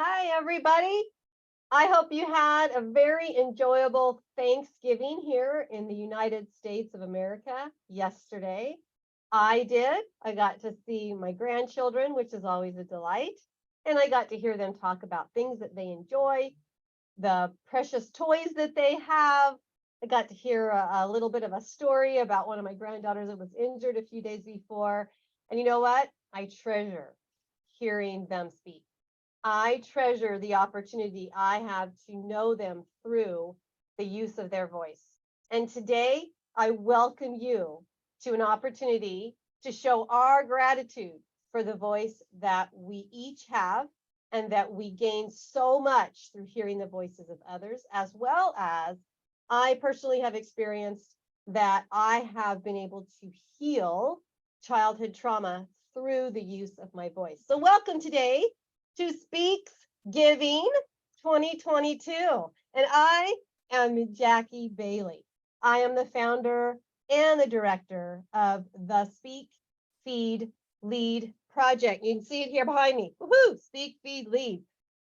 Hi, everybody. I hope you had a very enjoyable Thanksgiving here in the United States of America yesterday. I did. I got to see my grandchildren, which is always a delight. And I got to hear them talk about things that they enjoy, the precious toys that they have. I got to hear a little bit of a story about one of my granddaughters that was injured a few days before. And you know what? I treasure hearing them speak. I treasure the opportunity I have to know them through the use of their voice. And today, I welcome you to an opportunity to show our gratitude for the voice that we each have and that we gain so much through hearing the voices of others, as well as I personally have experienced that I have been able to heal childhood trauma through the use of my voice. So welcome today to SpeaksGiving 2022. And I am Jackie Bailey. I am the founder and the director of the Speak, Feed, Lead project. You can see it here behind me. Woohoo! Speak, Feed, Lead.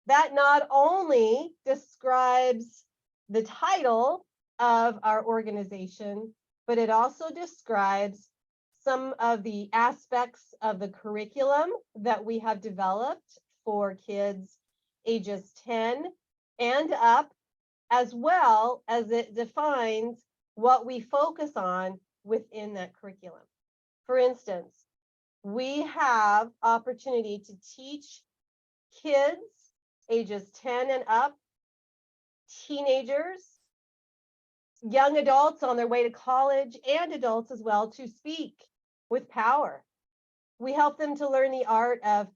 That not only describes the title of our organization, but it also describes some of the aspects of the curriculum that we have developed for kids ages 10 and up, as well as it defines what we focus on within that curriculum. For instance, we have opportunity to teach kids ages 10 and up, teenagers, young adults on their way to college, and adults as well, to speak with power. We help them to learn the art of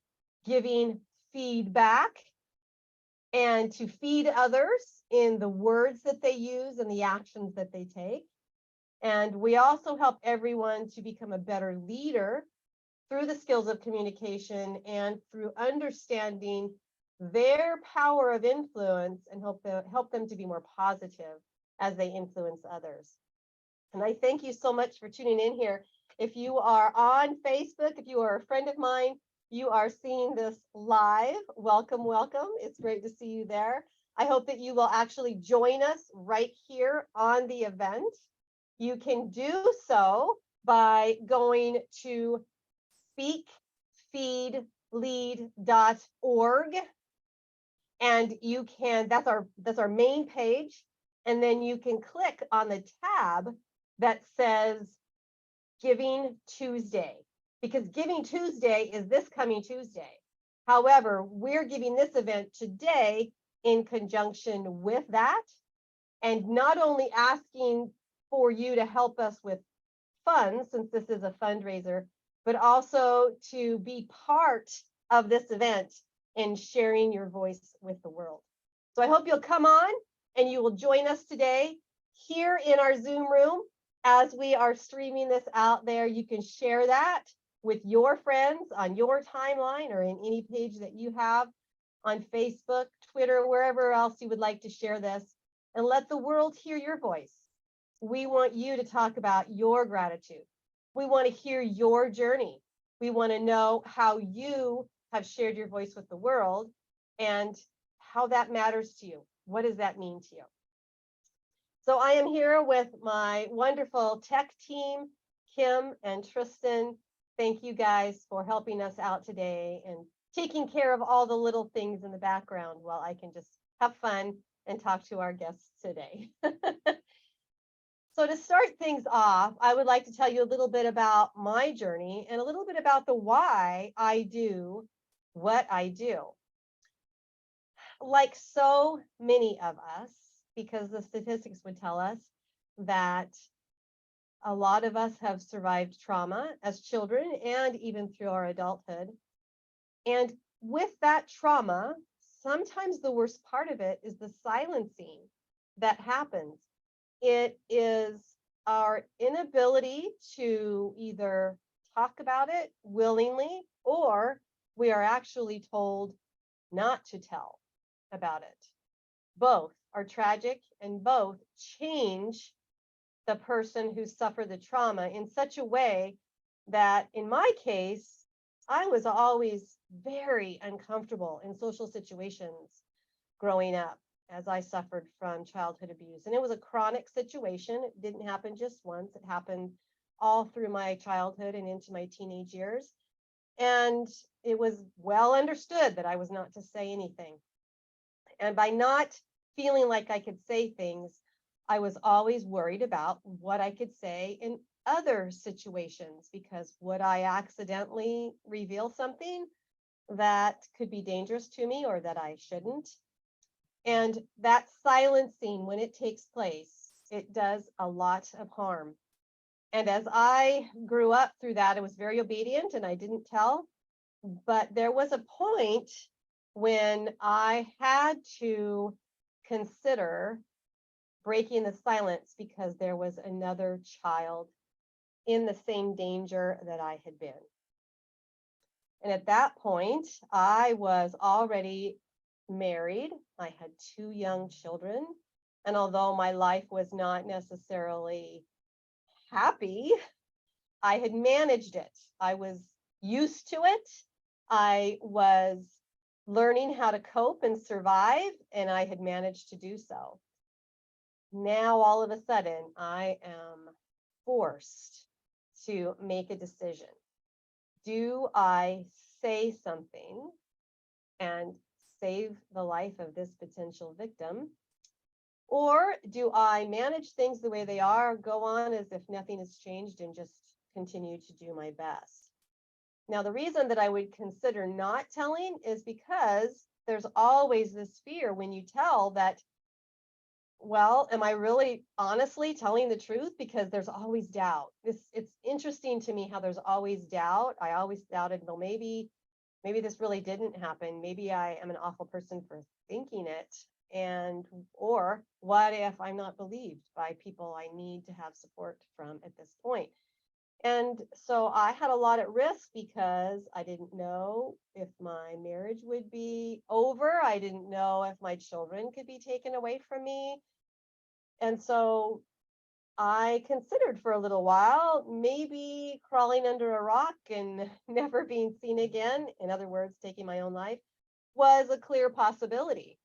giving feedback and to feed others in the words that they use and the actions that they take. And we also help everyone to become a better leader through the skills of communication and through understanding their power of influence and help them to be more positive as they influence others. And I thank you so much for tuning in here. If you are on Facebook, if you are a friend of mine, you are seeing this live. Welcome, welcome. It's great to see you there. I hope that you will actually join us right here on the event. You can do so by going to speakfeedlead.org. And you can, that's our main page. And then you can click on the tab that says Giving Tuesday, because Giving Tuesday is this coming Tuesday. However, we're giving this event today in conjunction with that, and not only asking for you to help us with funds, since this is a fundraiser, but also to be part of this event and sharing your voice with the world. So I hope you'll come on and you will join us today here in our Zoom room as we are streaming this out there. You can share that with your friends on your timeline or in any page that you have on Facebook, Twitter, wherever else you would like to share this, and let the world hear your voice. We want you to talk about your gratitude. We want to hear your journey. We want to know how you have shared your voice with the world and how that matters to you. What does that mean to you? So I am here with my wonderful tech team, Kim and Tristan. Thank you guys for helping us out today and taking care of all the little things in the background while I can just have fun and talk to our guests today. So to start things off, I would like to tell you a little bit about my journey and a little bit about the why I do what I do. Like so many of us, because the statistics would tell us that a lot of us have survived trauma as children and even through our adulthood. And with that trauma, sometimes the worst part of it is the silencing that happens. It is our inability to either talk about it willingly, or we are actually told not to tell about it. Both are tragic and both change the person who suffered the trauma in such a way that, in my case, I was always very uncomfortable in social situations growing up as I suffered from childhood abuse. And it was a chronic situation. It didn't happen just once, it happened all through my childhood and into my teenage years. And it was well understood that I was not to say anything. And by not feeling like I could say things, I was always worried about what I could say in other situations, because would I accidentally reveal something that could be dangerous to me or that I shouldn't? And that silencing, when it takes place, it does a lot of harm. And as I grew up through that, I was very obedient and I didn't tell. But there was a point when I had to consider breaking the silence because there was another child in the same danger that I had been. And at that point, I was already married. I had 2 young children. And although my life was not necessarily happy, I had managed it. I was used to it. I was learning how to cope and survive, and I had managed to do so. Now, all of a sudden, I am forced to make a decision. Do I say something and save the life of this potential victim? Or do I manage things the way they are, go on as if nothing has changed, and just continue to do my best? Now, the reason that I would consider not telling is because there's always this fear when you tell that, well, am I really honestly telling the truth? Because there's always doubt. It's interesting to me how there's always doubt. I always doubted, well, maybe this really didn't happen. Maybe I am an awful person for thinking it. And or what if I'm not believed by people I need to have support from at this point? And so I had a lot at risk because I didn't know if my marriage would be over. I didn't know if my children could be taken away from me. And so I considered for a little while maybe crawling under a rock and never being seen again, in other words, taking my own life, was a clear possibility.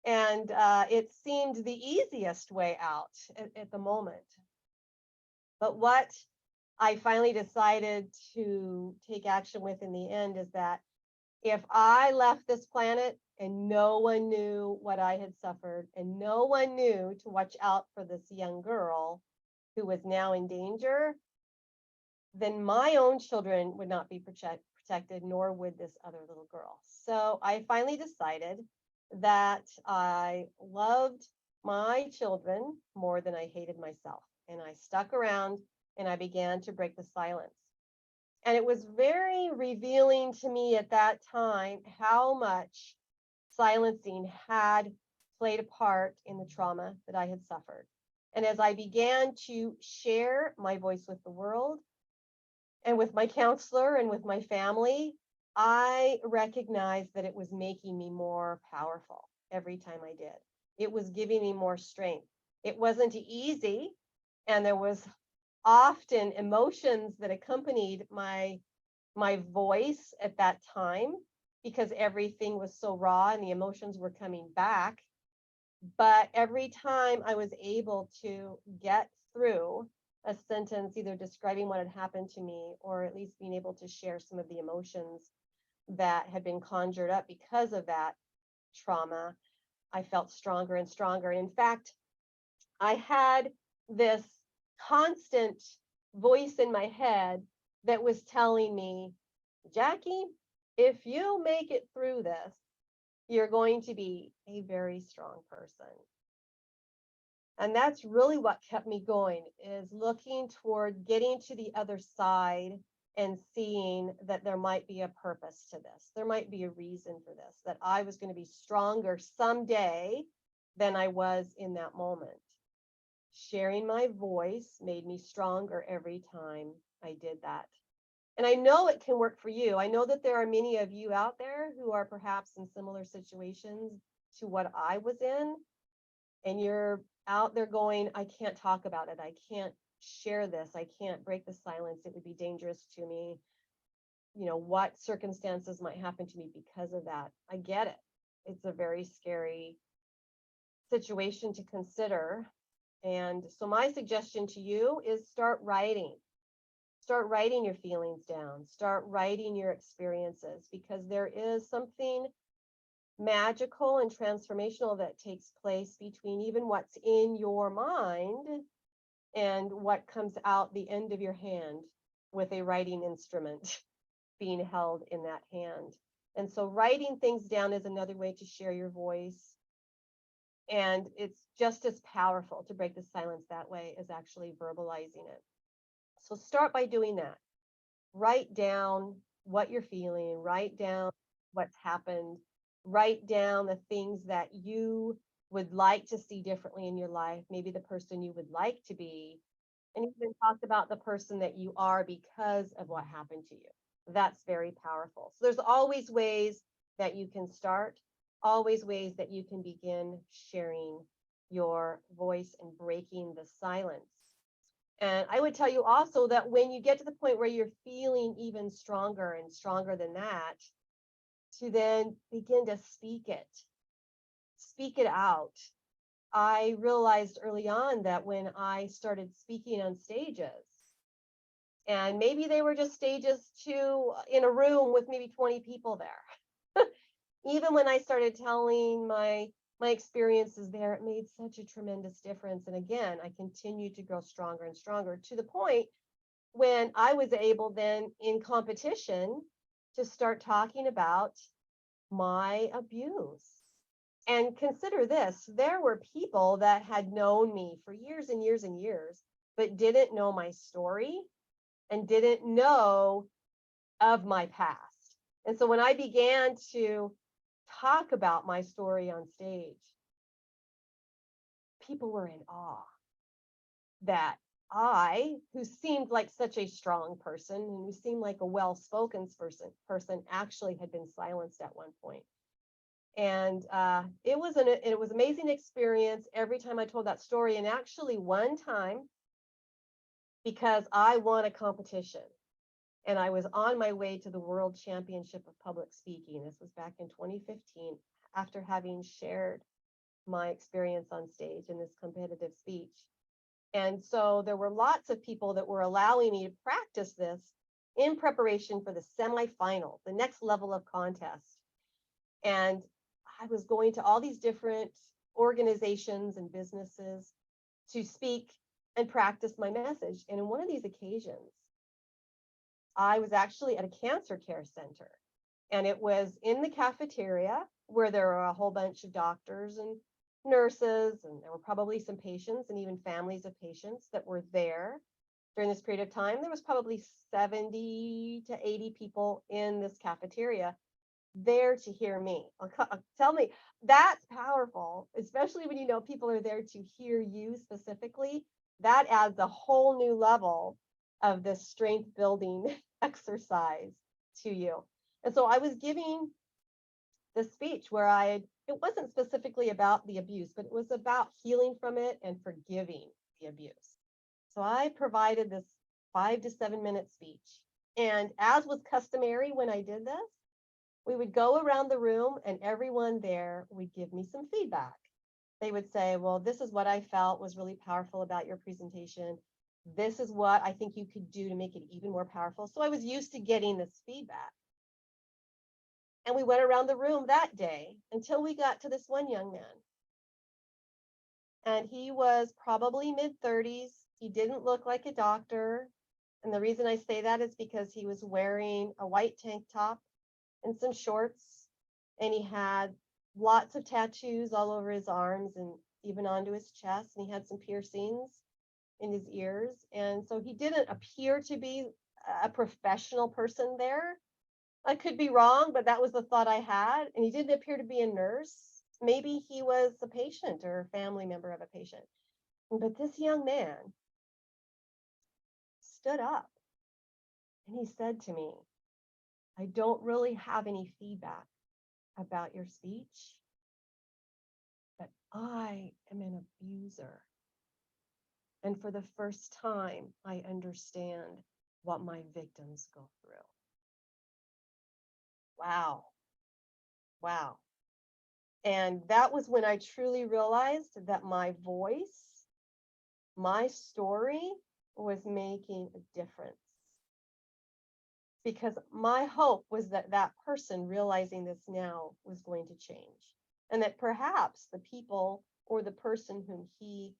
And it seemed the easiest way out at the moment. But what I finally decided to take action with in the end is that if I left this planet and no one knew what I had suffered and no one knew to watch out for this young girl who was now in danger, then my own children would not be protected, nor would this other little girl. So I finally decided that I loved my children more than I hated myself. And I stuck around and I began to break the silence. And it was very revealing to me at that time how much silencing had played a part in the trauma that I had suffered. And as I began to share my voice with the world and with my counselor and with my family, I recognized that it was making me more powerful every time I did. It was giving me more strength. It wasn't easy, and there was often emotions that accompanied my voice at that time because everything was so raw and the emotions were coming back. But every time I was able to get through a sentence, either describing what had happened to me or at least being able to share some of the emotions that had been conjured up because of that trauma, I felt stronger and stronger. In fact, I had this constant voice in my head that was telling me, Jackie, if you make it through this, you're going to be a very strong person. And that's really what kept me going, is looking toward getting to the other side and seeing that there might be a purpose to this. There might be a reason for this, that I was going to be stronger someday than I was in that moment. Sharing my voice made me stronger every time I did that. And I know it can work for you. I know that there are many of you out there who are perhaps in similar situations to what I was in. And you're out there going, I can't talk about it. I can't share this. I can't break the silence. It would be dangerous to me. what circumstances might happen to me because of that. I get it. It's a very scary situation to consider. And so my suggestion to you is start writing. Start writing your feelings down. Start writing your experiences, because there is something magical and transformational that takes place between even what's in your mind and what comes out the end of your hand with a writing instrument being held in that hand. And so writing things down is another way to share your voice. And it's just as powerful to break the silence that way as actually verbalizing it. So start by doing that. Write down what you're feeling, write down what's happened, write down the things that you would like to see differently in your life, maybe the person you would like to be, and even talk about the person that you are because of what happened to you. That's very powerful. So there's always ways that you can start, always ways that you can begin sharing your voice and breaking the silence. And I would tell you also that when you get to the point where you're feeling even stronger and stronger than that, to then begin to speak it out. I realized early on that when I started speaking on stages, and maybe they were just stages in a room with maybe 20 people there, even when I started telling my experiences there, it made such a tremendous difference. And again, I continued to grow stronger and stronger, to the point when I was able then in competition to start talking about my abuse. And consider this, there were people that had known me for years and years and years, but didn't know my story and didn't know of my past. And so when I began to talk about my story on stage, people were in awe that I, who seemed like such a strong person and who seemed like a well-spoken person, actually had been silenced at one point. And it was an amazing experience every time I told that story. And actually one time, because I won a competition, and I was on my way to the World Championship of Public Speaking. This was back in 2015, after having shared my experience on stage in this competitive speech. And so there were lots of people that were allowing me to practice this in preparation for the semifinal, the next level of contest. And I was going to all these different organizations and businesses to speak and practice my message. And in one of these occasions, I was actually at a cancer care center, and it was in the cafeteria where there were a whole bunch of doctors and nurses, and there were probably some patients and even families of patients that were there during this period of time. There was probably 70 to 80 people in this cafeteria there to hear me. Tell me, that's powerful, especially when you know people are there to hear you specifically. That adds a whole new level of this strength building exercise to you. And so I was giving this speech where it wasn't specifically about the abuse, but it was about healing from it and forgiving the abuse. So I provided this 5 to 7 minute speech. And as was customary when I did this, we would go around the room and everyone there would give me some feedback. They would say, well, this is what I felt was really powerful about your presentation. This is what I think you could do to make it even more powerful. So I was used to getting this feedback. And we went around the room that day until we got to this one young man. And he was probably mid-30s. He didn't look like a doctor. And the reason I say that is because he was wearing a white tank top and some shorts. And he had lots of tattoos all over his arms and even onto his chest. And he had some piercings in his ears. And so he didn't appear to be a professional person there. I could be wrong, but that was the thought I had. And he didn't appear to be a nurse. Maybe he was a patient or a family member of a patient. But this young man stood up and he said to me, I don't really have any feedback about your speech, but I am an abuser. And for the first time, I understand what my victims go through. Wow. Wow. And that was when I truly realized that my voice, my story was making a difference. Because my hope was that that person realizing this now was going to change. And that perhaps the people or the person whom he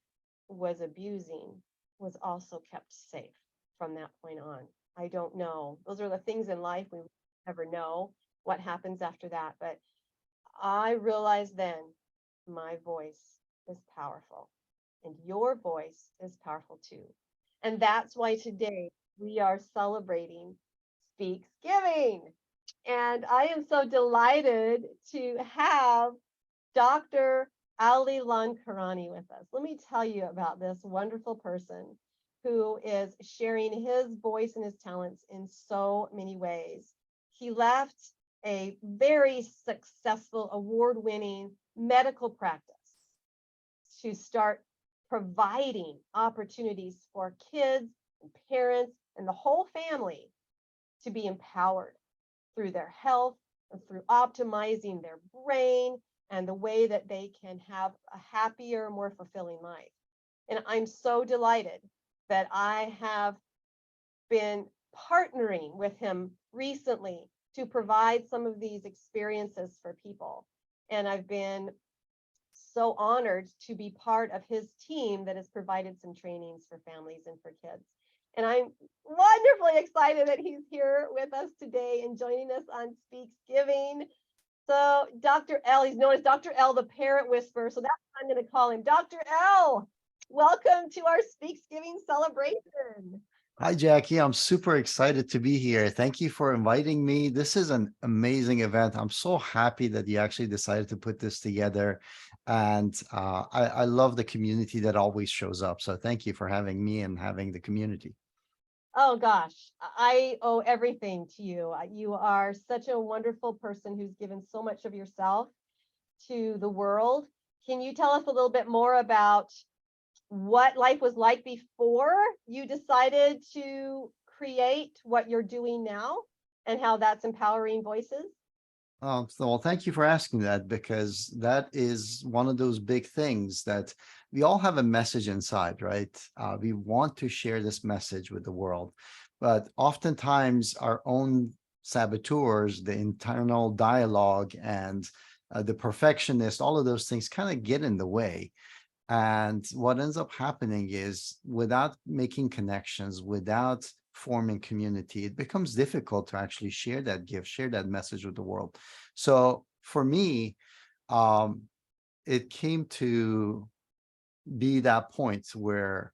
was abusing was also kept safe from that point on. I don't know. Those are the things in life we never know what happens after that. But I realized then my voice is powerful and your voice is powerful too. And that's why today we are celebrating SpeaksGiving. And I am so delighted to have Dr. Ali Lankarani with us. Let me tell you about this wonderful person who is sharing his voice and his talents in so many ways. He left a very successful, award-winning medical practice to start providing opportunities for kids and parents and the whole family to be empowered through their health and through optimizing their brain and the way that they can have a happier, more fulfilling life. And I'm so delighted that I have been partnering with him recently to provide some of these experiences for people. And I've been so honored to be part of his team that has provided some trainings for families and for kids. And I'm wonderfully excited that he's here with us today and joining us on SpeaksGiving. So Dr. L, he's known as Dr. L, the parent whisperer. So that's what I'm going to call him. Dr. L, welcome to our SpeaksGiving celebration. Hi, Jackie. I'm super excited to be here. Thank you for inviting me. This is an amazing event. I'm so happy that you actually decided to put this together. And I love the community that always shows up. So thank you for having me and having the community. Oh gosh, I owe everything to you. You are such a wonderful person who's given so much of yourself to the world. Can you tell us a little bit more about what life was like before you decided to create what you're doing now and how that's empowering voices? Well, thank you for asking that, because that is one of those big things that we all have a message inside, right? We want to share this message with the world, but oftentimes our own saboteurs, the internal dialogue and the perfectionist, all of those things kind of get in the way. And what ends up happening is, without making connections, without forming community, it becomes difficult to actually share that gift, share that message with the world. So for me, um, it came to be that point where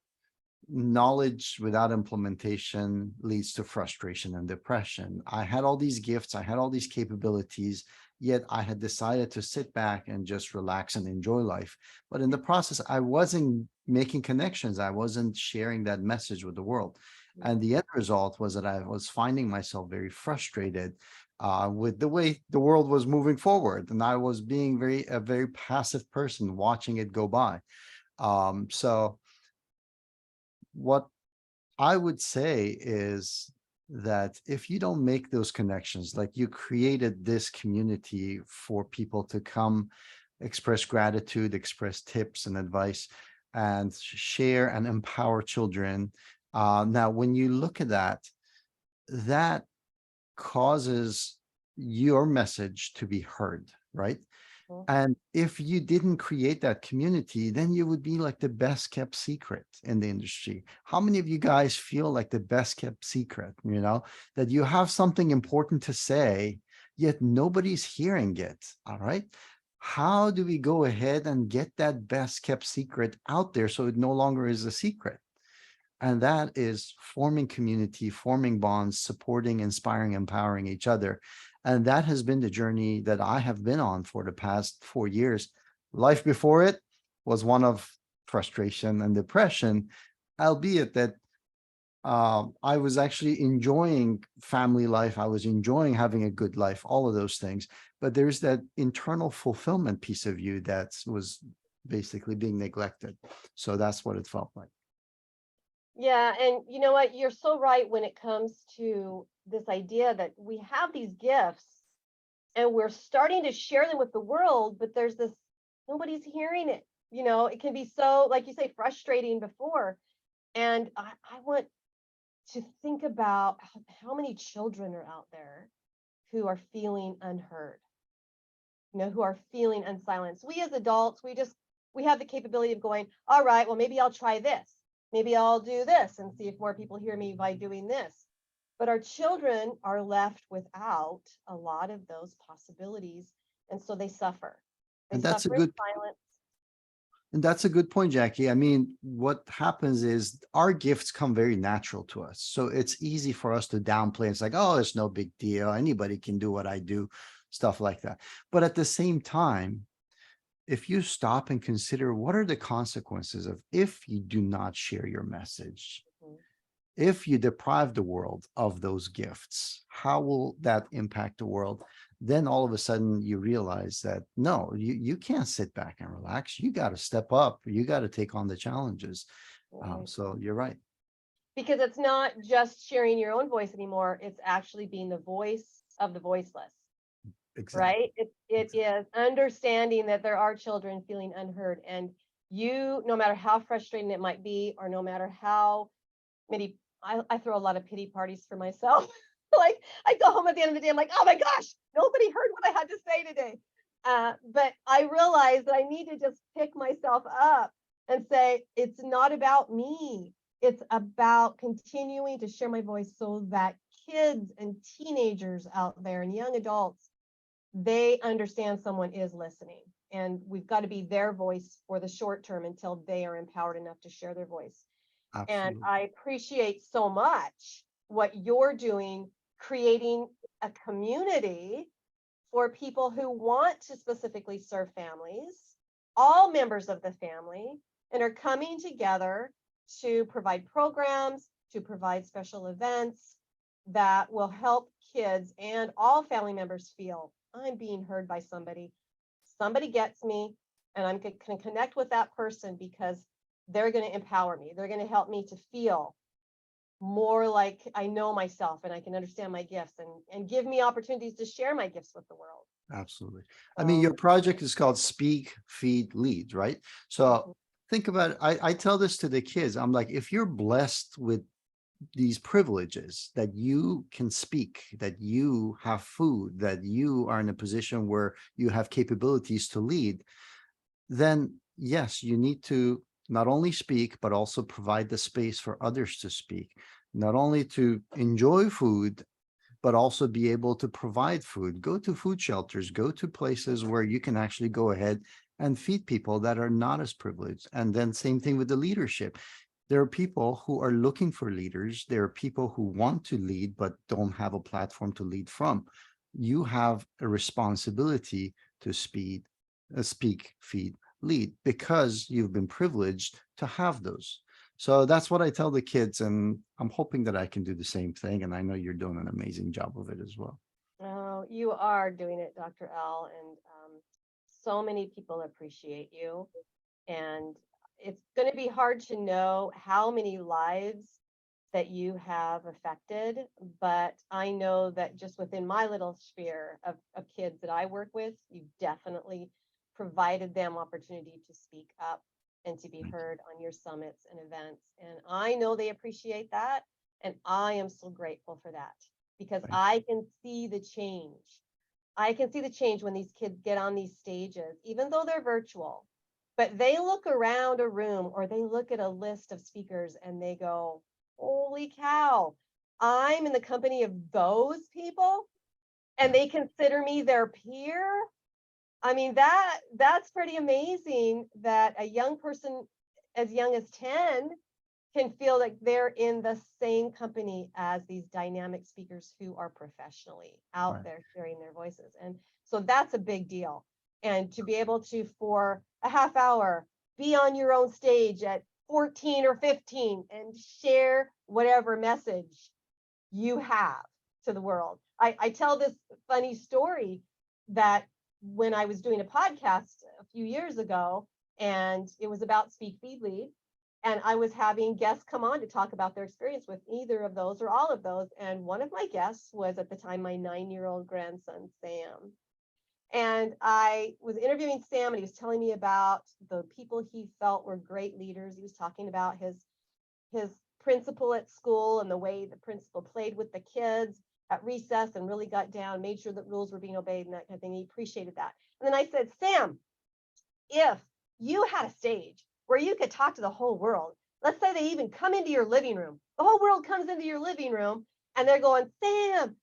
knowledge without implementation leads to frustration and depression. I had all these gifts, I had all these capabilities, yet I had decided to sit back and just relax and enjoy life. But in the process, I wasn't making connections. I wasn't sharing that message with the world. And the end result was that I was finding myself very frustrated with the way the world was moving forward. And I was being a very passive person watching it go by. So what I would say is that if you don't make those connections, like you created this community for people to come express gratitude, express tips and advice, and share and empower children. Now, when you look at that, that causes your message to be heard, right? Mhm. And if you didn't create that community, then you would be like the best kept secret in the industry. How many of you guys feel like the best kept secret, that you have something important to say, yet nobody's hearing it? All right. How do we go ahead and get that best kept secret out there so it no longer is a secret? And that is forming community, forming bonds, supporting, inspiring, empowering each other. And that has been the journey that I have been on for the past 4 years. Life before it was one of frustration and depression, albeit that I was actually enjoying family life. I was enjoying having a good life, all of those things. But there's that internal fulfillment piece of you that was basically being neglected. So that's what it felt like. Yeah, and you know what? You're so right when it comes to this idea that we have these gifts and we're starting to share them with the world, but there's this, nobody's hearing it. It can be so, like you say, frustrating before. And I want to think about how many children are out there who are feeling unheard, who are feeling unsilenced. We as adults, we have the capability of going, all right, well, maybe I'll try this. Maybe I'll do this and see if more people hear me by doing this. But our children are left without a lot of those possibilities. And so they suffer. They And that's a suffer in good silence. And that's a good point, Jackie. I mean, what happens is our gifts come very natural to us. So it's easy for us to downplay. It's like, oh, it's no big deal. Anybody can do what I do, stuff like that. But at the same time, if you stop and consider what are the consequences of if you do not share your message, Mhm. if you deprive the world of those gifts, how will that impact the world? Then all of a sudden you realize that no, you can't sit back and relax. You got to step up. You got to take on the challenges. Right. So you're right. Because it's not just sharing your own voice anymore, it's actually being the voice of the voiceless. Exactly. Right? It is understanding that there are children feeling unheard, and no matter how frustrating it might be, or no matter how many, I throw a lot of pity parties for myself. Like, I go home at the end of the day, I'm like, oh my gosh, nobody heard what I had to say today. But I realize that I need to just pick myself up and say, it's not about me. It's about continuing to share my voice so that kids and teenagers out there and young adults, they understand someone is listening, and we've got to be their voice for the short term until they are empowered enough to share their voice. And Absolutely. I appreciate so much what you're doing, creating a community for people who want to specifically serve families, all members of the family, and are coming together to provide programs, to provide special events that will help kids and all family members feel I'm being heard by somebody. Somebody gets me, and I'm going to connect with that person because they're going to empower me. They're going to help me to feel more like I know myself and I can understand my gifts, and give me opportunities to share my gifts with the world. Absolutely. I mean, So, your project is called Speak, Feed, Lead, right? So mhm, think about it. I tell this to the kids. I'm like, if you're blessed with these privileges that you can speak, that you have food, that you are in a position where you have capabilities to lead, then yes, you need to not only speak, but also provide the space for others to speak, not only to enjoy food, but also be able to provide food. Go to food shelters, go to places where you can actually go ahead and feed people that are not as privileged. And then same thing with the leadership. There are people who are looking for leaders. There are people who want to lead, but don't have a platform to lead from. You have a responsibility to speak, feed, lead, because you've been privileged to have those. So that's what I tell the kids, and I'm hoping that I can do the same thing. And I know you're doing an amazing job of it as well. oh, you are doing it, Dr. L, and so many people appreciate you. And it's going to be hard to know how many lives that you have affected, but I know that just within my little sphere of kids that I work with, you definitely provided them opportunity to speak up and to be Thank you. heard on your summits and events. And I know they appreciate that. And I am so grateful for that because Thank I can see the change. I can see the change when these kids get on these stages, even though they're virtual, but they look around a room or they look at a list of speakers and they go, holy cow, I'm in the company of those people you. and they consider me their peer. I mean, that's pretty amazing that a young person as young as 10 can feel like they're in the same company as these dynamic speakers who are professionally out Right. there sharing their voices. And so that's a big deal. And to be able to, for a half hour, be on your own stage at 14 or 15 and share whatever message you have to the world. I tell this funny story that when I was doing a podcast a few years ago, and it was about Speak, Feed, Lead, And I was having guests come on to talk about their experience with either of those or all of those. And one of my guests was at the time my 9-year-old grandson, Sam. And I was interviewing Sam, and he was telling me about the people he felt were great leaders. He was talking about his principal at school and the way the principal played with the kids at recess and really got down, made sure that rules were being obeyed and that kind of thing. He appreciated that. And then I said, Sam, if you had a stage where you could talk to the whole world, let's say they even come into your living room, the whole world comes into your living room and they're going, Sam,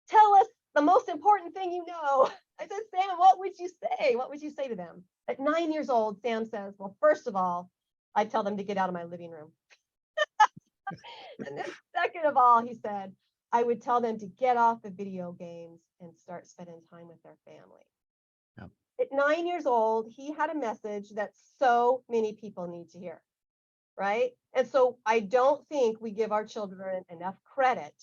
tell us the most important thing you know. I said, Sam, what would you say? What would you say to them? At 9 years old, Sam says, well, first of all, I tell them to get out of my living room. And then second of all, he said, I would tell them to get off the video games and start spending time with their family. Yep. At 9 years old, he had a message that so many people need to hear, right? And so I don't think we give our children enough credit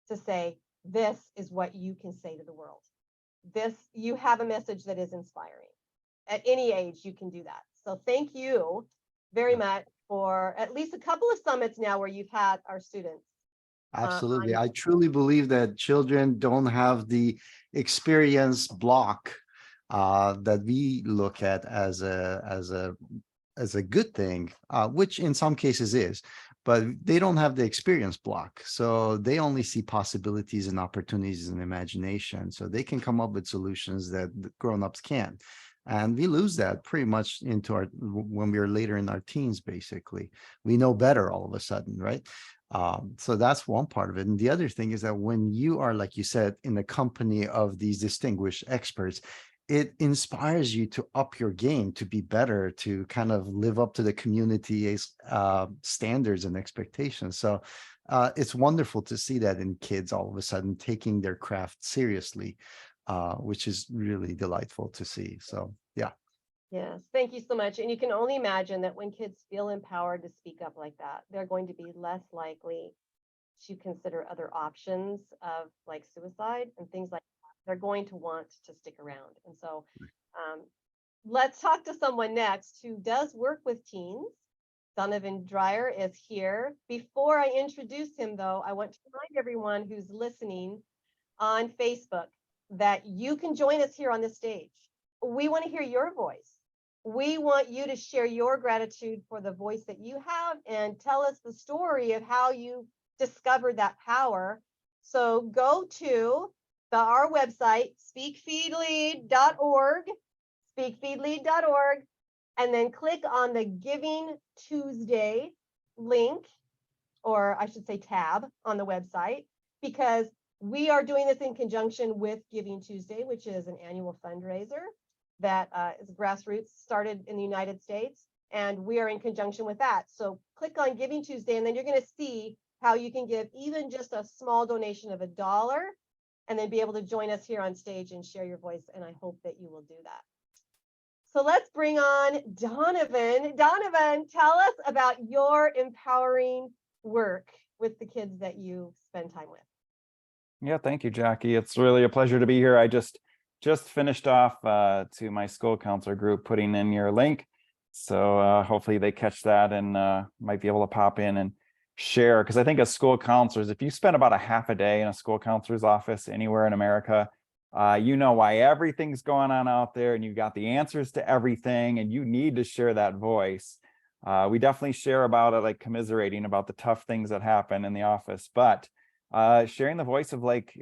to say, this is what you can say to the world. This, you have a message that is inspiring. At any age, you can do that. So thank you very much for at least a couple of summits now where you've had our students. Absolutely. I truly believe that children don't have the experience block that we look at as a good thing, which in some cases is, but they don't have the experience block. So they only see possibilities and opportunities and imagination. So they can come up with solutions that grown-ups can't. And we lose that pretty much into when we're later in our teens, basically. We know better all of a sudden, right? So that's one part of it. And the other thing is that when you are, like you said, in the company of these distinguished experts, it inspires you to up your game, to be better, to kind of live up to the community's standards and expectations. So it's wonderful to see that in kids all of a sudden taking their craft seriously, which is really delightful to see. So, yeah. Yes, thank you so much. And you can only imagine that when kids feel empowered to speak up like that, they're going to be less likely to consider other options of like suicide and things like that. They're going to want to stick around. And so let's talk to someone next who does work with teens. Donovan Dreyer is here. Before I introduce him, though, I want to remind everyone who's listening on Facebook that you can join us here on this stage. We want to hear your voice. We want you to share your gratitude for the voice that you have and tell us the story of how you discovered that power. So go to our website, speakfeedlead.org, and then click on the Giving Tuesday link, or I should say tab on the website, because we are doing this in conjunction with Giving Tuesday, which is an annual fundraiser that is grassroots, started in the United States, and we are in conjunction with that. So click on Giving Tuesday, and then you're going to see how you can give even just a small donation of $1, and then be able to join us here on stage and share your voice, and I hope that you will do that. So let's bring on Donovan. Donovan, tell us about your empowering work with the kids that you spend time with. Yeah, thank you, Jackie. It's really a pleasure to be here. I just finished off to my school counselor group putting in your link. So hopefully they catch that and might be able to pop in and share. Because I think as school counselors, if you spend about a half a day in a school counselor's office anywhere in America, you know why everything's going on out there and you've got the answers to everything and you need to share that voice. We definitely share about it, like commiserating about the tough things that happen in the office, but sharing the voice of like,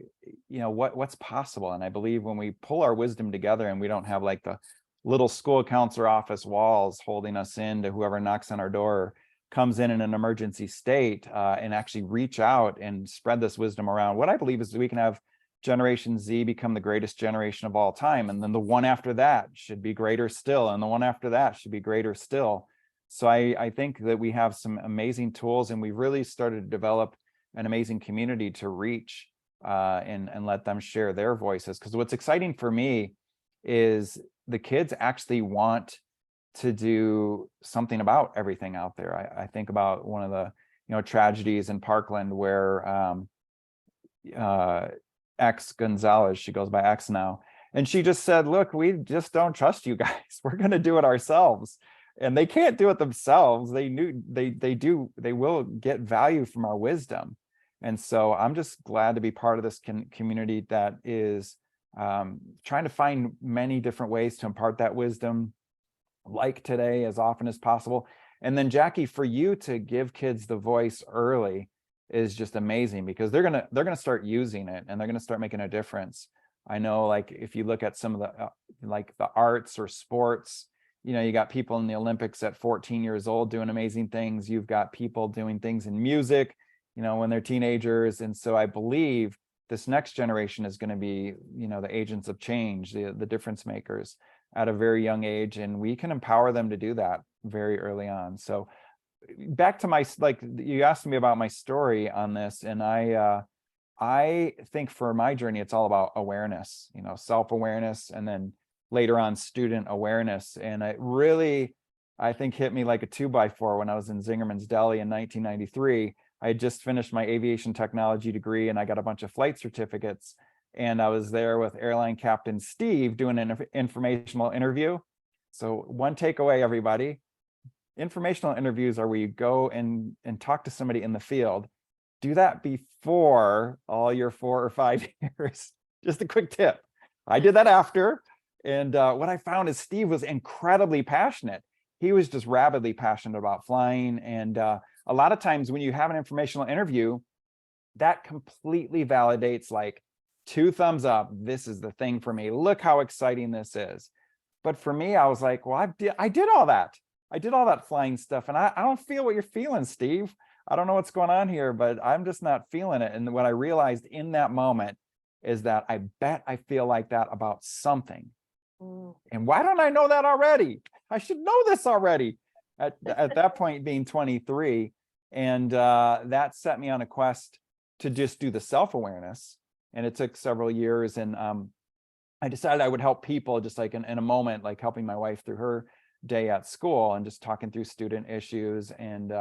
what's possible. And I believe when we pull our wisdom together and we don't have like the little school counselor office walls holding us in to whoever knocks on our door or comes in an emergency state, and actually reach out and spread this wisdom around. What I believe is we can have Generation Z become the greatest generation of all time. And then the one after that should be greater still. And the one after that should be greater still. So I think that we have some amazing tools and we really started to develop an amazing community to reach and let them share their voices. Because what's exciting for me is the kids actually want to do something about everything out there. I think about one of the tragedies in Parkland where X Gonzalez, she goes by X now, and she just said, look, we just don't trust you guys. We're going to do it ourselves. and they can't do it themselves. They will get value from our wisdom. And so I'm just glad to be part of this community that is trying to find many different ways to impart that wisdom, like today, as often as possible. And then Jackie, for you to give kids the voice early is just amazing, because they're gonna start using it, and they're gonna start making a difference. I know, like, if you look at some of the like the arts or sports, you know, you got people in the Olympics at 14 years old doing amazing things. You've got people doing things in music, you know, when they're teenagers. And so I believe this next generation is going to be, you know, the agents of change, the difference makers at a very young age, and we can empower them to do that very early on. So back to my, like, you asked me about my story on this, and I think for my journey, it's all about awareness, you know, self-awareness, and then later on student awareness. And it really, I think, hit me like a 2x4 when I was in Zingerman's Deli in 1993. I had just finished my aviation technology degree, and I got a bunch of flight certificates. And I was there with airline captain Steve doing an informational interview. So one takeaway, everybody: informational interviews are where you go and talk to somebody in the field. Do that before all your 4 or 5 years. Just a quick tip. I did that after. And what I found is Steve was incredibly passionate. He was just rabidly passionate about flying. And a lot of times when you have an informational interview, that completely validates, like, 2 thumbs up. This is the thing for me. Look how exciting this is. But for me, I was like, well, I did all that. I did all that flying stuff. And I don't feel what you're feeling, Steve. I don't know what's going on here, but I'm just not feeling it. And what I realized in that moment is that I bet I feel like that about something. And why don't I know that already? I should know this already at that point, being 23. And that set me on a quest to just do the self-awareness. And it took several years. And I decided I would help people, just like in a moment, like helping my wife through her day at school and just talking through student issues. And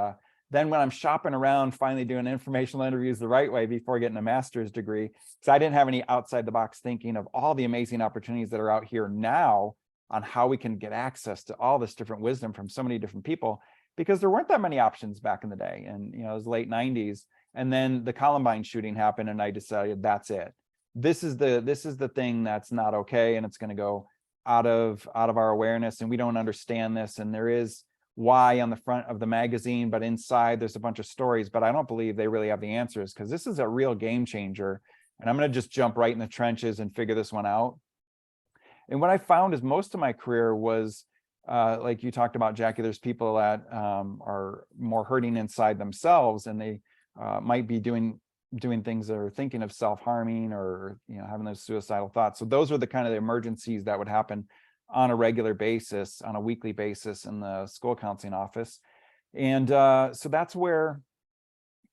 then when I'm shopping around, finally doing informational interviews the right way before getting a master's degree, because I didn't have any outside the box thinking of all the amazing opportunities that are out here now on how we can get access to all this different wisdom from so many different people, because there weren't that many options back in the day. And, you know, it was late 90s. And then the Columbine shooting happened, and I decided that's it. This is the thing that's not okay, and it's going to go out of our awareness, and we don't understand this. And there is why on the front of the magazine, but inside there's a bunch of stories, but I don't believe they really have the answers, because this is a real game changer. And I'm going to just jump right in the trenches and figure this one out. And what I found is most of my career was like you talked about, Jackie, there's people that are more hurting inside themselves, and they might be doing things that are thinking of self-harming, or, you know, having those suicidal thoughts. So those were the kind of the emergencies that would happen on a regular basis, on a weekly basis in the school counseling office. And so that's where,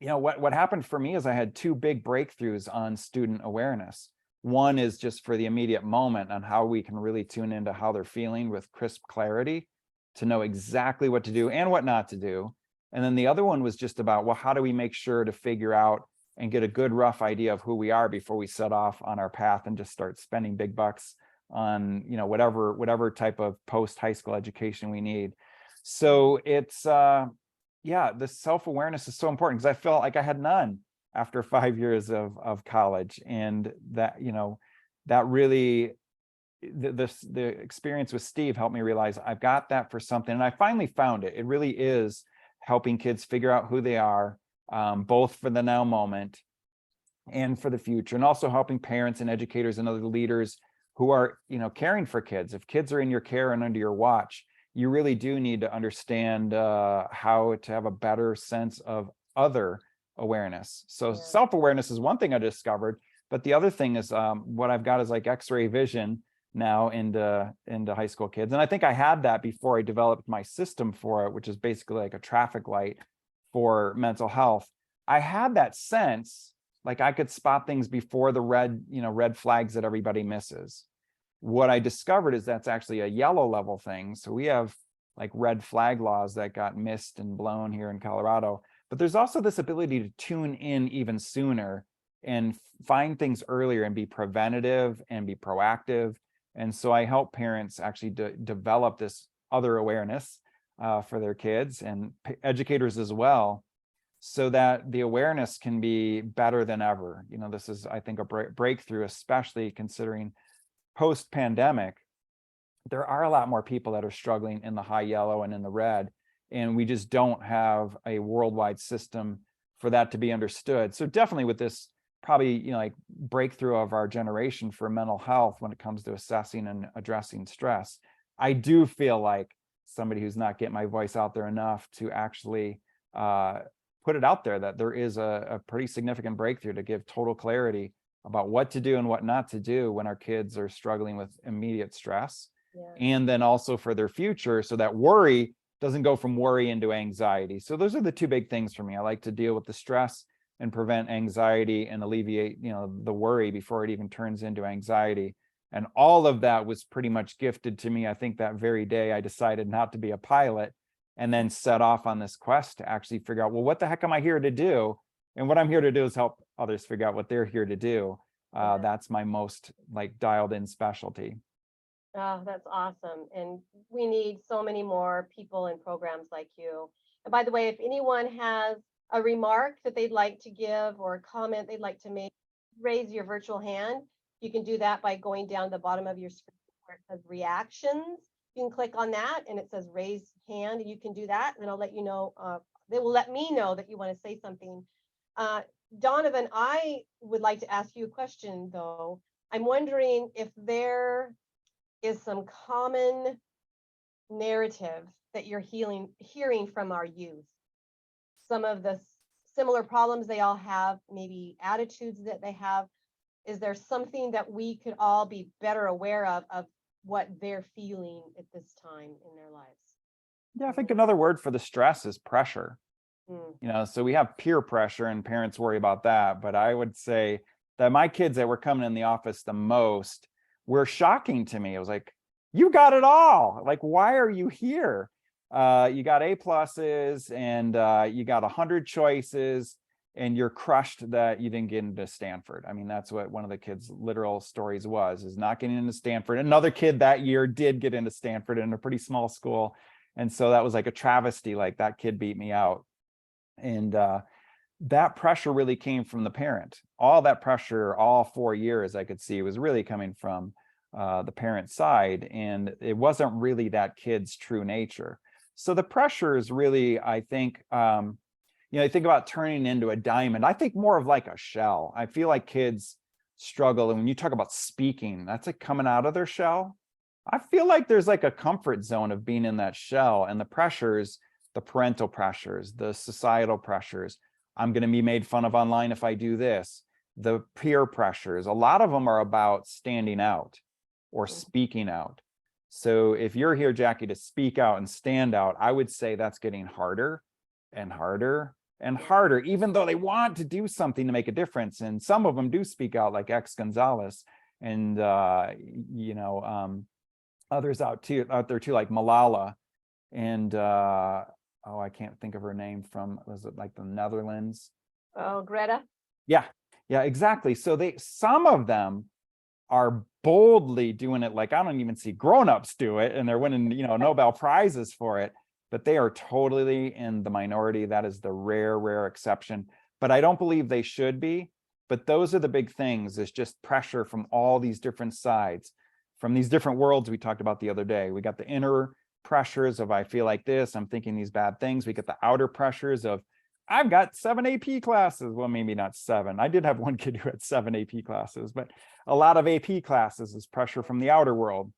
you know, what happened for me is I had 2 big breakthroughs on student awareness. One is just for the immediate moment on how we can really tune into how they're feeling with crisp clarity to know exactly what to do and what not to do. And then the other one was just about, well, how do we make sure to figure out and get a good rough idea of who we are before we set off on our path and just start spending big bucks on, you know, whatever type of post high school education we need. So it's yeah, the self-awareness is so important, because I felt like I had none after 5 years of college. And that, you know, that really, the experience with Steve helped me realize I've got that for something. And I finally found it. It really is helping kids figure out who they are, both for the now moment and for the future, and also helping parents and educators and other leaders who are, you know, caring for kids. If kids are in your care and under your watch, you really do need to understand how to have a better sense of other awareness. So self-awareness is one thing I discovered, but the other thing is what I've got is like X-ray vision now into high school kids. And I think I had that before I developed my system for it, which is basically like a traffic light for mental health. I had that sense, like I could spot things before the red flags that everybody misses. What I discovered is that's actually a yellow level thing. So we have like red flag laws that got missed and blown here in Colorado, but there's also this ability to tune in even sooner and find things earlier and be preventative and be proactive. And so I help parents actually develop this other awareness for their kids and educators as well, so that the awareness can be better than ever. You know, this is, I think, a breakthrough, especially considering post-pandemic, there are a lot more people that are struggling in the high yellow and in the red, and we just don't have a worldwide system for that to be understood. So definitely with this, probably, you know, like breakthrough of our generation for mental health when it comes to assessing and addressing stress, I do feel like somebody who's not getting my voice out there enough to actually put it out there that there is a pretty significant breakthrough to give total clarity about what to do and what not to do when our kids are struggling with immediate stress. Yeah. And then also for their future, so that worry doesn't go from worry into anxiety. So those are the two big things for me. I like to deal with the stress and prevent anxiety and alleviate, you know, the worry before it even turns into anxiety. And all of that was pretty much gifted to me, I think, that very day I decided not to be a pilot, and then set off on this quest to actually figure out, well, what the heck am I here to do? And what I'm here to do is help others figure out what they're here to do. Yeah. That's my most like dialed in specialty. Oh, that's awesome. And we need so many more people in programs like you. And by the way, if anyone has a remark that they'd like to give or a comment they'd like to make, raise your virtual hand. You can do that by going down the bottom of your screen where it says reactions. You can click on that and it says raise hand, and you can do that. And I'll let you know, they will let me know that you want to say something. Donovan, I would like to ask you a question though. I'm wondering if there is some common narrative that you're hearing from our youth. Some of the similar problems they all have, maybe attitudes that they have. Is there something that we could all be better aware of what they're feeling at this time in their lives? Yeah, I think another word for the stress is pressure. You know, so we have peer pressure and parents worry about that. But I would say that my kids that were coming in the office the most were shocking to me. It was like, you got it all. Like, why are you here? You got A pluses and you got 100 choices, and you're crushed that you didn't get into Stanford. I mean, that's what one of the kids' literal stories was, is not getting into Stanford. Another kid that year did get into Stanford in a pretty small school. And so that was like a travesty, like that kid beat me out. And that pressure really came from the parent. All that pressure, all 4 years, I could see was really coming from the parent side. And it wasn't really that kid's true nature. So the pressure is really, I think, you know, I think about turning into a diamond. I think more of like a shell. I feel like kids struggle. And when you talk about speaking, that's like coming out of their shell. I feel like there's like a comfort zone of being in that shell, and the pressures, the parental pressures, the societal pressures. I'm going to be made fun of online if I do this. The peer pressures, a lot of them are about standing out or speaking out. So if you're here, Jackie, to speak out and stand out, I would say that's getting harder and harder and harder, even though they want to do something to make a difference. And some of them do speak out, like X Gonzalez, and you know, others out there too, like Malala, and oh, I can't think of her name, from, was it like the Netherlands? Oh, Greta. Yeah, exactly. So some of them are boldly doing it. Like, I don't even see grown-ups do it, and they're winning, you know, Nobel Prizes for it, but they are totally in the minority. That is the rare exception, but I don't believe they should be. But those are the big things, is just pressure from all these different sides, from these different worlds we talked about the other day. We got the inner pressures of, I feel like this, I'm thinking these bad things. We get the outer pressures of, I've got 7 AP classes. Well, maybe not 7. I did have one kid who had 7 AP classes, but a lot of AP classes is pressure from the outer world.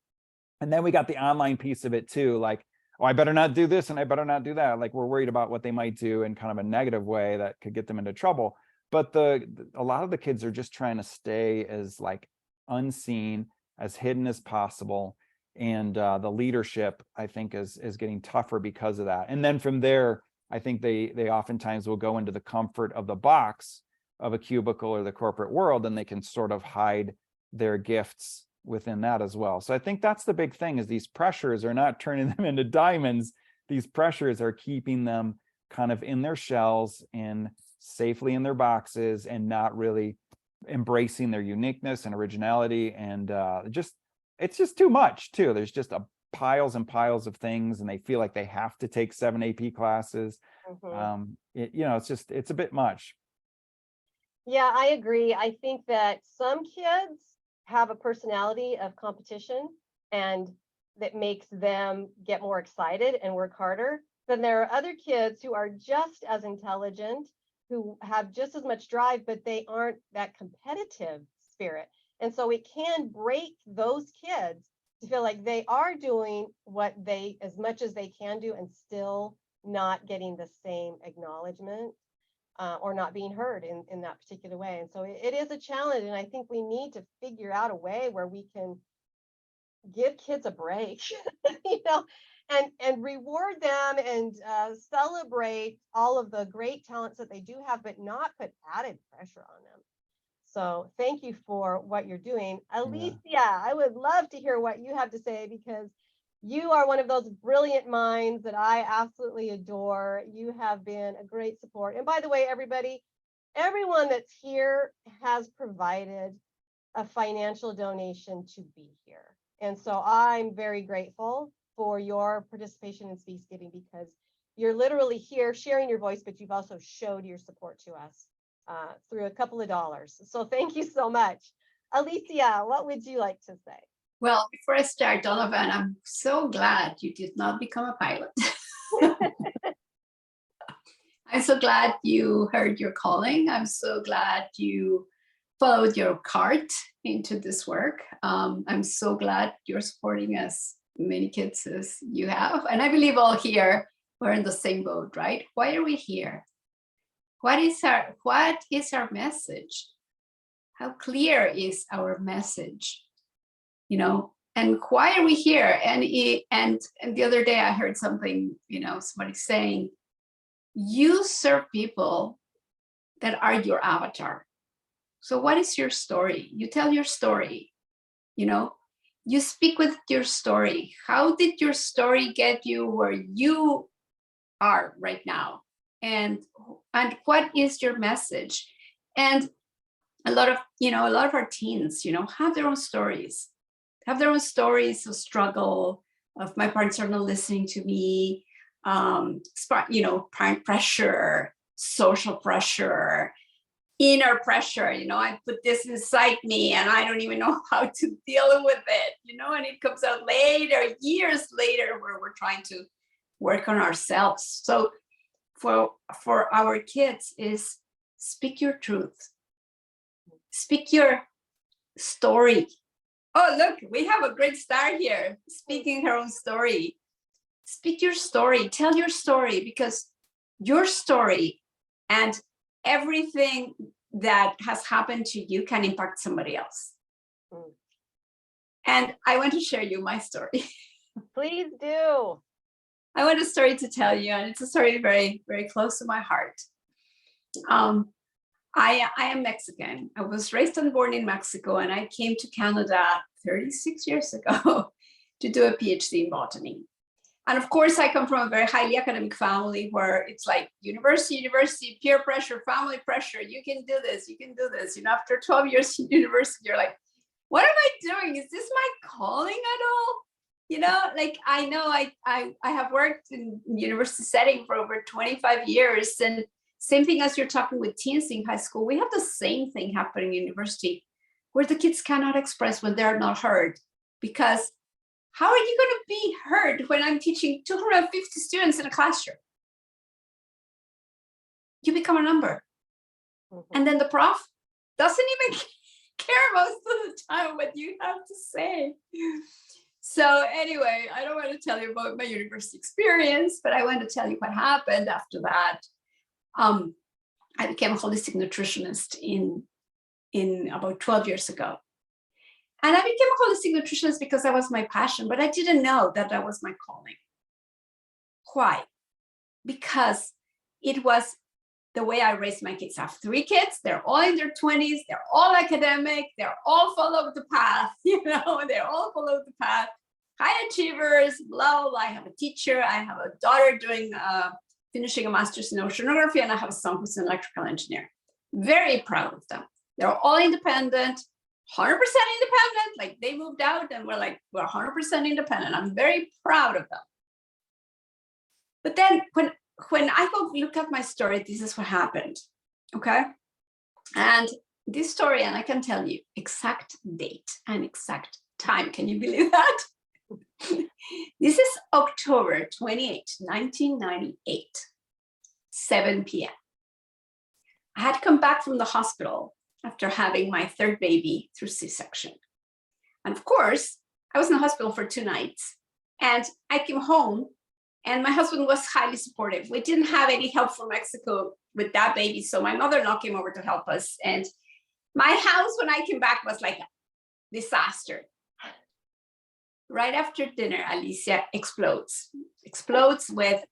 And then we got the online piece of it too. Like, oh, I better not do this and I better not do that. Like, we're worried about what they might do in kind of a negative way that could get them into trouble. But a lot of the kids are just trying to stay as like unseen, as hidden as possible. And the leadership, I think, is getting tougher because of that. And then from there, I think they oftentimes will go into the comfort of the box of a cubicle or the corporate world, and they can sort of hide their gifts within that as well. So I think that's the big thing, is these pressures are not turning them into diamonds. These pressures are keeping them kind of in their shells and safely in their boxes, and not really embracing their uniqueness and originality. And it's just too much too. There's just a piles and piles of things, and they feel like they have to take 7 AP classes. It's a bit much. Yeah, I agree. I think that some kids have a personality of competition, and that makes them get more excited and work harder. Then there are other kids who are just as intelligent, who have just as much drive, but they aren't that competitive spirit. And so it can break those kids to feel like they are doing as much as they can do, and still not getting the same acknowledgement. Or not being heard in that particular way. And so it is a challenge. And I think we need to figure out a way where we can give kids a break, and reward them, and celebrate all of the great talents that they do have, but not put added pressure on them. So thank you for what you're doing. Alicia, I would love to hear what you have to say, because you are one of those brilliant minds that I absolutely adore. You have been a great support. And by the way, everyone that's here has provided a financial donation to be here. And so I'm very grateful for your participation in SpeaksGiving, because you're literally here sharing your voice, but you've also showed your support to us through a couple of dollars. So thank you so much. Alicia, what would you like to say? Well, before I start, Donovan, I'm so glad you did not become a pilot. I'm so glad you heard your calling. I'm so glad you followed your heart into this work. I'm so glad you're supporting as many kids as you have. And I believe all here, we're in the same boat, right? Why are we here? What is our message? How clear is our message? And why are we here? And the other day I heard something, somebody saying, you serve people that are your avatar. So what is your story? You tell your story, you speak with your story. How did your story get you where you are right now? And what is your message? And a lot of our teens, have their own stories. Have their own stories of struggle, of my parents are not listening to me, parent pressure, social pressure, inner pressure. I put this inside me and I don't even know how to deal with it, and it comes out later, years later, where we're trying to work on ourselves. So for our kids is speak your truth, speak your story. Oh, look, we have a great star here, speaking her own story. Speak your story, tell your story, because your story and everything that has happened to you can impact somebody else. And I want to share you my story. Please do. I want a story to tell you, and it's a story very, very close to my heart. I am Mexican. I was raised and born in Mexico, and I came to Canada 36 years ago to do a PhD in botany. And of course, I come from a very highly academic family where it's like university, peer pressure, family pressure. You can do this, you can do this. After 12 years in university, you're like, what am I doing? Is this my calling at all? I know I have worked in university setting for over 25 years, and same thing as you're talking with teens in high school, we have the same thing happening in university, where the kids cannot express when they're not heard. Because how are you going to be heard when I'm teaching 250 students in a classroom? You become a number. And then the prof doesn't even care most of the time what you have to say. So anyway, I don't want to tell you about my university experience, but I want to tell you what happened after that. I became a holistic nutritionist in about 12 years ago. And I became a holistic nutritionist because that was my passion, but I didn't know that that was my calling. Why? Because it was the way I raised my kids. I have 3 kids. They're all in their 20s. They're all academic. They're all follow the path. They're all follow the path. High achievers, blah, blah, blah. I have a teacher. I have a daughter doing finishing a master's in oceanography, and I have a son who's an electrical engineer. Very proud of them. They're all independent, 100% independent. Like they moved out and we're 100% independent. I'm very proud of them. But then when I go look at my story, this is what happened. Okay. And this story, and I can tell you exact date and exact time. Can you believe that? This is October 28, 1998, 7 p.m. I had come back from the hospital after having my third baby through C-section. And of course, I was in the hospital for 2 nights. And I came home and my husband was highly supportive. We didn't have any help from Mexico with that baby. So my mother-in-law came over to help us. And my house, when I came back, was like a disaster. Right after dinner, Alicia explodes with,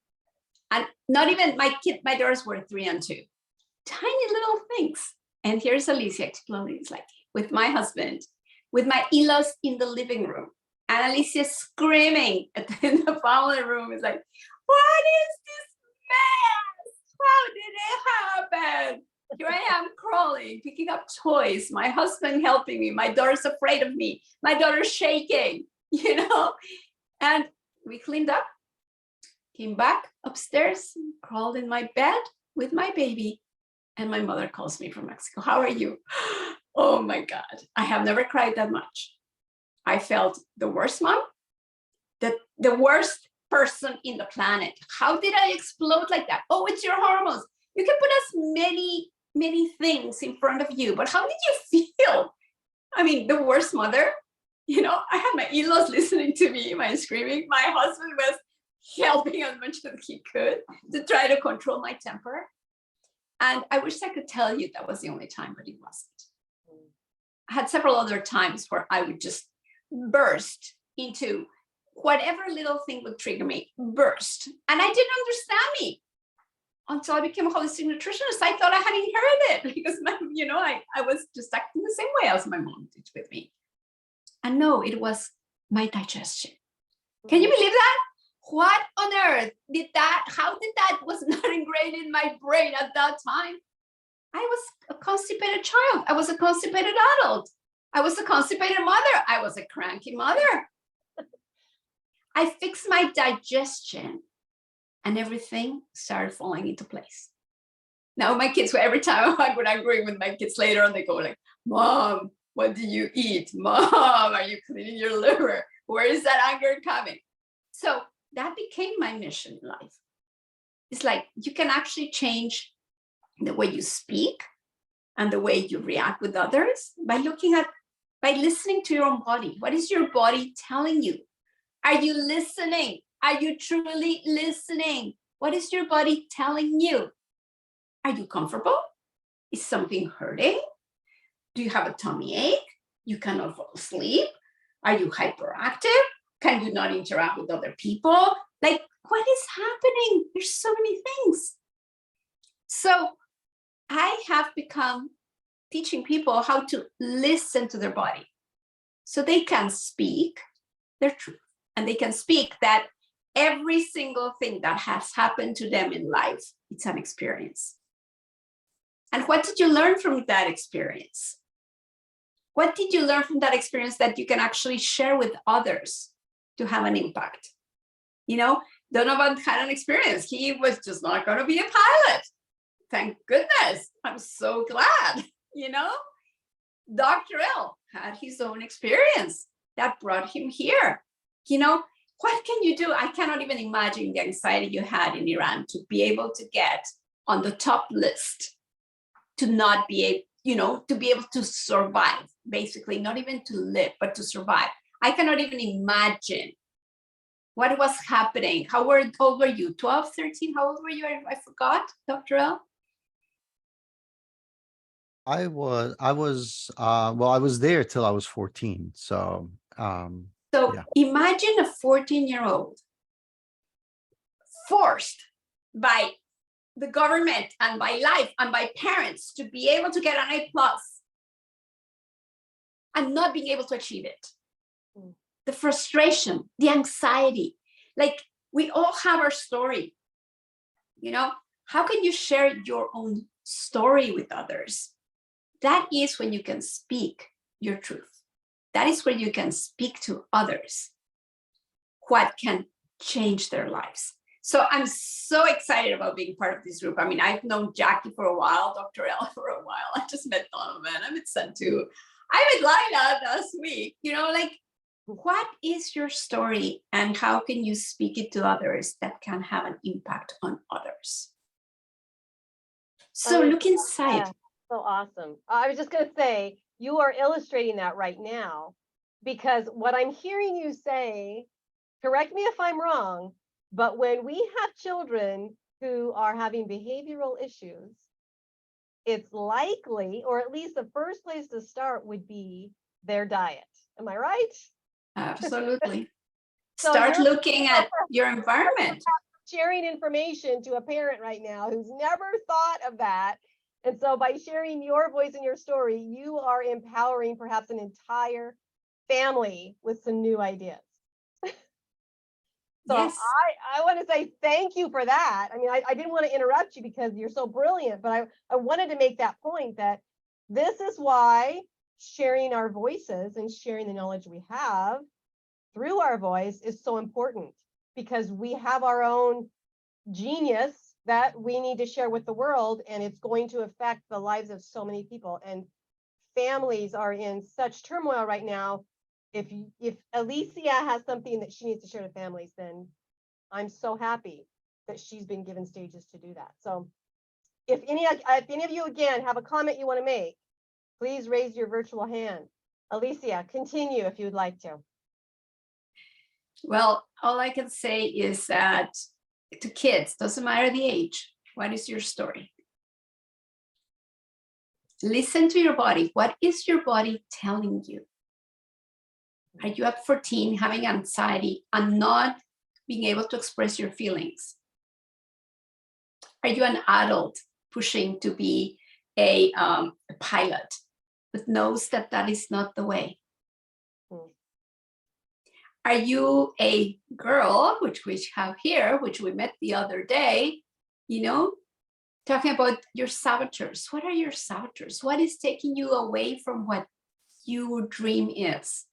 and not even my daughters were 3 and 2, tiny little things. And here's Alicia exploding. It's like with my husband, with my in-laws in the living room, and Alicia screaming in the family room. It's like, what is this mess? How did it happen? Here I am crawling, picking up toys, my husband helping me, my daughter's afraid of me, my daughter's shaking, you know? And we cleaned up, came back upstairs, crawled in my bed with my baby, and my mother calls me from Mexico. How are you? Oh my God, I have never cried that much. I felt the worst mom, the worst person in the planet. How did I explode like that? Oh, it's your hormones. You can put as many things in front of you, but how did you feel? I mean, the worst mother, you know, I had my in-laws listening to me, my screaming. My husband was helping as much as he could to try to control my temper. And I wish I could tell you that was the only time, but it wasn't. I had several other times where I would just burst into whatever little thing would trigger me, burst. And I didn't understand me until I became a holistic nutritionist. I thought I had inherited because, I was just acting the same way as my mom did with me. And no, it was my digestion. Can you believe that? What on earth how did that was not ingrained in my brain at that time? I was a constipated child. I was a constipated adult. I was a constipated mother. I was a cranky mother. I fixed my digestion and everything started falling into place. Now my kids, every time I would agree with my kids later on, they go like, Mom, what do you eat? Mom, are you cleaning your liver? Where is that anger coming? So that became my mission in life. It's like you can actually change the way you speak and the way you react with others by listening to your own body. What is your body telling you? Are you listening? Are you truly listening? What is your body telling you? Are you comfortable? Is something hurting? Do you have a tummy ache? You cannot fall asleep? Are you hyperactive? Can you not interact with other people? Like, what is happening? There's so many things. So I have become teaching people how to listen to their body so they can speak their truth. And they can speak that every single thing that has happened to them in life, it's an experience. And what did you learn from that experience? What did you learn from that experience that you can actually share with others to have an impact? Donovan had an experience. He was just not going to be a pilot. Thank goodness. I'm so glad, Dr. L had his own experience that brought him here. What can you do? I cannot even imagine the anxiety you had in Iran to be able to get on the top list, to not be able, to be able to survive, basically, not even to live, but to survive. I cannot even imagine what was happening. How old were you? 12, 13? How old were you? I forgot, Dr. L. I was there till I was 14. So, yeah. Imagine a 14-year-old forced by the government and by life and by parents to be able to get an A+ and not being able to achieve it. The frustration, the anxiety, like we all have our story. How can you share your own story with others? That is when you can speak your truth. That is where you can speak to others what can change their lives. So I'm so excited about being part of this group. I mean, I've known Jackie for a while, Dr. Ella for a while. I just met Donovan. I met Santu. I met Laila last week. You know, like, what is your story and how can you speak it to others that can have an impact on others? So look inside. Yeah, so awesome. I was just going to say, you are illustrating that right now, because what I'm hearing you say, correct me if I'm wrong, but when we have children who are having behavioral issues, it's likely, or at least the first place to start would be their diet. Am I right? Absolutely. So Start you're looking at your environment. sharing information to a parent right now who's never thought of that. And so by sharing your voice and your story, you are empowering perhaps an entire family with some new ideas. So Yes. I want to say thank you for that. I mean, I didn't want to interrupt you because you're so brilliant, but I wanted to make that point that this is why sharing our voices and sharing the knowledge we have through our voice is so important, because we have our own genius that we need to share with the world, and it's going to affect the lives of so many people. And families are in such turmoil right now. If Alicia has something that she needs to share to families, then I'm so happy that she's been given stages to do that. So if any of you again have a comment you want to make, please raise your virtual hand. Alicia, continue if you'd like to. Well, all I can say is that to kids, doesn't matter the age, what is your story? Listen to your body. What is your body telling you? Are you at 14 having anxiety and not being able to express your feelings? Are you an adult pushing to be a pilot, but knows that that is not the way? Are you a girl, which we have here, which we met the other day, you know, talking about your saboteurs? What are your saboteurs? What is taking you away from what your dream is?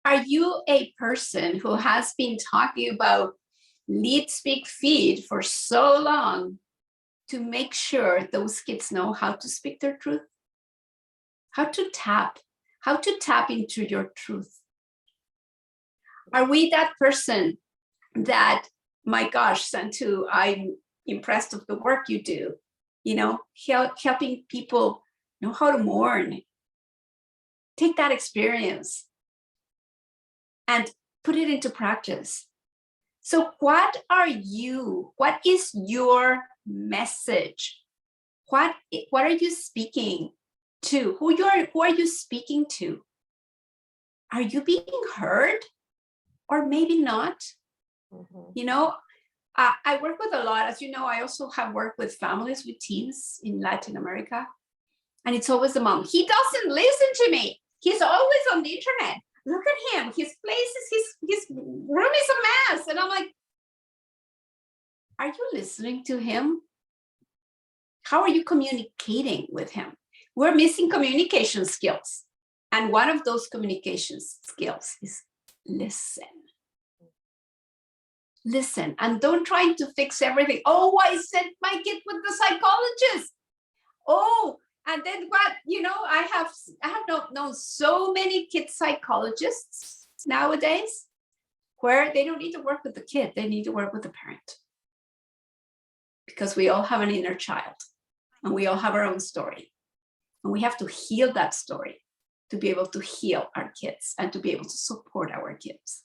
Are you a person who has been talking about lead, speak, feed for so long to make sure those kids know how to speak their truth? How to tap into your truth? Are we that person that, my gosh, Santu, I'm impressed with the work you do, you know, helping people know how to mourn. Take that experience and put it into practice. So what is your message? What are you speaking to? Who are you speaking to? Are you being heard? Or maybe not. You know, I work with a lot, as you know. I also have worked with families, with teens in Latin America, and it's always the mom. He doesn't listen to me. He's always on the internet. Look at him. His room is a mess. And I'm like, are you listening to him? How are you communicating with him? We're missing communication skills, and one of those communication skills is listen. Listen, and don't try to fix everything. Oh, I sent my kid with the psychologist. Oh, and then what? You know, I have known so many kid psychologists nowadays where they don't need to work with the kid. They need to work with the parent, because we all have an inner child and we all have our own story, and we have to heal that story to be able to heal our kids and to be able to support our kids.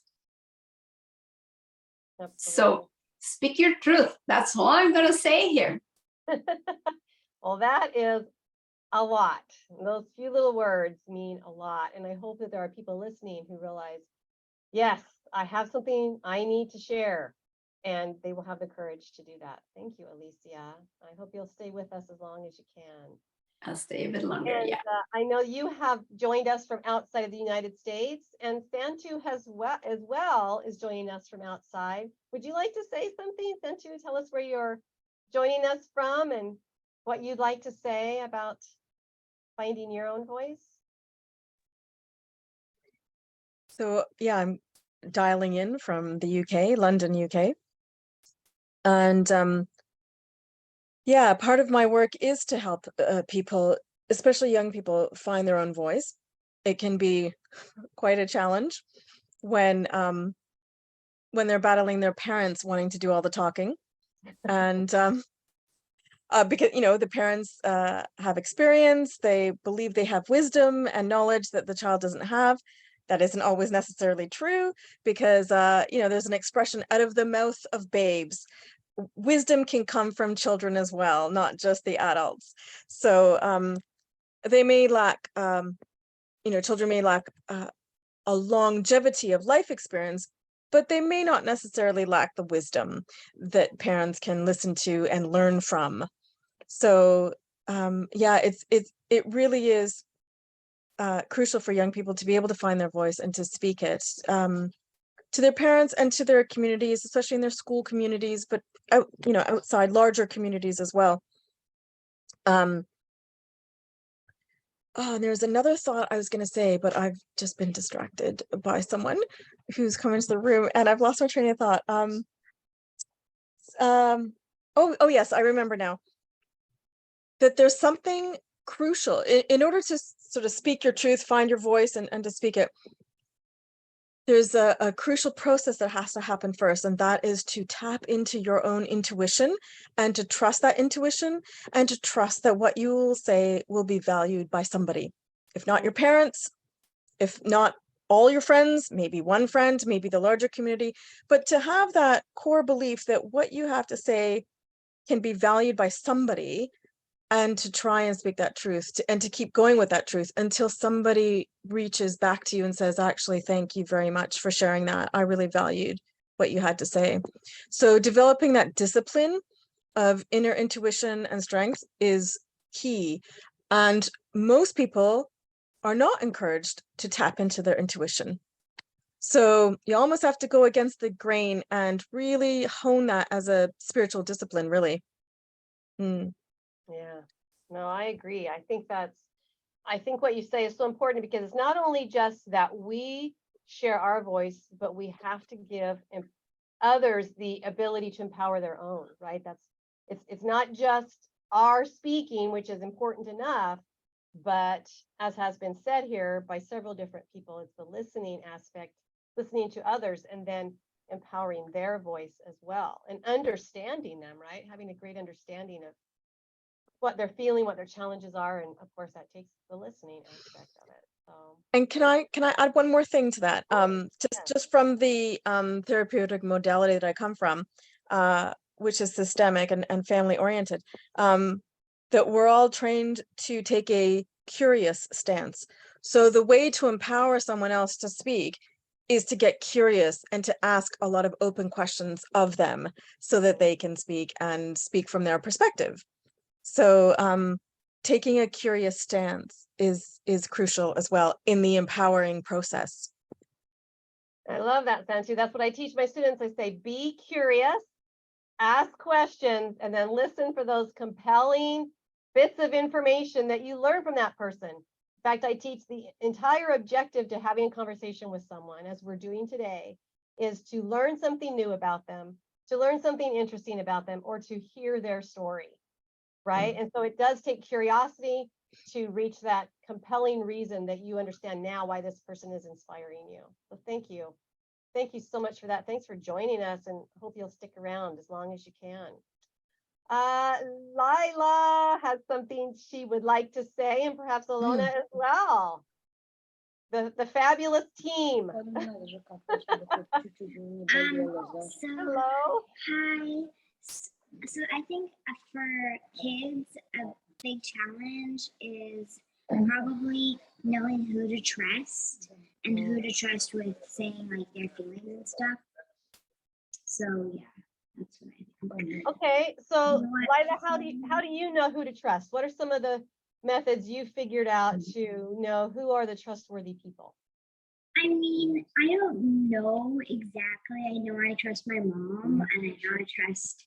Absolutely. So speak your truth. That's all I'm going to say here. Well, that is a lot. Those few little words mean a lot. And I hope that there are people listening who realize, yes, I have something I need to share, and they will have the courage to do that. Thank you, Alicia. I hope you'll stay with us as long as you can. I'll stay a bit longer, and, yeah. I know you have joined us from outside of the United States, and Santu as well is joining us from outside. Would you like to say something, Santu? Tell us where you're joining us from and what you'd like to say about finding your own voice? So yeah, I'm dialing in from the UK, London, UK. And yeah, part of my work is to help people, especially young people, find their own voice. It can be quite a challenge when they're battling their parents wanting to do all the talking. And because, you know, the parents have experience, they believe they have wisdom and knowledge that the child doesn't have. That isn't always necessarily true because, you know, there's an expression, out of the mouth of babes. Wisdom can come from children as well, not just the adults. So they may lack, you know, children may lack a longevity of life experience, but they may not necessarily lack the wisdom that parents can listen to and learn from. So yeah, it really is crucial for young people to be able to find their voice and to speak it to their parents and to their communities, especially in their school communities, but out, you know, outside larger communities as well. Oh, there's another thought I was going to say, but I've just been distracted by someone who's come into the room, and I've lost my train of thought. Oh yes, I remember now. That there's something crucial in order to sort of speak your truth, find your voice, and to speak it. There's a crucial process that has to happen first, and that is to tap into your own intuition and to trust that intuition and to trust that what you will say will be valued by somebody. If not your parents, if not all your friends, maybe one friend, maybe the larger community, but to have that core belief that what you have to say can be valued by somebody, and to try and speak that truth and to keep going with that truth until somebody reaches back to you and says, actually, thank you very much for sharing that. I really valued what you had to say. So developing that discipline of inner intuition and strength is key. And most people are not encouraged to tap into their intuition. So you almost have to go against the grain and really hone that as a spiritual discipline, really. Yeah, no, I agree. I think what you say is so important because it's not only just that we share our voice, but we have to give others the ability to empower their own, right? It's not just our speaking, which is important enough, but as has been said here by several different people, it's the listening aspect, listening to others, and then empowering their voice as well and understanding them, right? Having a great understanding of what they're feeling, what their challenges are, and of course that takes the listening aspect of it. So. And can I add one more thing to that? Just from the therapeutic modality that I come from, which is systemic and family oriented, that we're all trained to take a curious stance. So the way to empower someone else to speak is to get curious and to ask a lot of open questions of them so that they can speak and speak from their perspective. So taking a curious stance is crucial as well in the empowering process. I love that, Santu. That's what I teach my students. I say, be curious, ask questions, and then listen for those compelling bits of information that you learn from that person. In fact, I teach the entire objective to having a conversation with someone, as we're doing today, is to learn something new about them, to learn something interesting about them, or to hear their story. Right. And so it does take curiosity to reach that compelling reason that you understand now why this person is inspiring you. So thank you. Thank you so much for that. Thanks for joining us, and hope you'll stick around as long as you can. Lila has something she would like to say, and perhaps Alona as well. The fabulous team. Hello. Hi. So I think for kids, a big challenge is probably knowing who to trust and who to trust with saying like their feelings and stuff. So yeah, that's what I think. Okay, so Lila, how do you know who to trust? What are some of the methods you figured out to know who are the trustworthy people? I mean, I don't know exactly. I know I trust my mom, and I know I trust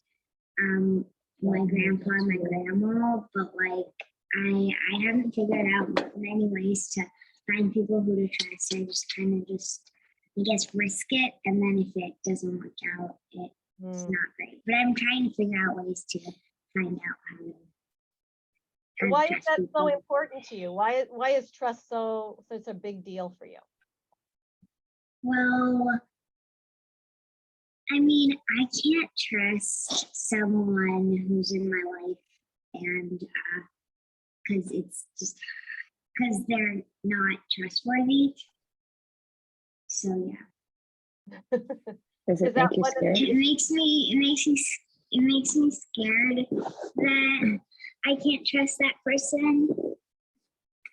my grandpa and my grandma, but like I haven't figured out many ways to find people who to trust. I just kind of I guess, risk it, and then if it doesn't work out, it's not great. But I'm trying to figure out ways to find out how to Why is trust that so people. important to you? Why is trust such a big deal for you? Well, I mean, I can't trust someone who's in my life, and because it's just because they're not trustworthy. So yeah. Does Is it that make you one of scared? It makes me scared that I can't trust that person.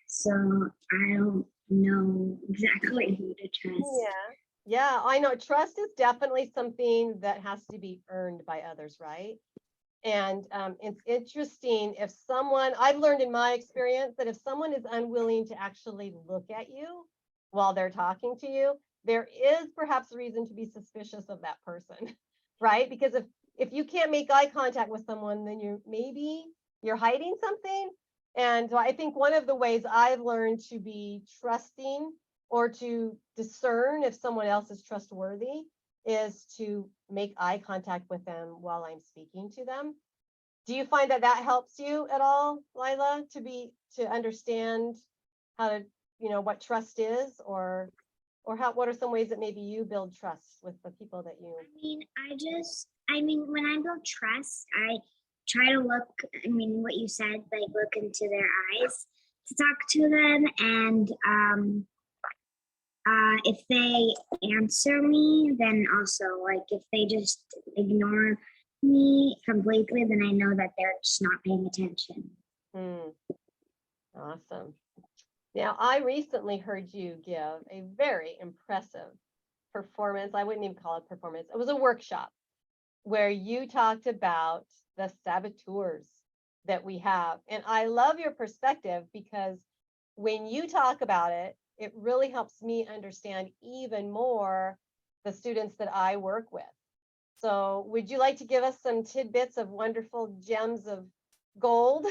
So I don't know exactly who to trust. Yeah, I know trust is definitely something that has to be earned by others, right? And it's interesting if someone, I've learned in my experience that if someone is unwilling to actually look at you while they're talking to you, there is perhaps a reason to be suspicious of that person, right? Because if you can't make eye contact with someone, then maybe you're hiding something. And so I think one of the ways I've learned to be trusting or to discern if someone else is trustworthy is to make eye contact with them while I'm speaking to them. Do you find that helps you at all, Lila, to understand how to, what trust is, or what are some ways that maybe you build trust with the people that you? When I build trust, I try to look, what you said, like look into their eyes to talk to them, and if they answer me, then also, like, if they just ignore me completely, then I know that they're just not paying attention. Awesome. Now, I recently heard you give a very impressive performance. I wouldn't even call it performance. It was a workshop where you talked about the saboteurs that we have. And I love your perspective, because when you talk about it, it really helps me understand even more the students that I work with. So would you like to give us some tidbits of wonderful gems of gold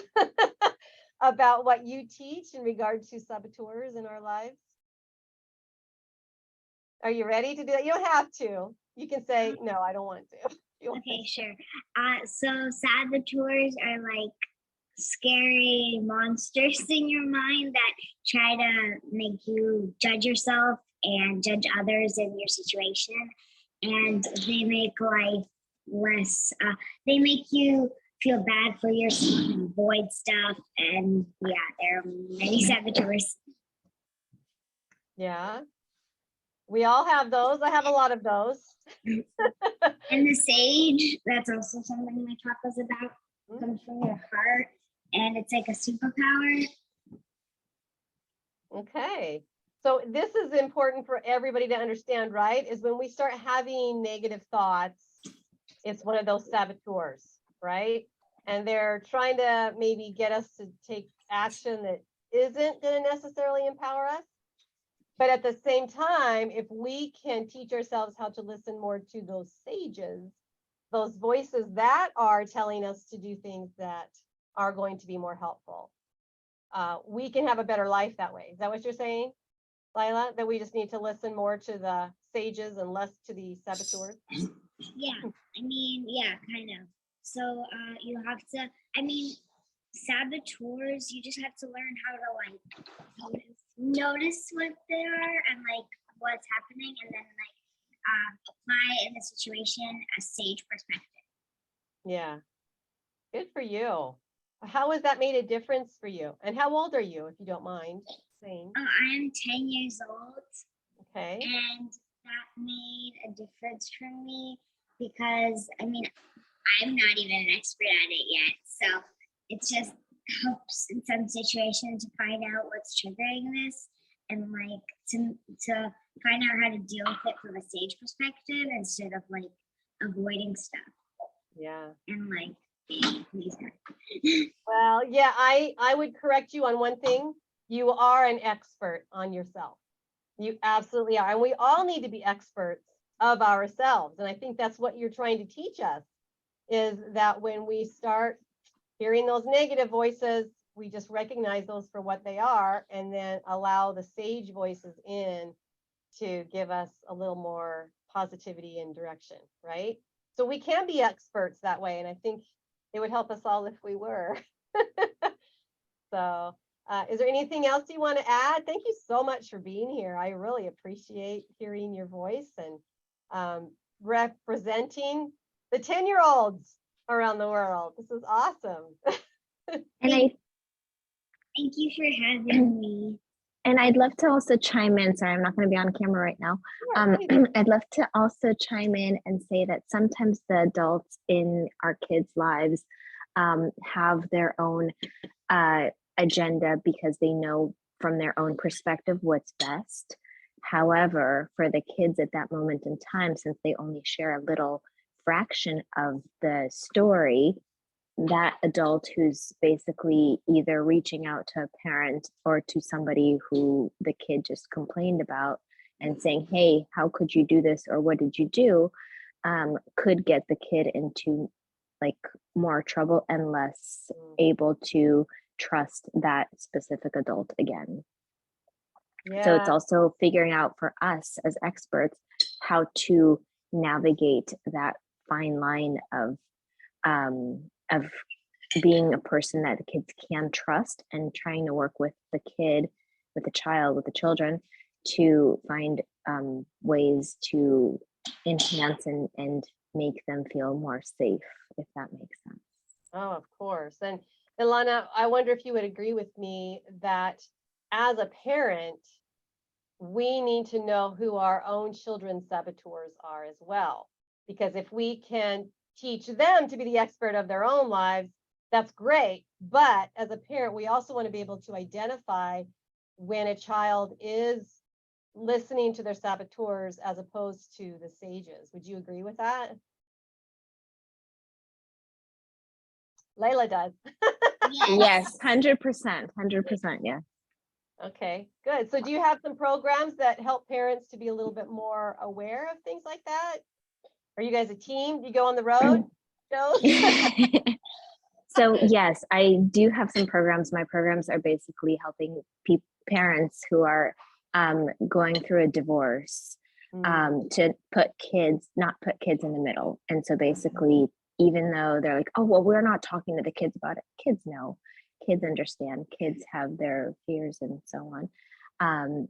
about what you teach in regard to saboteurs in our lives? Are you ready to do that? You don't have to. You can say, no, I don't want to. Okay, sure. So saboteurs are like scary monsters in your mind that try to make you judge yourself and judge others in your situation, and they make life less, they make you feel bad for yourself and avoid stuff, and yeah, there are many saboteurs. Yeah, we all have those. I have a lot of those. And the sage, that's also something my talk was about, comes from your heart, and it's like a superpower. Okay. So this is important for everybody to understand, right? Is when we start having negative thoughts, it's one of those saboteurs, right? And they're trying to maybe get us to take action that isn't going to necessarily empower us. But at the same time, if we can teach ourselves how to listen more to those sages, those voices that are telling us to do things that are going to be more helpful, we can have a better life that way. Is that what you're saying, Lila? That we just need to listen more to the sages and less to the saboteurs? Yeah, yeah, kind of. So you have to, saboteurs, you just have to learn how to like notice what they are and like what's happening, and then like apply in the situation a sage perspective. Yeah, good for you. How has that made a difference for you? And how old are you, if you don't mind saying? I am 10 years old. Okay. And that made a difference for me because, I'm not even an expert at it yet. So it just helps in some situations to find out what's triggering this, and like to find out how to deal with it from a sage perspective instead of like avoiding stuff. Yeah. And like, please. Well, yeah, I would correct you on one thing. You are an expert on yourself. You absolutely are. And we all need to be experts of ourselves. And I think that's what you're trying to teach us, is that when we start hearing those negative voices, we just recognize those for what they are and then allow the sage voices in to give us a little more positivity and direction, right? So we can be experts that way. And I think it would help us all if we were. So is there anything else you want to add? Thank you so much for being here. I really appreciate hearing your voice and representing the 10-year-olds around the world. This is awesome. And I thank you for having me. And I'd love to also chime in. Sorry, I'm not going to be on camera right now. Sure, please. I'd love to also chime in and say that sometimes the adults in our kids' lives have their own agenda because they know from their own perspective what's best. However, for the kids at that moment in time, since they only share a little fraction of the story, that adult who's basically either reaching out to a parent or to somebody who the kid just complained about and saying, hey, how could you do this? Or what did you do? Could get the kid into like more trouble and less able to trust that specific adult again. Yeah. So it's also figuring out for us as experts how to navigate that fine line of being a person that the kids can trust and trying to work with the kid, with the child, with the children to find ways to enhance and make them feel more safe, if that makes sense. Oh, of course. And Ilana, I wonder if you would agree with me that as a parent, we need to know who our own children's saboteurs are as well. Because if we can teach them to be the expert of their own lives, that's great. But as a parent, we also want to be able to identify when a child is listening to their saboteurs as opposed to the sages. Would you agree with that? Layla does. Yes, 100%, yeah. Okay, good. So do you have some programs that help parents to be a little bit more aware of things like that? Are you guys a team? Do you go on the road? So yes, I do have some programs. My programs are basically helping parents who are going through a divorce to not put kids in the middle. And so basically, even though they're like, oh, well, we're not talking to the kids about it. Kids know, kids understand, kids have their fears and so on.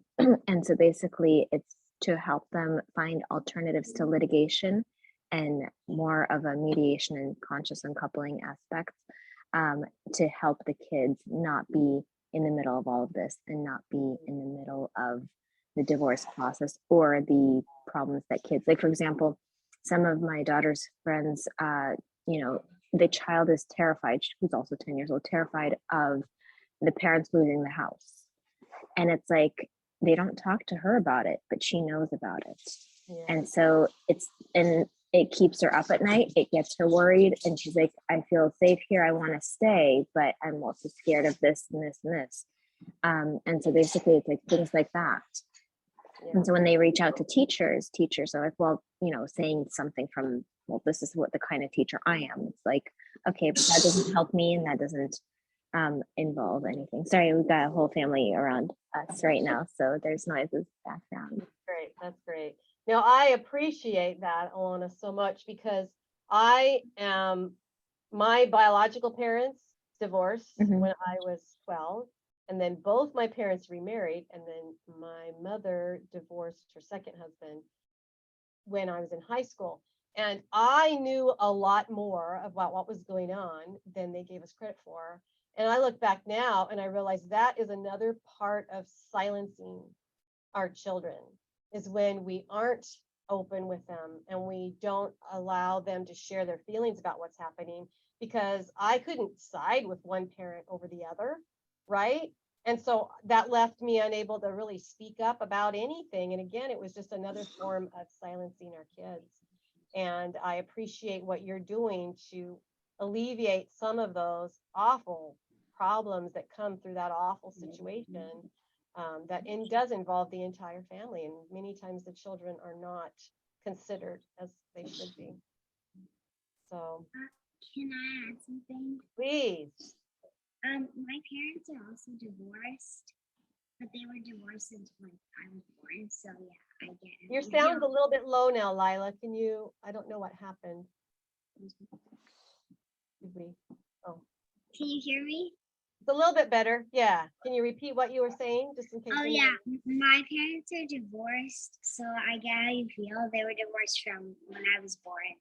And so basically it's to help them find alternatives to litigation and more of a mediation and conscious uncoupling aspects to help the kids not be in the middle of all of this and not be in the middle of the divorce process or the problems that kids, like for example, some of my daughter's friends, the child is terrified, who's also 10 years old, terrified of the parents losing the house. And it's like, they don't talk to her about it, but she knows about it. Yeah. And so it keeps her up at night. It gets her worried. And she's like, I feel safe here. I want to stay, but I'm also scared of this and this and this. And so basically it's like things like that. Yeah. And so when they reach out to teachers are like, well, saying something from, well, this is what the kind of teacher I am. It's like, okay, but that doesn't help me and that doesn't involve anything. Sorry, we've got a whole family around us right now, so there's noises background. Great, that's great. Now I appreciate that, Alana, so much because my biological parents divorced when I was 12, and then both my parents remarried, and then my mother divorced her second husband when I was in high school. And I knew a lot more about what was going on than they gave us credit for. And I look back now and I realize that is another part of silencing our children, is when we aren't open with them and we don't allow them to share their feelings about what's happening, because I couldn't side with one parent over the other, right? And so that left me unable to really speak up about anything. And again, it was just another form of silencing our kids. And I appreciate what you're doing to alleviate some of those awful problems that come through that awful situation that does involve the entire family. And many times the children are not considered as they should be. So can I add something? Please. My parents are also divorced, but they were divorced since when I was born. So yeah, I get it. Your sound's a little bit low now, Lila. Can you, I don't know what happened. Did we? Oh, Can you hear me? it's a little bit better. Yeah. Can you repeat what you were saying just in case? Oh anyone- yeah, my parents are divorced, so I get how you feel. They were divorced from when I was born.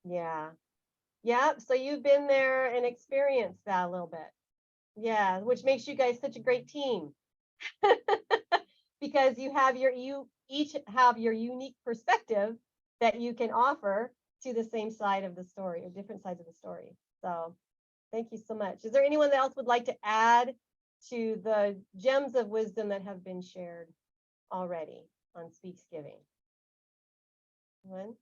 Yeah. Yeah. So you've been there and experienced that a little bit. Yeah, which makes you guys such a great team. Because you each have your unique perspective that you can offer to the same side of the story or different sides of the story. So thank you so much. Is there anyone else would like to add to the gems of wisdom that have been shared already on SpeaksGiving? One?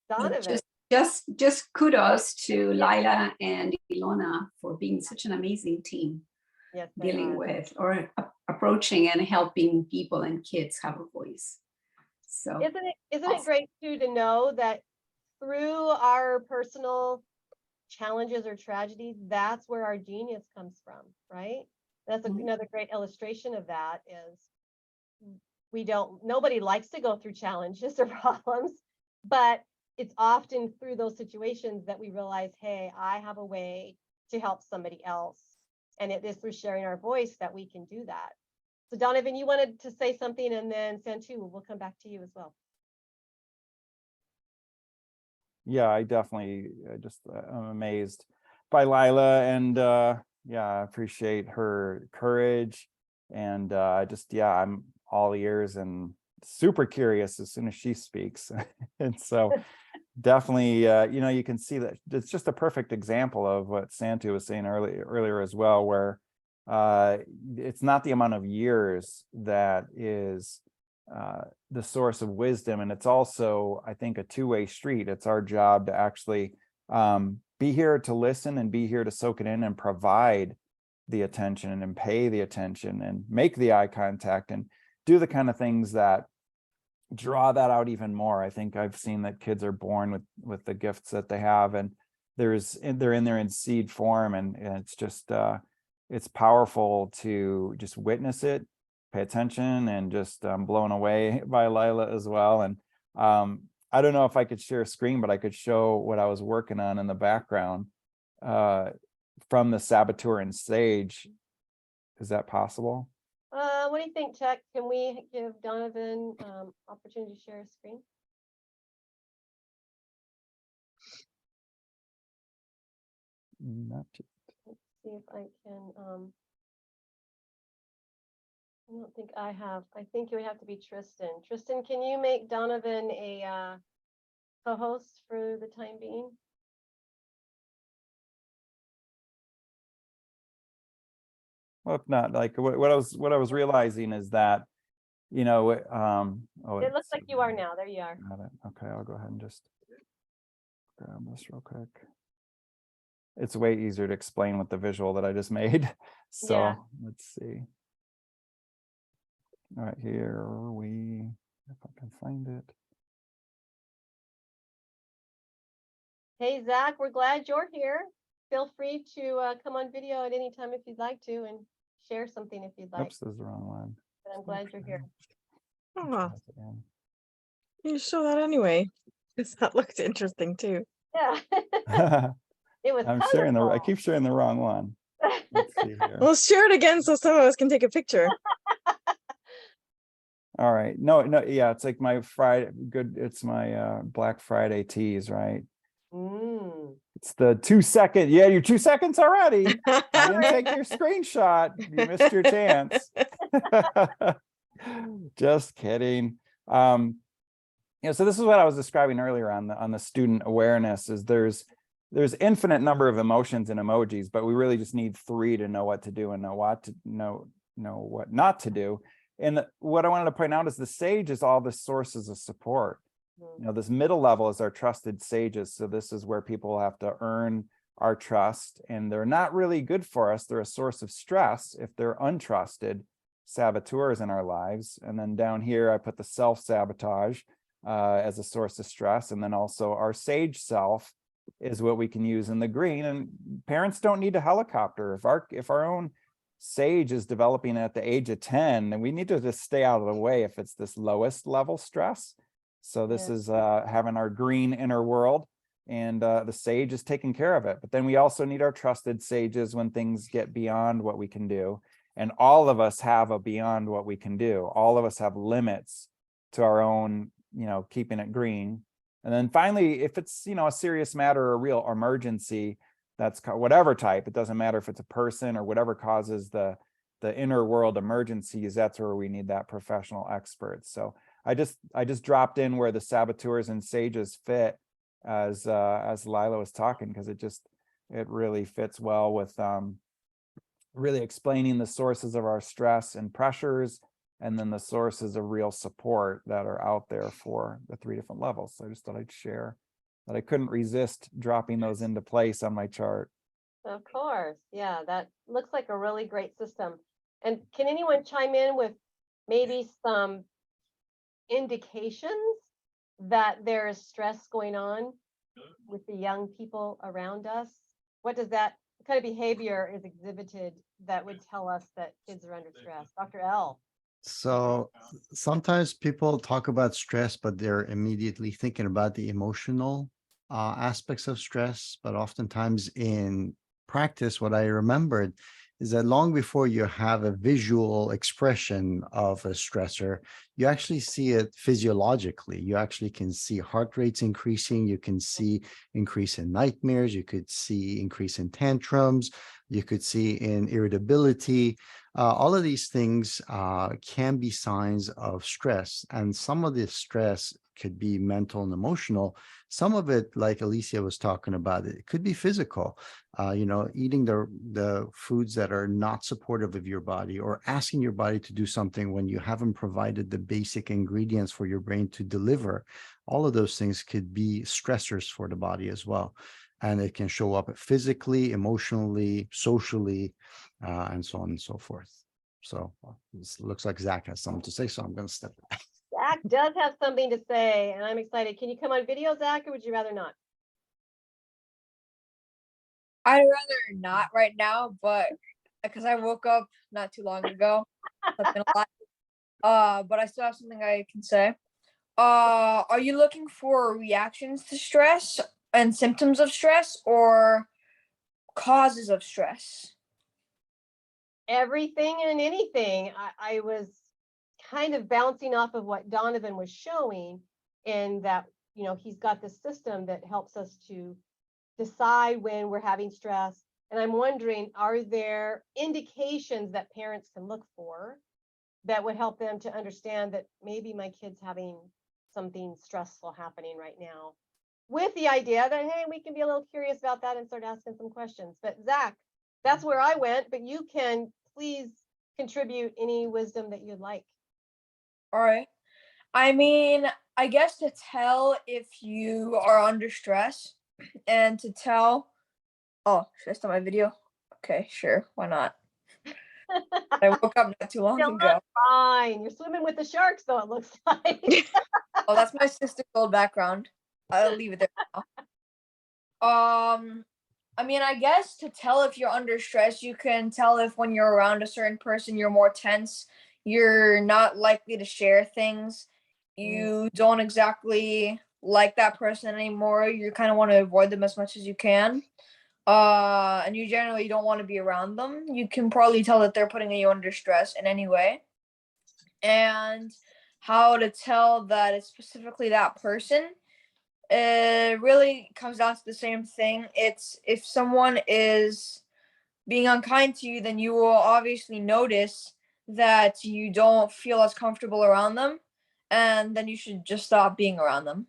Donovan. Just kudos to Lila and Ilona for being such an amazing team, Yes, they dealing are. with or approaching and helping people and kids have a voice. So Isn't it great too to know that through our personal challenges or tragedies, that's where our genius comes from, right? That's Mhm. another great illustration of that is nobody likes to go through challenges or problems, but it's often through those situations that we realize, hey, I have a way to help somebody else. And it is through sharing our voice that we can do that. So Donovan, you wanted to say something, and then Santu, we'll come back to you as well. Yeah, I definitely I'm amazed by Lila, and yeah, I appreciate her courage, and I'm all ears and super curious as soon as she speaks. And so definitely you can see that it's just a perfect example of what Santu was saying earlier as well, where it's not the amount of years that is the source of wisdom, and it's also, I think, a two-way street. It's our job to actually be here to listen and be here to soak it in and provide the attention and pay the attention and make the eye contact and do the kind of things that draw that out even more. I think I've seen that kids are born with the gifts that they have, and they're in there in seed form, and it's just it's powerful to just witness it, pay attention, and just blown away by Lila as well. And I don't know if I could share a screen, but I could show what I was working on in the background from the Saboteur and Sage. Is that possible? What do you think, Chuck? Can we give Donovan opportunity to share a screen? Not yet. Let's see if I can. I don't think I have. I think it would have to be Tristan. Tristan, can you make Donovan a co-host for the time being? Well, if not, like what I was realizing is that, oh, It looks like you are now. There you are. Got it. Okay, I'll go ahead and just grab this real quick. It's way easier to explain with the visual that I just made. So Yeah. let's see. All right, here we, if I can find it. Hey, Zach, we're glad you're here. Feel free to come on video at any time if you'd like to and share something if you'd like. Oops, this is the wrong one. But I'm glad you're here. Oh, you show that anyway, because that looked interesting too. Yeah. It was I'm sharing I colorful. keep sharing the wrong one. Let's see here. Well, share it again so some of us can take a picture. All right. No, yeah, it's like my Friday, it's my Black Friday tease, right? Mm. It's the 2-second. Yeah, you're 2 seconds already. I didn't take your screenshot. You missed your chance. Just kidding. So this is what I was describing earlier on the student awareness, is there's infinite number of emotions and emojis, but we really just need 3 to know what to do and know what not to do. And what I wanted to point out is the sage is all the sources of support. This middle level is our trusted sages. So this is where people have to earn our trust, and they're not really good for us. They're a source of stress if they're untrusted saboteurs in our lives. And then down here, I put the self-sabotage as a source of stress. And then also our sage self is what we can use in the green. And parents don't need a helicopter. If our own sage is developing at the age of 10, then we need to just stay out of the way if it's this lowest level stress. So this is having our green inner world, and the sage is taking care of it. But then we also need our trusted sages when things get beyond what we can do. And all of us have a beyond what we can do. All of us have limits to our own, keeping it green. And then finally, if it's, a serious matter or a real emergency, that's whatever type, it doesn't matter if it's a person or whatever causes the inner world emergencies, that's where we need that professional expert. So I just dropped in where the saboteurs and sages fit as Lila was talking, because it really fits well with really explaining the sources of our stress and pressures, and then the sources of real support that are out there for the 3 different levels. So I just thought I'd share that. I couldn't resist dropping those into place on my chart. Of course. Yeah, that looks like a really great system. And can anyone chime in with maybe some indications that there is stress going on with the young people around us? What kind of behavior is exhibited that would tell us that kids are under stress? Dr. L. So sometimes people talk about stress, but they're immediately thinking about the emotional aspects of stress. But oftentimes in practice, what I remembered is that long before you have a visual expression of a stressor, you actually see it physiologically. You actually can see heart rates increasing. You can see increase in nightmares. You could see increase in tantrums. You could see in irritability. All of these things can be signs of stress, and some of this stress could be mental and emotional. Some of it, like Alicia was talking about, it could be physical. Eating the foods that are not supportive of your body, or asking your body to do something when you haven't provided the basic ingredients for your brain to deliver. All of those things could be stressors for the body as well. And it can show up physically, emotionally, socially, and so on and so forth. So this looks like Zach has something to say, so I'm going to step back. Zach does have something to say, and I'm excited. Can you come on video, Zach, or would you rather not? I'd rather not right now, but because I woke up not too long ago, slept in a lot. But I still have something I can say. Are you looking for reactions to stress and symptoms of stress, or causes of stress? Everything and anything. I was kind of bouncing off of what Donovan was showing, in that, he's got this system that helps us to decide when we're having stress. And I'm wondering, are there indications that parents can look for that would help them to understand that maybe my kid's having something stressful happening right now, with the idea that, hey, we can be a little curious about that and start asking some questions. But Zach, that's where I went, but you can please contribute any wisdom that you'd like. All right. I mean, I guess to tell if you are under stress, and to tell, oh, should I start my video? Okay, sure, why not? I woke up not too long Still ago. fine. You're swimming with the sharks, though, it looks like. Oh, that's my sister's old background. I'll leave it there now. I mean, I guess to tell if you're under stress, you can tell if when you're around a certain person, you're more tense, you're not likely to share things, you don't exactly like that person anymore, you kind of want to avoid them as much as you can, and you generally don't want to be around them. You can probably tell that they're putting you under stress in any way. And how to tell that it's specifically that person, it really comes down to the same thing. It's if someone is being unkind to you, then you will obviously notice that you don't feel as comfortable around them, and then you should just stop being around them.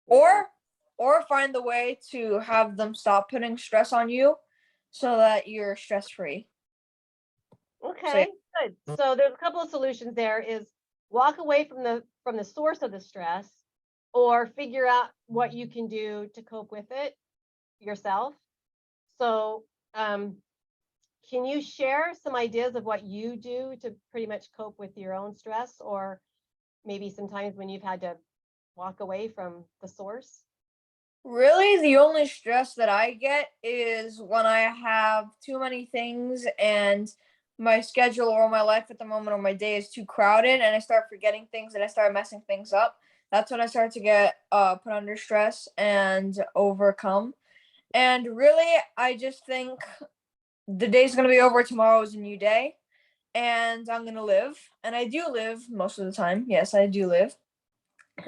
Or find the way to have them stop putting stress on you so that you're stress free. Okay, good. So there's a couple of solutions there. Is walk away from the source of the stress, or figure out what you can do to cope with it yourself. So can you share some ideas of what you do to pretty much cope with your own stress, or maybe sometimes when you've had to walk away from the source? Really, the only stress that I get is when I have too many things and my schedule or my life at the moment or my day is too crowded and I start forgetting things and I start messing things up. That's when I start to get put under stress and overcome. And really, I just think the day's gonna be over. Tomorrow is a new day, and I'm gonna live. And I do live most of the time. Yes, I do live.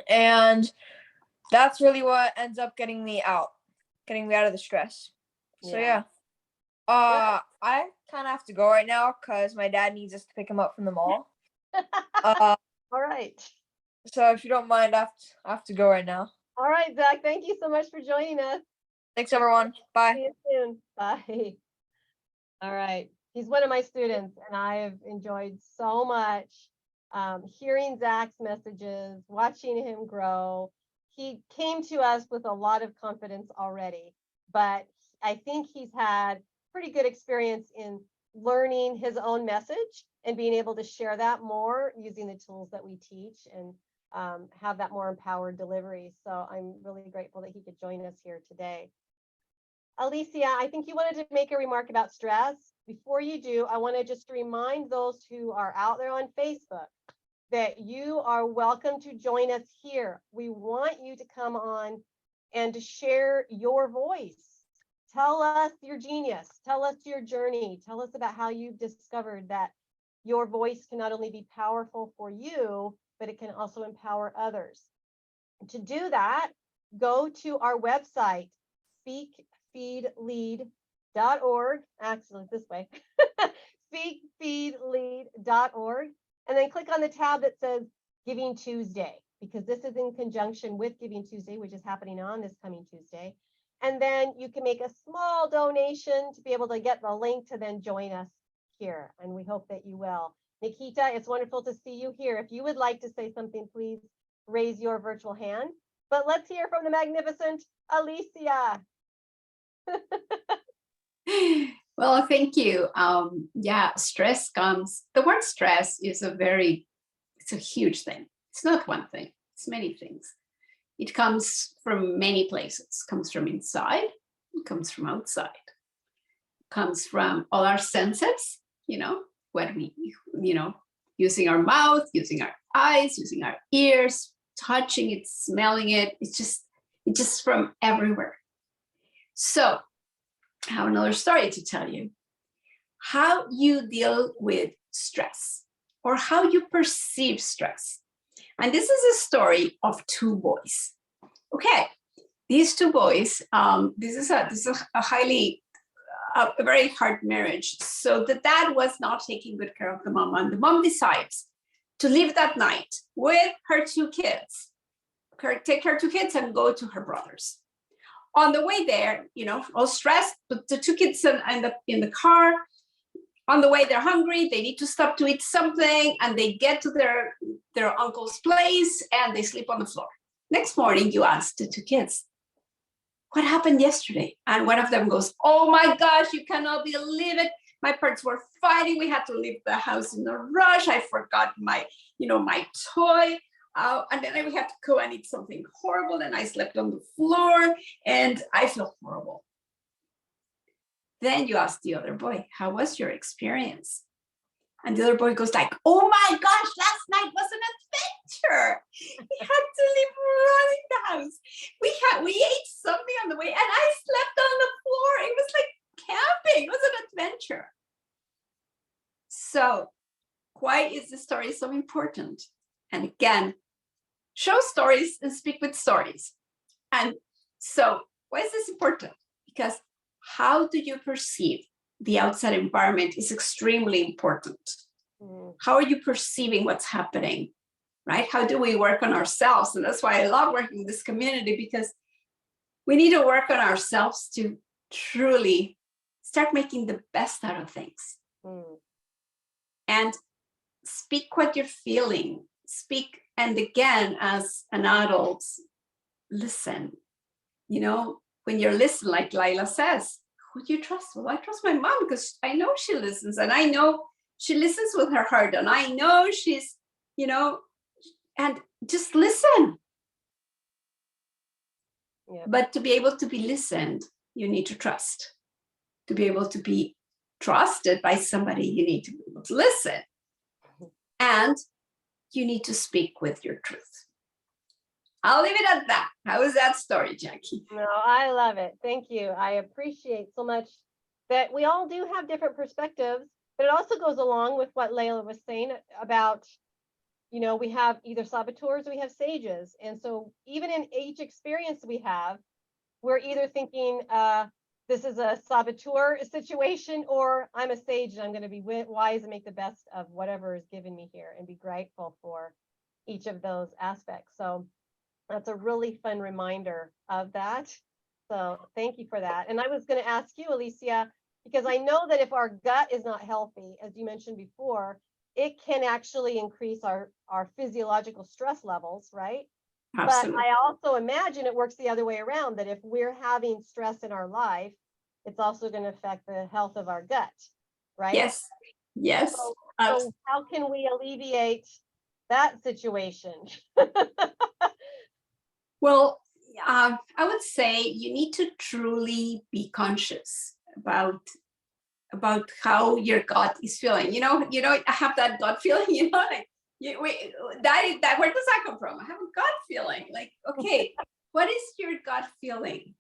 And that's really what ends up getting me out of the stress. So yeah. I kind of have to go right now because my dad needs us to pick him up from the mall. All right. So if you don't mind, I have to go right now. All right, Zach, thank you so much for joining us. Thanks, everyone. Bye. See you soon. Bye. All right. He's one of my students, and I have enjoyed so much hearing Zach's messages, watching him grow. He came to us with a lot of confidence already, but I think he's had pretty good experience in learning his own message and being able to share that more using the tools that we teach and have that more empowered delivery. So I'm really grateful that he could join us here today. Alicia, I think you wanted to make a remark about stress. Before you do, I want to just remind those who are out there on Facebook that you are welcome to join us here. We want you to come on and to share your voice. Tell us your genius. Tell us your journey. Tell us about how you've discovered that your voice can not only be powerful for you, but it can also empower others. To do that, go to our website, speakfeedlead.org. Actually, this way, speakfeedlead.org, and then click on the tab that says Giving Tuesday, because this is in conjunction with Giving Tuesday, which is happening on this coming Tuesday. And then you can make a small donation to be able to get the link to then join us here. And we hope that you will. Nikita, it's wonderful to see you here. If you would like to say something, please raise your virtual hand. But let's hear from the magnificent Alicia. Well, thank you. Yeah, stress comes. The word stress is it's a huge thing. It's not one thing, it's many things. It comes from many places. It comes from inside, it comes from outside. It comes from all our senses, when we, using our mouth, using our eyes, using our ears, touching it, smelling it. It's just from everywhere. So I have another story to tell you. How you deal with stress or how you perceive stress. And this is a story of two boys. Okay, these two boys, this is a very hard marriage. So the dad was not taking good care of the mom, and the mom decides to leave that night with her two kids, take her two kids and go to her brother's. On the way there, all stressed, but the two kids in the car. On the way, they're hungry, they need to stop to eat something, and they get to their uncle's place and they sleep on the floor. Next morning, you ask the two kids, what happened yesterday? And one of them goes, oh my gosh, you cannot believe it. My parents were fighting. We had to leave the house in a rush. I forgot my toy. And then we had to go and eat something horrible. And I slept on the floor and I feel horrible. Then you ask the other boy, how was your experience? And the other boy goes like, oh my gosh, last night was an adventure. We had to leave running the house. We ate something on the way and I slept on the floor. It was like camping. It was an adventure. So why is the story so important? And again, show stories and speak with stories. And so why is this important? Because how do you perceive the outside environment is extremely important. How are you perceiving what's happening, right? How do we work on ourselves? And that's why I love working with this community, because we need to work on ourselves to truly start making the best out of things. And speak what you're feeling. Speak, and again, as an adult, listen. When you're listening, like Laila says, who do you trust? Well, I trust my mom because I know she listens, and I know she listens with her heart, and I know she's, and just listen. Yeah. But to be able to be listened, you need to trust. To be able to be trusted by somebody, you need to be able to listen. And you need to speak with your truth. I'll leave it at that. How is that story, Jackie? No, I love it. Thank you. I appreciate so much that we all do have different perspectives, but it also goes along with what Layla was saying about, you know, we have either saboteurs or we have sages. And so even in each experience we have, we're either thinking this is a saboteur situation, or I'm a sage and I'm going to be wise and make the best of whatever is given me here and be grateful for each of those aspects. So that's a really fun reminder of that. So thank you for that. And I was going to ask you, Alicia, because I know that if our gut is not healthy, as you mentioned before, it can actually increase our physiological stress levels, right? Absolutely. But I also imagine it works the other way around, that if we're having stress in our life, it's also going to affect the health of our gut, right? Yes. Yes. So how can we alleviate that situation? Well, I would say you need to truly be conscious about how your gut is feeling. You know, I have that gut feeling, like that where does that come from? I have a gut feeling. Like, okay, what is your gut feeling?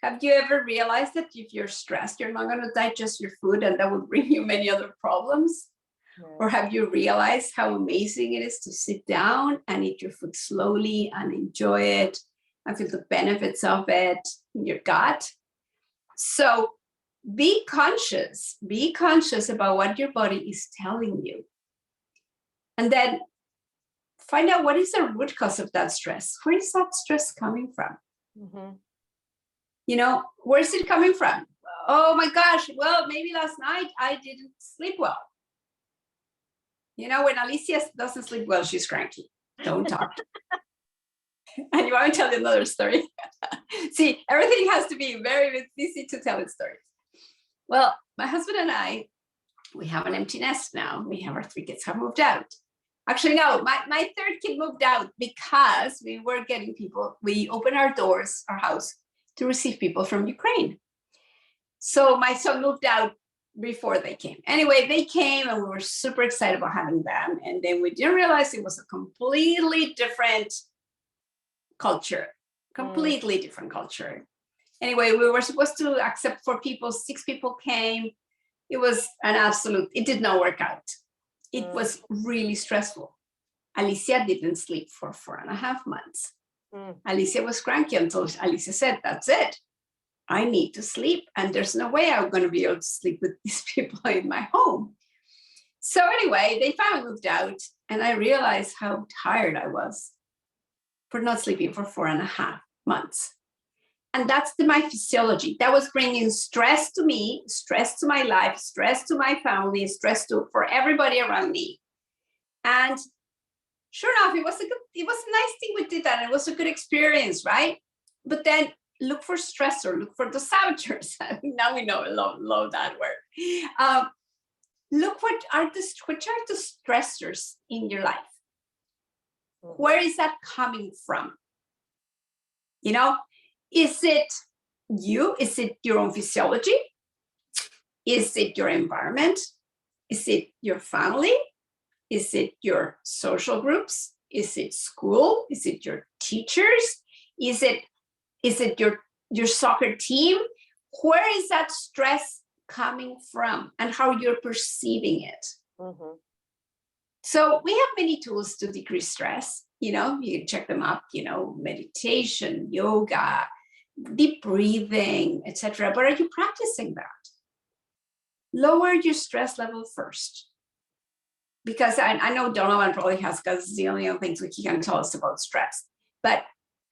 Have you ever realized that if you're stressed, you're not going to digest your food and that will bring you many other problems? Or have you realized how amazing it is to sit down and eat your food slowly and enjoy it and feel the benefits of it in your gut? So be conscious about what your body is telling you. And then find out what is the root cause of that stress. Where is that stress coming from? Mm-hmm. You know, where is it coming from? Oh my gosh, well, maybe last night I didn't sleep well. You know, when Alicia doesn't sleep well, she's cranky. Don't talk. And you want me to tell you another story? See, everything has to be very easy to tell its stories. Well, my husband and I, we have an empty nest now. We have our 3 kids have moved out. Actually, no, my 3rd kid moved out because we were getting people. We opened our doors, our house, to receive people from Ukraine. So my son moved out before they came. Anyway, they came and we were super excited about having them. And then we didn't realize it was a completely different culture, completely different culture. Anyway, we were supposed to accept 4 people, 6 people came. It was an absolute, it did not work out. It was really stressful. Alicia didn't sleep for 4.5 months. Alicia was cranky until Alicia said, that's it. I need to sleep. And there's no way I'm going to be able to sleep with these people in my home. So anyway, they finally moved out and I realized how tired I was for not sleeping for 4.5 months. And that's my physiology. That was bringing stress to me, stress to my life, stress to my family, stress for everybody around me. And sure enough, it was a nice thing we did that. And it was a good experience, right? But then look for stressor, look for the saboteurs. Now we know, love that word. Look which are the stressors in your life. Where is that coming from? You know, is it you? Is it your own physiology? Is it your environment? Is it your family? Is it your social groups? Is it school? Is it your teachers? Is it your soccer team? Where is that stress coming from and how you're perceiving it? Mm-hmm. So we have many tools to decrease stress. You know, you can check them up, you know, meditation, yoga, deep breathing, etc. But are you practicing that? Lower your stress level first. Because I know Donovan probably has gazillion things he can tell us about stress. But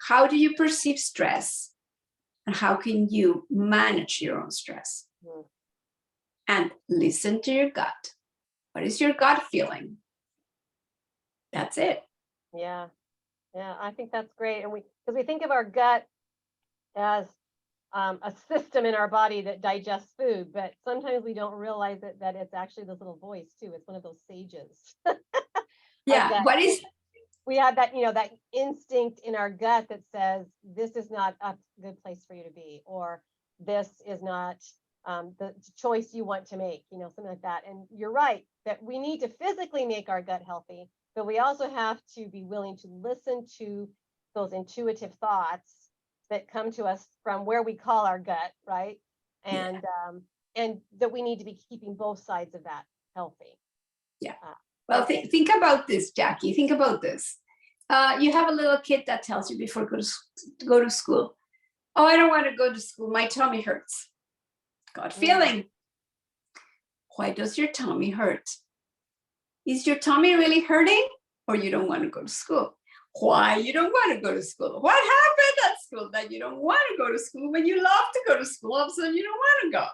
how do you perceive stress? And how can you manage your own stress? Mm. And listen to your gut. What is your gut feeling? That's it. Yeah. I think that's great. And because we think of our gut as a system in our body that digests food, but sometimes we don't realize that it's actually this little voice too. It's one of those sages. Yeah. we have that, that instinct in our gut that says, this is not a good place for you to be, or this is not the choice you want to make, something like that. And you're right that we need to physically make our gut healthy, but we also have to be willing to listen to those intuitive thoughts that come to us from where we call our gut, right? And and that we need to be keeping both sides of that healthy. Yeah. Well, think about this, Jackie. Think about this. You have a little kid that tells you before to go to school, oh, I don't want to go to school. My tummy hurts. Gut feeling. Why does your tummy hurt? Is your tummy really hurting, or you don't want to go to school? Why you don't want to go to school? What happened at school that you don't want to go to school when you love to go to school? All of a sudden you don't want to go.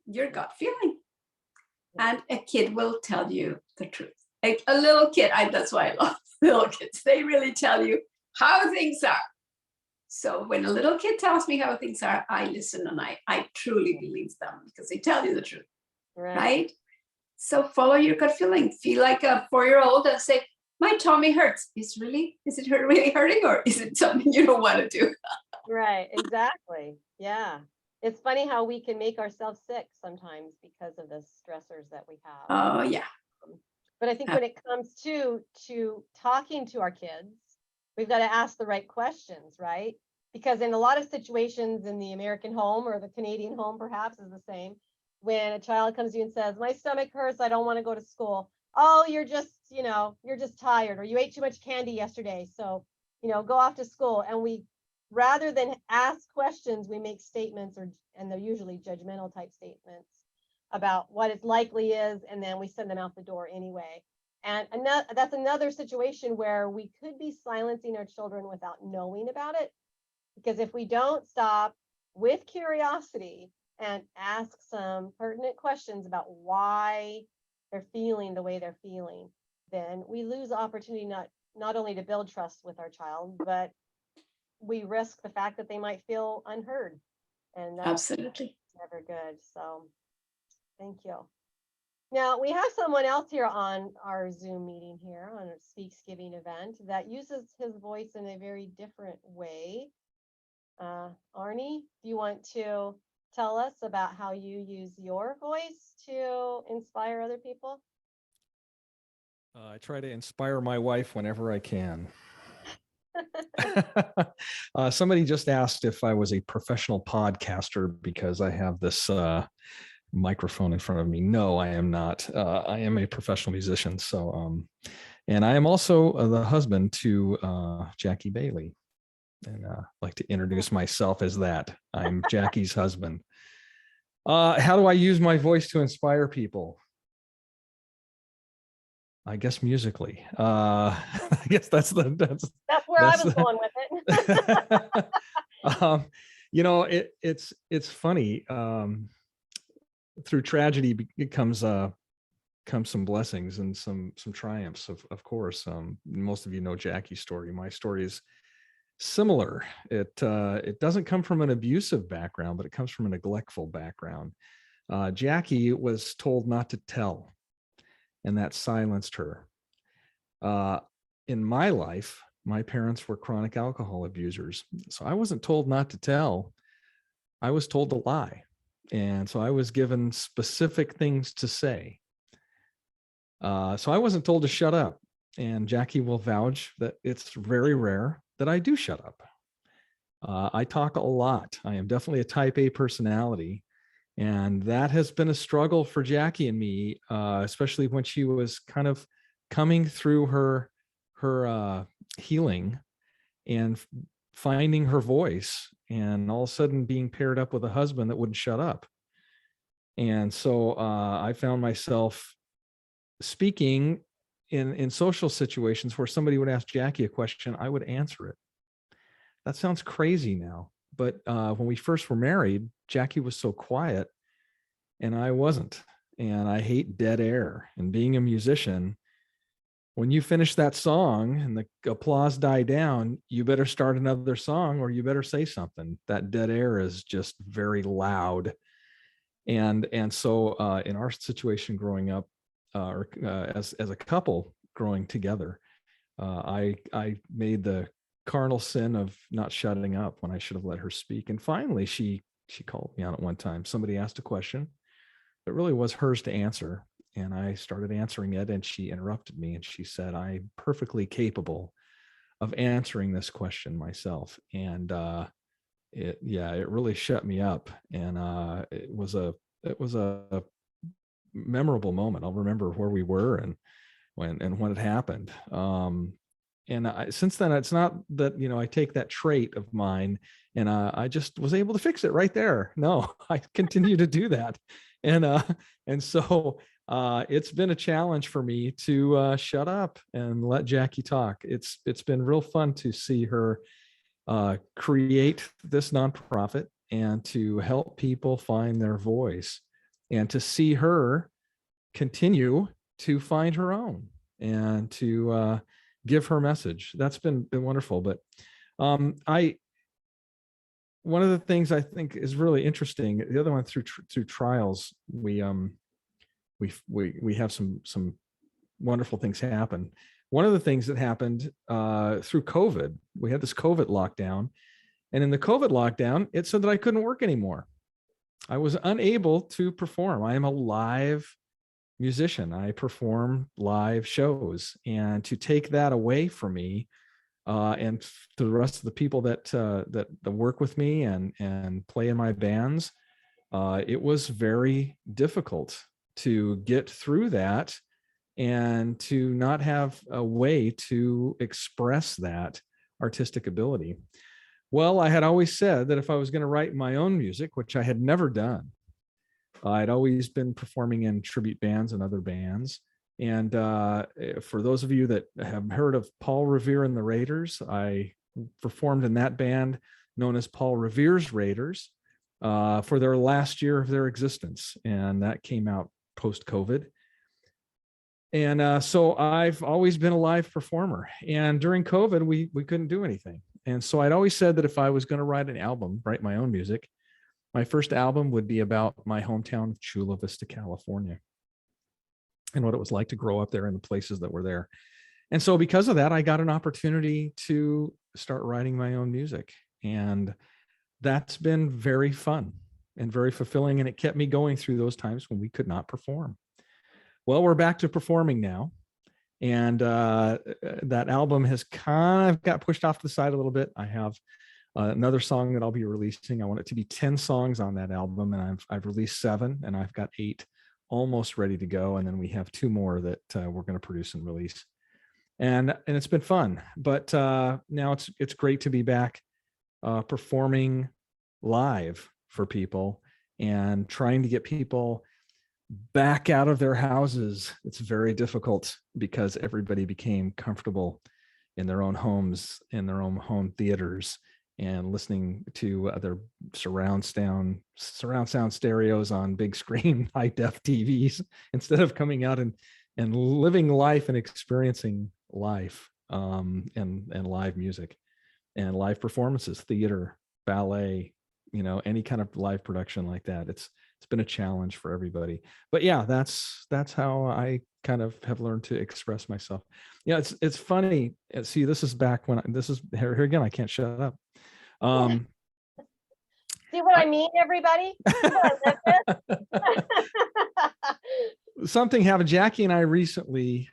Your gut feeling. And a kid will tell you the truth. A little kid, that's why I love little kids. They really tell you how things are. So when a little kid tells me how things are, I listen, and I truly believe them because they tell you the truth, right? So follow your gut feeling. Feel like a 4-year-old and say, my tummy hurts. Is it really hurting, or is it something you don't want to do? Right, exactly. Yeah. It's funny how we can make ourselves sick sometimes because of the stressors that we have. Oh, yeah. But I think when it comes to talking to our kids, we've got to ask the right questions, right? Because in a lot of situations in the American home, or the Canadian home perhaps is the same, when a child comes to you and says, my stomach hurts, I don't want to go to school. Oh, you're just tired, or you ate too much candy yesterday, so, go off to school. And we, rather than ask questions, we make statements, and they're usually judgmental type statements about what it likely is, and then we send them out the door anyway. And that's another situation where we could be silencing our children without knowing about it. Because if we don't stop with curiosity and ask some pertinent questions about why they're feeling the way they're feeling, then we lose opportunity not only to build trust with our child, but we risk the fact that they might feel unheard. And that's Absolutely never good. So thank you. Now we have someone else here on our Zoom meeting here on a SpeaksGiving event that uses his voice in a very different way. Arnie, do you want to tell us about how you use your voice to inspire other people? I try to inspire my wife whenever I can. Somebody just asked if I was a professional podcaster because I have this microphone in front of me. No, I am not. I am a professional musician. So, and I am also the husband to Jackie Bailey. And like to introduce myself as that. I'm Jackie's husband. How do I use my voice to inspire people? I guess musically. I guess that's where I was going with it. It's funny. Through tragedy comes some blessings and some triumphs. Of course, most of you know Jackie's story. My story is similar. It doesn't come from an abusive background, but it comes from a neglectful background. Jackie was told not to tell, and that silenced her. In my life, my parents were chronic alcohol abusers. So I wasn't told not to tell. I was told to lie. And so I was given specific things to say. So I wasn't told to shut up. And Jackie will vouch that it's very rare that I do shut up. I talk a lot. I am definitely a type A personality. And that has been a struggle for Jackie and me, especially when she was kind of coming through her healing and finding her voice, and all of a sudden being paired up with a husband that wouldn't shut up. And so I found myself speaking in social situations where somebody would ask Jackie a question, I would answer it. That sounds crazy now, but when we first were married, Jackie was so quiet and I wasn't. And I hate dead air. And being a musician, when you finish that song and the applause die down, you better start another song or you better say something. That dead air is just very loud. And so in our situation growing up, as a couple growing together, I made the carnal sin of not shutting up when I should have let her speak. And finally, she called me on it one time. Somebody asked a question that really was hers to answer, and I started answering it, and she interrupted me, and she said, "I'm perfectly capable of answering this question myself." And it really shut me up, and it was a memorable moment. I'll remember where we were and when it happened. And since then, it's not that, I take that trait of mine and I just was able to fix it right there. No, I continue to do that. And so it's been a challenge for me to shut up and let Jackie talk. It's been real fun to see her create this nonprofit and to help people find their voice, and to see her continue to find her own and to give her message. That's been wonderful. But one of the things I think is really interesting, the other one through trials, we have some wonderful things happen. One of the things that happened through COVID, we had this COVID lockdown, and in the COVID lockdown, it said that I couldn't work anymore. I was unable to perform. I am a live musician. I perform live shows, and to take that away from me and to the rest of the people that work with me and play in my bands, it was very difficult to get through that and to not have a way to express that artistic ability. Well, I had always said that if I was going to write my own music, which I had never done, I'd always been performing in tribute bands and other bands. And for those of you that have heard of Paul Revere and the Raiders, I performed in that band known as Paul Revere's Raiders for their last year of their existence. And that came out post-COVID. And so I've always been a live performer. And during COVID, we couldn't do anything. And so I'd always said that if I was going to write an album, write my own music, my first album would be about my hometown of Chula Vista, California, and what it was like to grow up there and the places that were there. And so because of that, I got an opportunity to start writing my own music. And that's been very fun and very fulfilling. And it kept me going through those times when we could not perform. Well, we're back to performing now. And that album has kind of got pushed off to the side a little bit. I have another song that I'll be releasing. I want it to be 10 songs on that album, and I've released 7, and I've got 8 almost ready to go. And then we have 2 more that we're going to produce and release. And it's been fun. But now it's great to be back performing live for people and trying to get people back out of their houses. It's very difficult because everybody became comfortable in their own homes, in their own home theaters, and listening to other surround sound stereos on big screen, high def TVs, instead of coming out and living life and experiencing life and live music and live performances, theater, ballet, any kind of live production like that. It's been a challenge for everybody. But yeah, that's how I kind of have learned to express myself. It's funny. See, this is back when here again, I can't shut up. See what I mean, everybody? Something happened. Jackie and I recently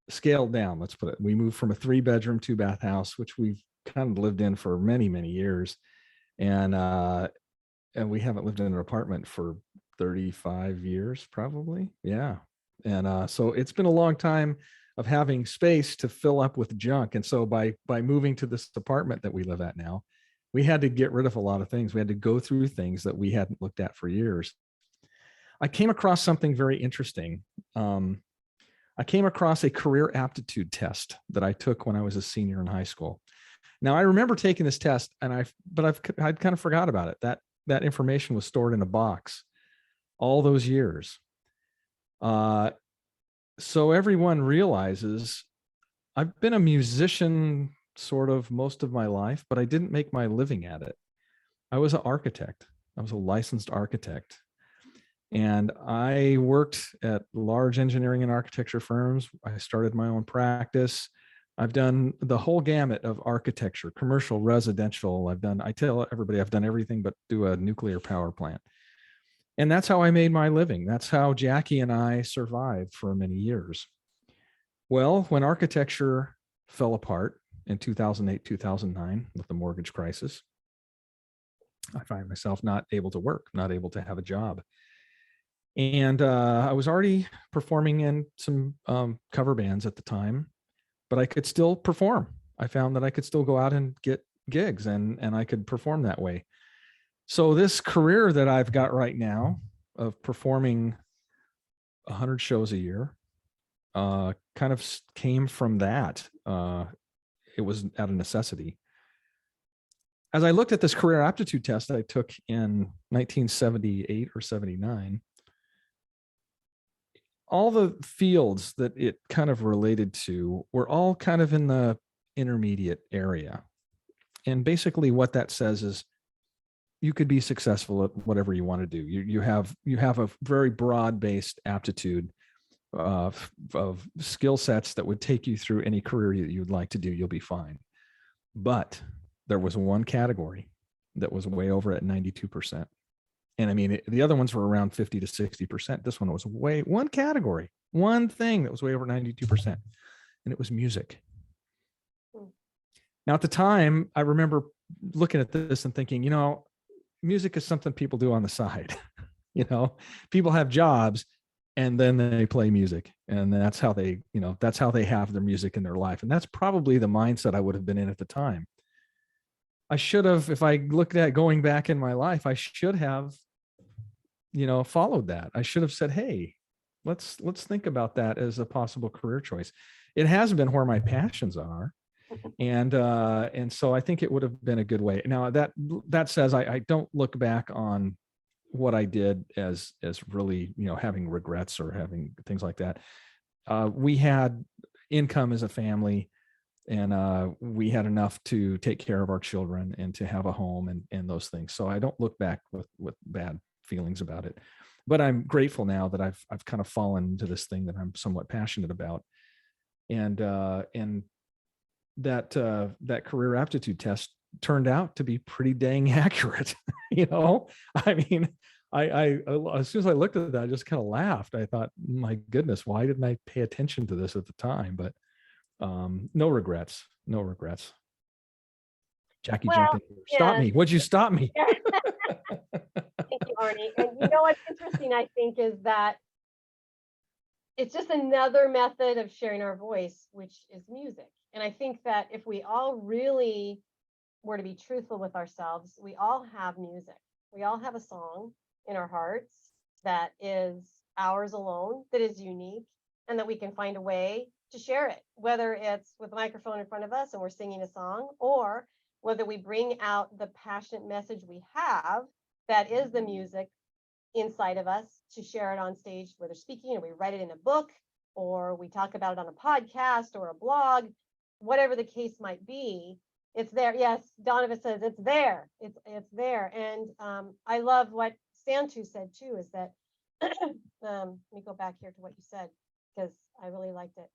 scaled down, let's put it. We moved from a 3-bedroom, 2-bath house, which we've kind of lived in for many, many years. And we haven't lived in an apartment for 35 years, probably. Yeah. And so it's been a long time of having space to fill up with junk. And so by moving to this apartment that we live at now, we had to get rid of a lot of things. We had to go through things that we hadn't looked at for years. I came across something very interesting. I came across a career aptitude test that I took when I was a senior in high school. Now I remember taking this test, I'd kind of forgot about it. That information was stored in a box all those years. So everyone realizes I've been a musician sort of most of my life, but I didn't make my living at it. I was an architect. I was a licensed architect. And I worked at large engineering and architecture firms. I started my own practice. I've done the whole gamut of architecture, commercial, residential. I tell everybody I've done everything but do a nuclear power plant. And that's how I made my living. That's how Jackie and I survived for many years. Well, when architecture fell apart in 2008, 2009 with the mortgage crisis, I find myself not able to work, not able to have a job. And I was already performing in some cover bands at the time, but I could still perform. I found that I could still go out and get gigs and I could perform that way. So this career that I've got right now of performing 100 shows a year kind of came from that. It was out of necessity. As I looked at this career aptitude test I took in 1978 or 79, all the fields that it kind of related to were all kind of in the intermediate area. And basically what that says is you could be successful at whatever you want to do. You have a very broad-based aptitude of skill sets that would take you through any career that you would like to do. You'll be fine. But there was one category that was way over at 92%. And I mean, the other ones were around 50 to 60%. This one was one category, one thing that was way over 92%. And it was music. Now, at the time, I remember looking at this and thinking, music is something people do on the side. People have jobs and then they play music. And that's how they have their music in their life. And that's probably the mindset I would have been in at the time. I should have, if I looked at going back in my life, I should have, followed that. I should have said, hey, let's think about that as a possible career choice. It has been where my passions are. And so I think it would have been a good way. Now that says, I don't look back on what I did as really, having regrets or having things like that. We had income as a family, and we had enough to take care of our children and to have a home and those things. So I don't look back with bad feelings about it, but I'm grateful now that I've kind of fallen into this thing that I'm somewhat passionate about. And that career aptitude test turned out to be pretty dang accurate. I mean, I as soon as I looked at that, I just kind of laughed. I thought, my goodness, why didn't I pay attention to this at the time? But no regrets. Jackie, Well, jump in here. Stop me. Would you stop me? Thank you, Arnie. And what's interesting, I think, is that it's just another method of sharing our voice, which is music. And I think that if we all really were to be truthful with ourselves, we all have music. We all have a song in our hearts that is ours alone, that is unique, and that we can find a way to share it, whether it's with a microphone in front of us and we're singing a song, or whether we bring out the passionate message we have that is the music inside of us to share it on stage, whether speaking or we write it in a book or we talk about it on a podcast or a blog, whatever the case might be, it's there. Yes, Donovan says it's there. It's there. And I love what Santu said too, is that let me go back here to what you said, because I really liked it.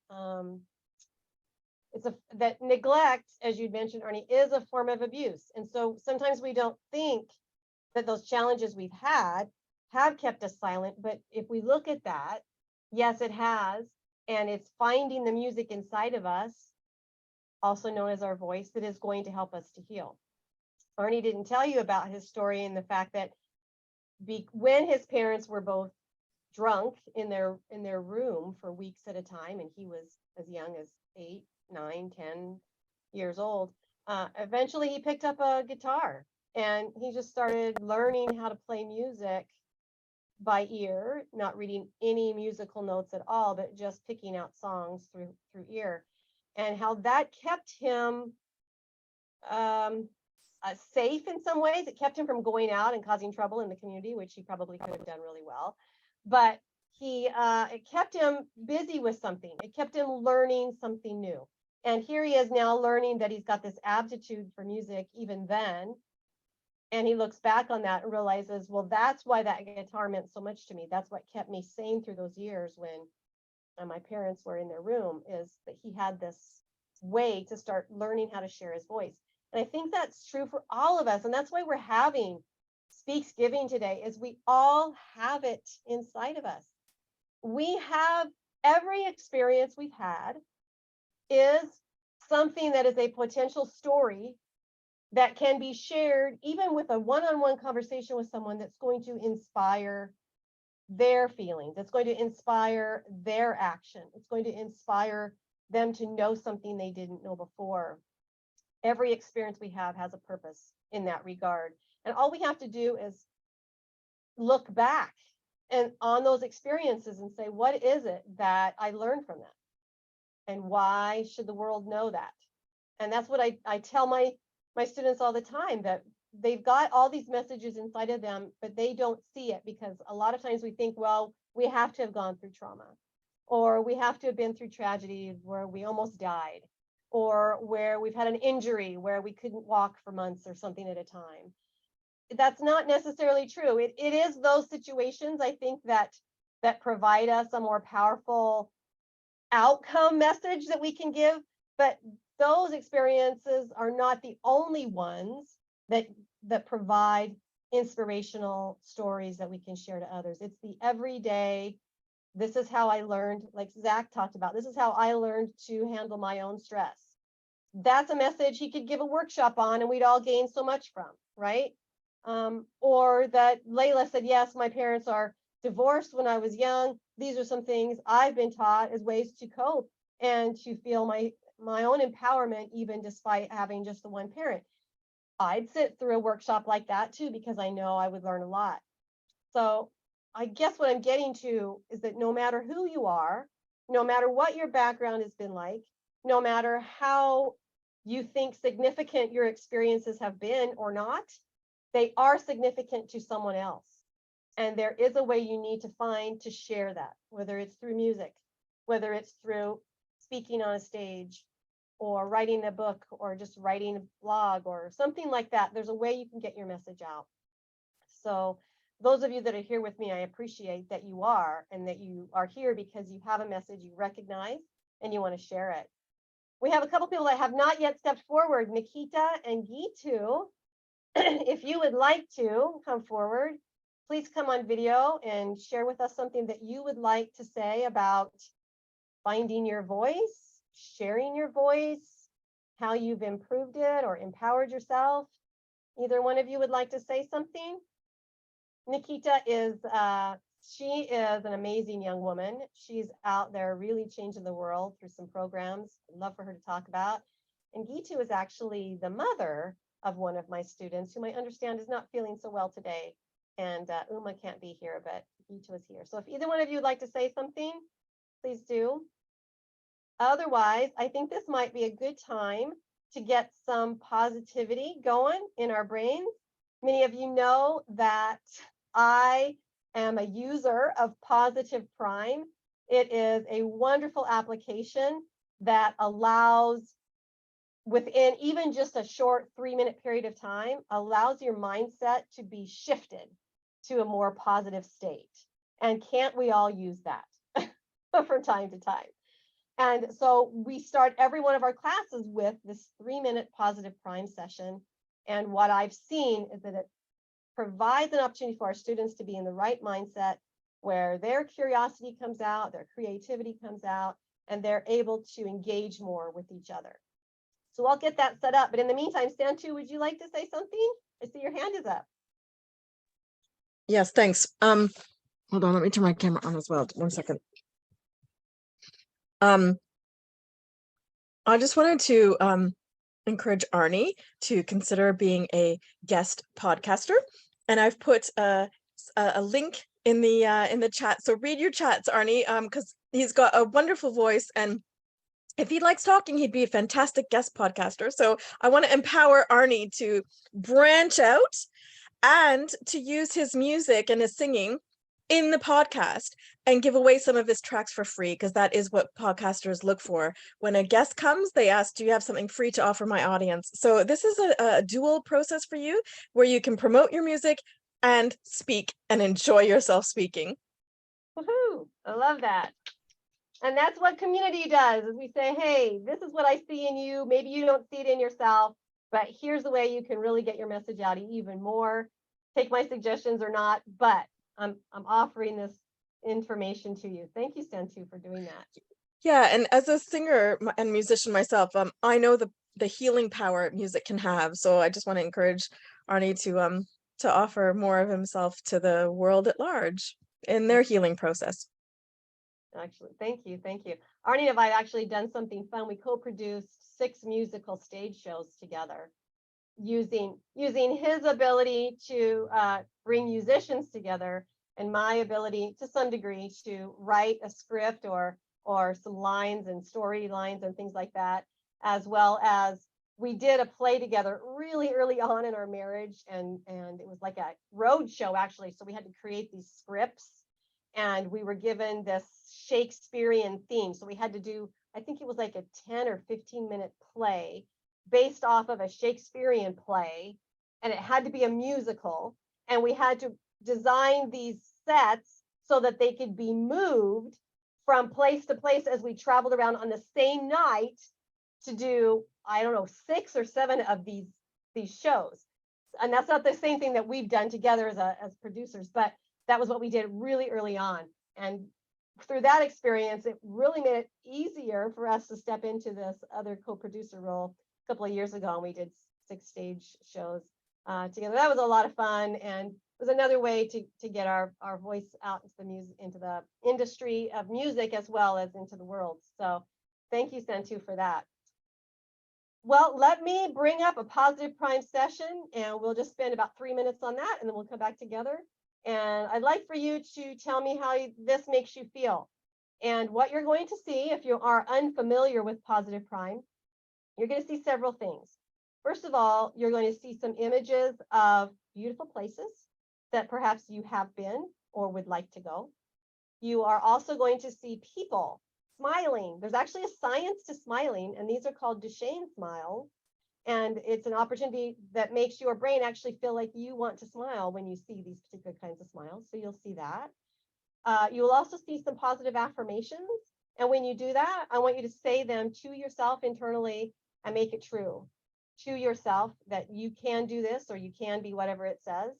That neglect, as you'd mentioned, Arnie, is a form of abuse. And so sometimes we don't think that those challenges we've had have kept us silent. But if we look at that, yes, it has. And it's finding the music inside of us, also known as our voice, that is going to help us to heal. Arnie didn't tell you about his story and the fact that when his parents were both drunk in their room for weeks at a time, and he was as young as 8, 9, 10 years old, eventually he picked up a guitar and he just started learning how to play music by ear, not reading any musical notes at all, but just picking out songs through ear, and how that kept him safe in some ways. It kept him from going out and causing trouble in the community, which he probably could have done really well. But it kept him busy with something. It kept him learning something new. And here he is now learning that he's got this aptitude for music even then. And he looks back on that and realizes, well, that's why that guitar meant so much to me. That's what kept me sane through those years when my parents were in their room, is that he had this way to start learning how to share his voice. And I think that's true for all of us. And that's why we're having SpeaksGiving today, is we all have it inside of us. We have every experience we've had is something that is a potential story that can be shared even with a one-on-one conversation with someone that's going to inspire their feelings. It's going to inspire their action. It's going to inspire them to know something they didn't know before. Every experience we have has a purpose in that regard. And all we have to do is look back and on those experiences and say, what is it that I learned from that? And why should the world know that? And that's what I tell my students all the time, that they've got all these messages inside of them, but they don't see it, because a lot of times we think, well, we have to have gone through trauma, or we have to have been through tragedy where we almost died, or where we've had an injury where we couldn't walk for months or something at a time. That's not necessarily true. It is those situations, I think, that provide us a more powerful outcome message that we can give, but those experiences are not the only ones that provide inspirational stories that we can share to others. It's the everyday, this is how I learned, like Zach talked about, this is how I learned to handle my own stress. That's a message he could give a workshop on and we'd all gain so much from, right? Or that Layla said, yes, my parents are divorced when I was young. These are some things I've been taught as ways to cope and to feel my own empowerment, even despite having just the one parent. I'd sit through a workshop like that too, because I know I would learn a lot. So I guess what I'm getting to is that no matter who you are, no matter what your background has been like, no matter how you think significant your experiences have been or not, they are significant to someone else. And there is a way you need to find to share that, whether it's through music, whether it's through speaking on a stage, or writing a book, or just writing a blog or something like that. There's a way you can get your message out. So those of you that are here with me, I appreciate that you are, and that you are here because you have a message you recognize and you want to share it. We have a couple people that have not yet stepped forward, Nikita and Gitu. If you would like to come forward, please come on video and share with us something that you would like to say about finding your voice, sharing your voice, how you've improved it or empowered yourself. Either one of you would like to say something? Nikita is, she is an amazing young woman. She's out there really changing the world through some programs. I'd love for her to talk about. And Gitu is actually the mother of one of my students, whom I understand is not feeling so well today. And Uma can't be here, but Gitu is here. So if either one of you would like to say something, please do. Otherwise, I think this might be a good time to get some positivity going in our brains. Many of you know that I am a user of Positive Prime. It is a wonderful application that allows, within even just a short 3-minute period of time, allows your mindset to be shifted to a more positive state. And can't we all use that from time to time? And so we start every one of our classes with this 3-minute Positive Prime session. And what I've seen is that it provides an opportunity for our students to be in the right mindset, where their curiosity comes out, their creativity comes out, and they're able to engage more with each other. So I'll get that set up. But in the meantime, Santu, would you like to say something? I see your hand is up. Yes, thanks. Hold on, let me turn my camera on as well. 1 second. I just wanted to encourage Arnie to consider being a guest podcaster, and I've put a link in the chat. So read your chats, Arnie, because he's got a wonderful voice, and if he likes talking, he'd be a fantastic guest podcaster. So I want to empower Arnie to branch out and to use his music and his singing in the podcast and give away some of his tracks for free, because that is what podcasters look for. When a guest comes, they ask, do you have something free to offer my audience? So this is a dual process for you, where you can promote your music and speak and enjoy yourself speaking. Woohoo! I love that. And that's what community does, is we say, hey, this is what I see in you. Maybe you don't see it in yourself, but here's the way you can really get your message out even more. Take my suggestions or not, but I'm offering this information to you. Thank you, Stantu, for doing that. Yeah, and as a singer and musician myself, I know the healing power music can have. So I just want to encourage Arnie to offer more of himself to the world at large in their healing process. Actually, thank you. Arnie and I have actually done something fun. We co-produced 6 musical stage shows together, using his ability to bring musicians together and my ability to some degree to write a script or some lines and storylines and things like that, as well as we did a play together really early on in our marriage, and it was like a road show actually. So we had to create these scripts, and we were given this Shakespearean theme. So we had to do, I think it was like a 10 or 15-minute play based off of a Shakespearean play, and it had to be a musical, and we had to design these sets so that they could be moved from place to place as we traveled around on the same night to do, I don't know, 6 or 7 of these shows. And that's not the same thing that we've done together as producers, but that was what we did really early on. And through that experience, it really made it easier for us to step into this other co-producer role a couple of years ago, and we did 6 stage shows together. That was a lot of fun, and it was another way to get our voice out into the music, into the industry of music, as well as into the world. So thank you, Santu, for that. Well, let me bring up a positive prime session, and we'll just spend about 3 minutes on that, and then we'll come back together. And I'd like for you to tell me how this makes you feel. And what you're going to see, if you are unfamiliar with positive prime, you're going to see several things. First of all, you're going to see some images of beautiful places that perhaps you have been or would like to go. You are also going to see people smiling. There's actually a science to smiling, and these are called Duchenne smiles. And it's an opportunity that makes your brain actually feel like you want to smile when you see these particular kinds of smiles. So you'll see that. You will also see some positive affirmations. And when you do that, I want you to say them to yourself internally and make it true to yourself, that you can do this, or you can be whatever it says.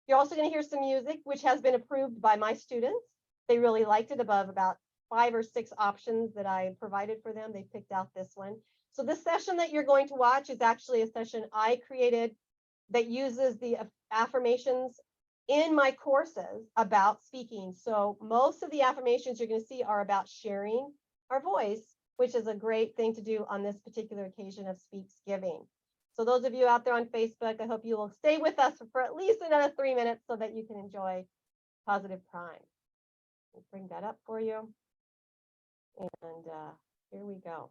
You're also going to hear some music, which has been approved by my students. They really liked it. Above about 5 or 6 options that I provided for them, they picked out this one. So this session that you're going to watch is actually a session I created that uses the affirmations in my courses about speaking. So most of the affirmations you're going to see are about sharing our voice, which is a great thing to do on this particular occasion of SpeaksGiving. So those of you out there on Facebook, I hope you will stay with us for at least another 3 minutes so that you can enjoy positive prime. I'll bring that up for you. And here we go.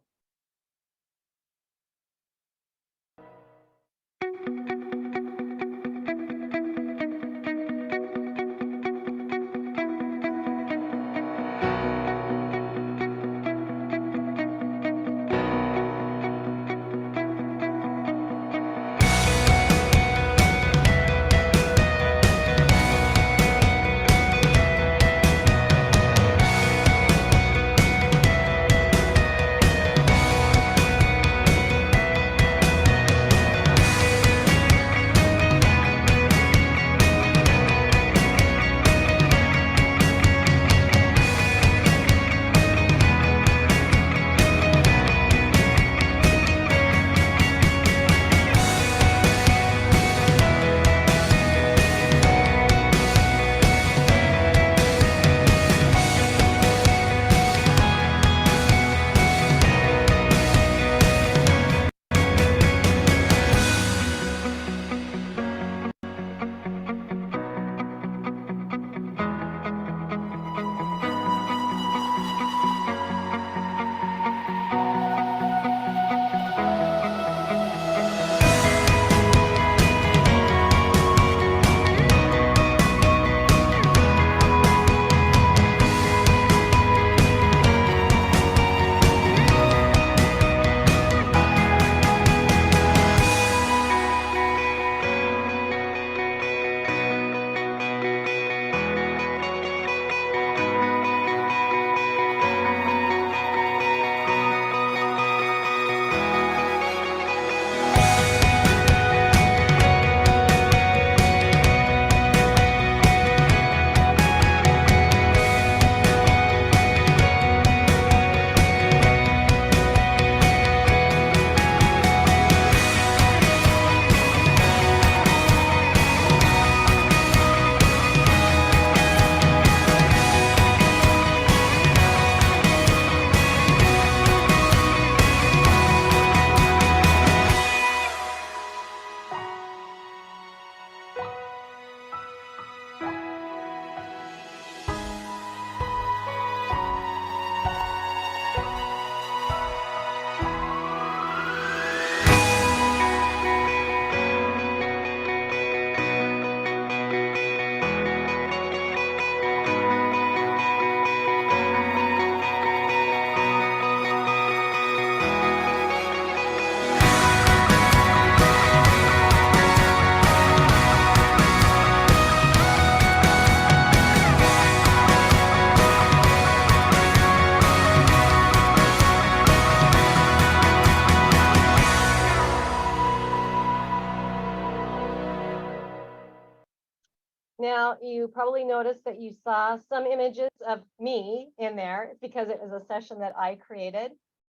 Now, you probably noticed that you saw some images of me in there. It's because it was a session that I created.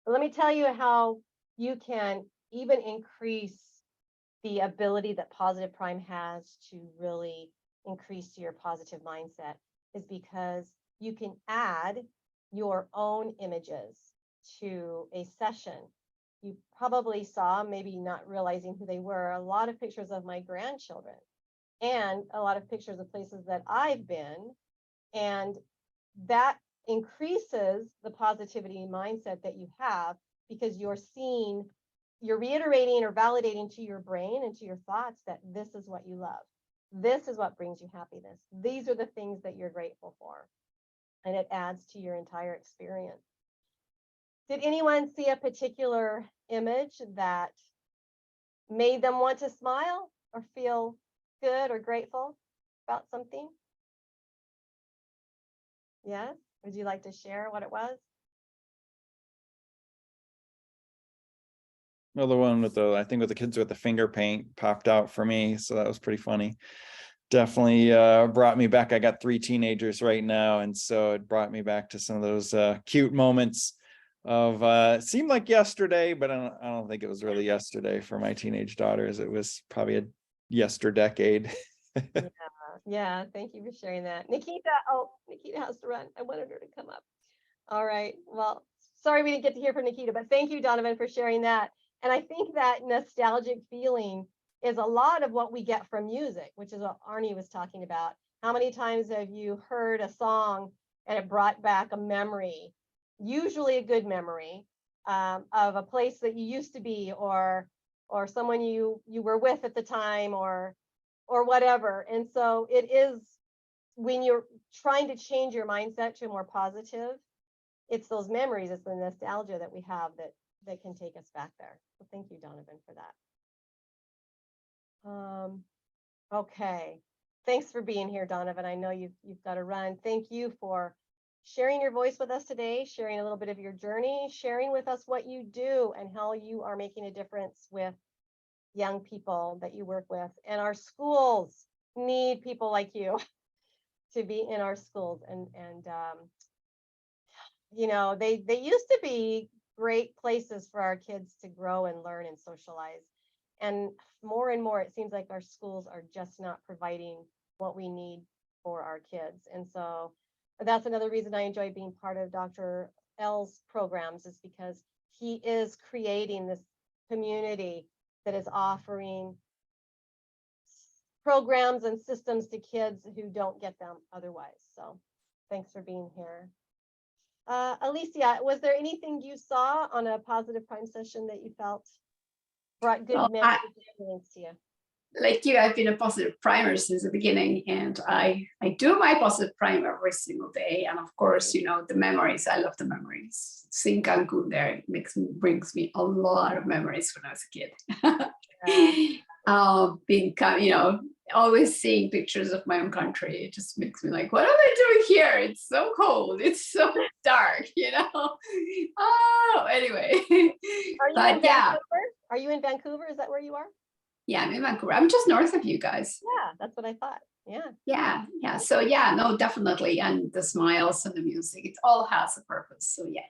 But let me tell you how you can even increase the ability that Positive Prime has to really increase your positive mindset, is because you can add your own images to a session. You probably saw, maybe not realizing who they were, a lot of pictures of my grandchildren and a lot of pictures of places that I've been. And that increases the positivity mindset that you have, because you're seeing, you're reiterating or validating to your brain and to your thoughts that this is what you love. This is what brings you happiness. These are the things that you're grateful for. And it adds to your entire experience. Did anyone see a particular image that made them want to smile or feel good or grateful about something? Yes? Would you like to share what it was? Well, the one with the, I think with the kids with the finger paint popped out for me. So that was pretty funny. Definitely brought me back. I got 3 teenagers right now. And so it brought me back to some of those cute moments of, it seemed like yesterday, but I don't think it was really yesterday for my teenage daughters. It was probably a yesterdecade. Yeah, thank you for sharing that. Nikita, oh, Nikita has to run. I wanted her to come up. All right, well, sorry we didn't get to hear from Nikita, but thank you, Donovan, for sharing that. And I think that nostalgic feeling is a lot of what we get from music, which is what Arnie was talking about. How many times have you heard a song and it brought back a memory, usually a good memory, of a place that you used to be, or someone you were with at the time, or whatever. And so it is, when you're trying to change your mindset to a more positive, it's those memories, it's the nostalgia that we have that can take us back there. So thank you, Donovan, for that. Okay, thanks for being here, Donovan. I know you've got to run. Thank you for sharing your voice with us today, sharing a little bit of your journey, sharing with us what you do and how you are making a difference with young people that you work with. And our schools need people like you to be in our schools. And you know, they used to be great places for our kids to grow and learn and socialize. And more, it seems like our schools are just not providing what we need for our kids. And so that's another reason I enjoy being part of Dr. L's programs, is because he is creating this community that is offering programs and systems to kids who don't get them otherwise. So thanks for being here. Alicia, was there anything you saw on a Positive Prime session that you felt brought good memories to you? Like you, I've been a Positive Primer since the beginning, and I do my Positive Prime every single day. And of course, you know, the memories, I love the memories. Seeing Cancun there brings me a lot of memories when I was a kid. Being, you know, always seeing pictures of my own country, it just makes me like, what am I doing here? It's so cold, it's so dark, you know. Oh, anyway. Are you in Vancouver? Is that where you are? Yeah, I'm in Vancouver. I'm just north of you guys. Yeah, that's what I thought. Yeah. Yeah. So yeah, no, definitely. And the smiles and the music, it all has a purpose. So yeah.